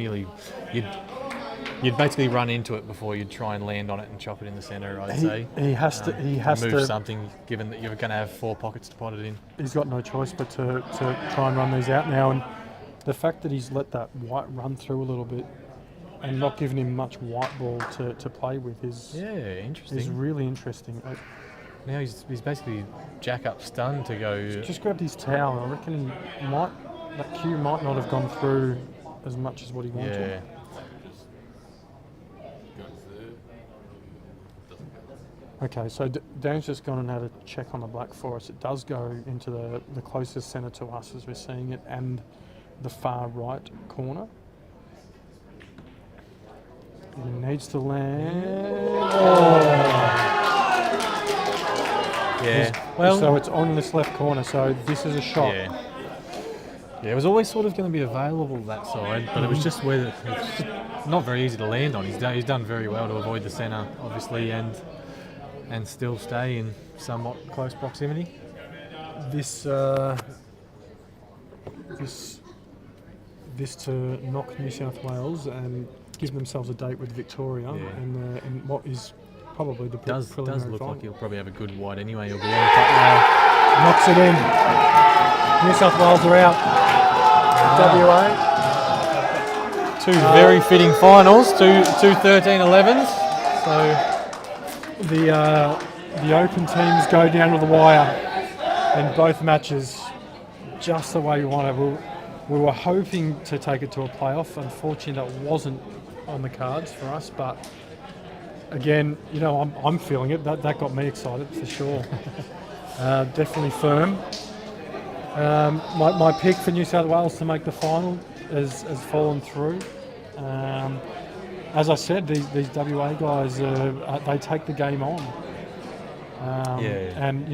you'd basically run into it before you'd try and land on it and chop it in the centre. I'd say He has to. He has move to. something, given that you're going to have 4 pockets to pot it in. He's got no choice but to try and run these out now. And the fact that he's let that white run through a little bit and not giving him much white ball to play with is interesting. really interesting. Now he's basically jack up stun to go. Just grabbed his towel. I reckon that cue might not have gone through as much as what he wanted. Yeah. Okay, so Dan's just gone and had a check on the black for us. It does go into the closest centre to us as we're seeing it, and the far right corner. He needs to land. Oh. Yeah. Well, so it's on this left corner, so this is a shot. Yeah. Yeah, it was always sort of going to be available that side, but it was just where it's just not very easy to land on. He's done very well to avoid the centre, obviously, and still stay in somewhat close proximity. This to knock New South Wales and give themselves a date with Victoria in what is probably the does preliminary look final. like he'll probably have a good wide anyway. He'll be on the top rail. Knocks it in. New South Wales are out. WA. 2 very fitting finals, two 13-11s. So the open teams go down to the wire in both matches, just the way we want it. We were hoping to take it to a playoff. Unfortunately, that wasn't on the cards for us. But again, I'm feeling it. That got me excited for sure. Definitely firm. My pick for New South Wales to make the final has fallen through. As I said, these WA guys, they take the game on. And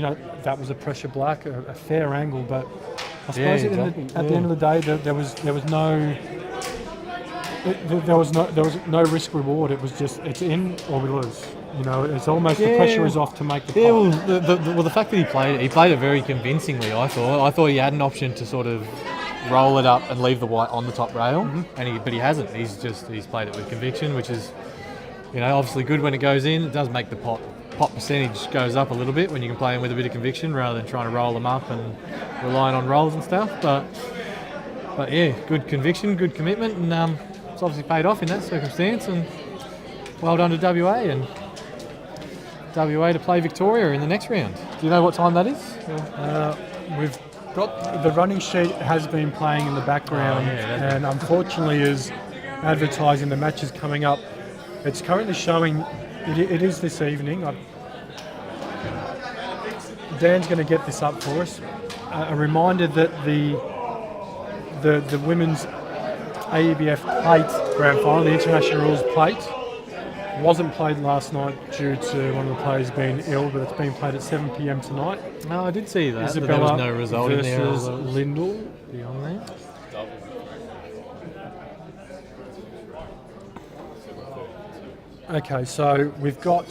that was a pressure black, a fair angle, but I suppose at the end of the day, there was no risk reward. It was just it's in or we lose. It's almost the pressure is off to make the pot. Yeah, well, the fact that he played it very convincingly. I thought he had an option to sort of roll it up and leave the white on the top rail, but he hasn't. He's played it with conviction, which is obviously good when it goes in. It does make the pot percentage goes up a little bit when you can play them with a bit of conviction rather than trying to roll them up and relying on rolls and stuff. But yeah, good conviction, good commitment, and it's obviously paid off in that circumstance. And well done to WA and WA to play Victoria in the next round. Do you know what time that is? We've got the running sheet has been playing in the background, and unfortunately is advertising the matches coming up. It's currently showing. It is this evening. Dan's going to get this up for us. A reminder that the women's AEBF plate grand final, the international rules plate, wasn't played last night due to one of the players being ill, but it's been played at 7 p.m. tonight. No, I did see that. Isabella there was no result in there. versus Lyndall. Beyond there. Okay, so we've got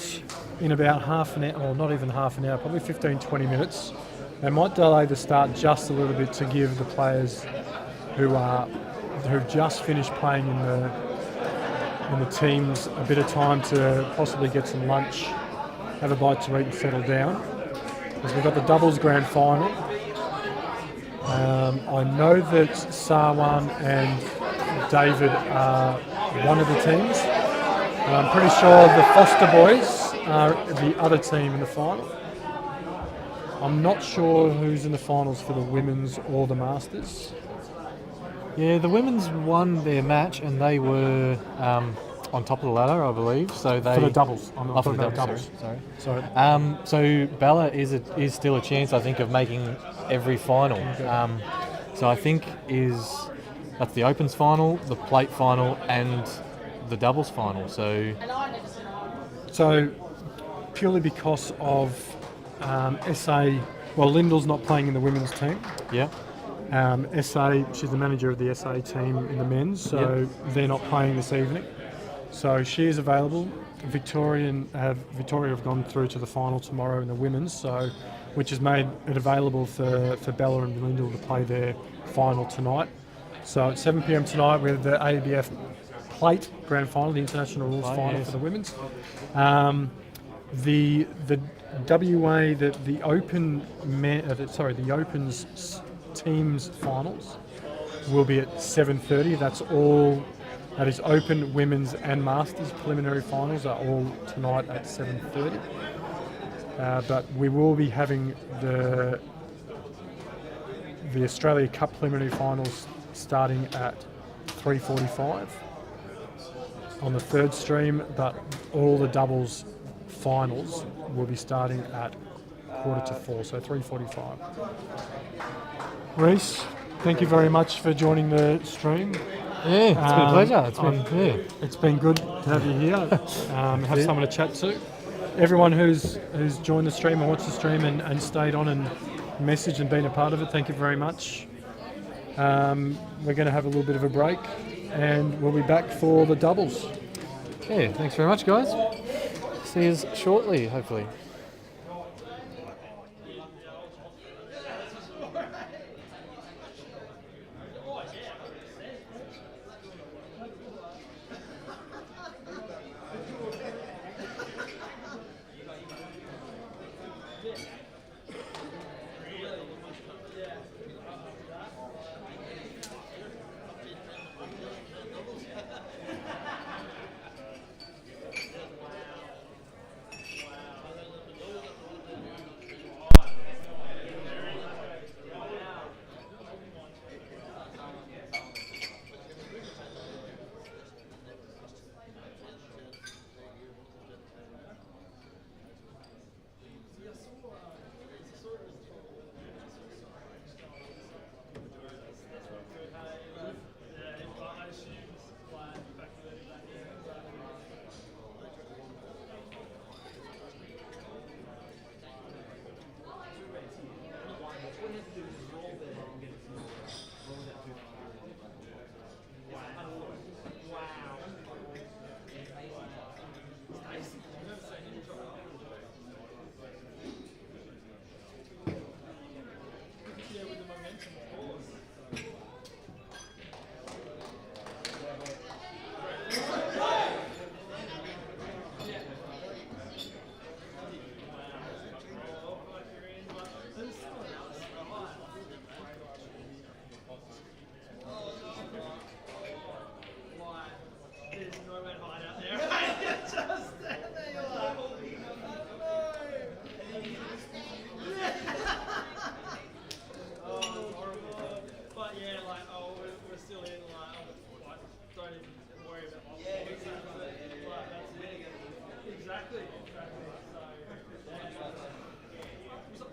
in about half an hour, or not even half an hour, probably 15-20 minutes. They might delay the start just a little bit to give the players who've just finished playing in the teams a bit of time to possibly get some lunch, have a bite to eat and settle down. Because we've got the doubles grand final. I know that Sarwan and David are one of the teams. I'm pretty sure the Foster boys are the other team in the final. I'm not sure who's in the finals for the women's or the Masters. Yeah, the women's won their match and they were on top of the ladder, I believe. So they For the doubles. I'm not for talking the about doubles. Sorry. Sorry. So Bella is still a chance, I think, of making every final. So I think that's the Opens final, the Plate final, and the doubles final. So purely because of SA, well, Lyndall's not playing in the women's team. Yeah. SA, she's the manager of the SA team in the men's, so they're not playing this evening. So she is available. Victoria have gone through to the final tomorrow in the women's, which has made it available for Bella and Lyndall to play their final tonight. So at 7 p.m. tonight, with the AEBF plate grand final, the international rules Plate, final yes. for the women's. The WA the open the opens teams finals will be at 7:30. That's all. That is open, women's and masters preliminary finals are all tonight at 7:30. But we will be having the Australia Cup preliminary finals starting at 3:45 on the third stream, but all the doubles finals will be starting at 3:45, so 3:45. Reece, thank you very much for joining the stream. Yeah, it's been a pleasure. It's been good to have you here. Have someone to chat to. Everyone who's joined the stream and watched the stream and stayed on and messaged and been a part of it, thank you very much. We're going to have a little bit of a break and we'll be back for the doubles. Yeah, thanks very much, guys. See you shortly, hopefully. Exactly. So,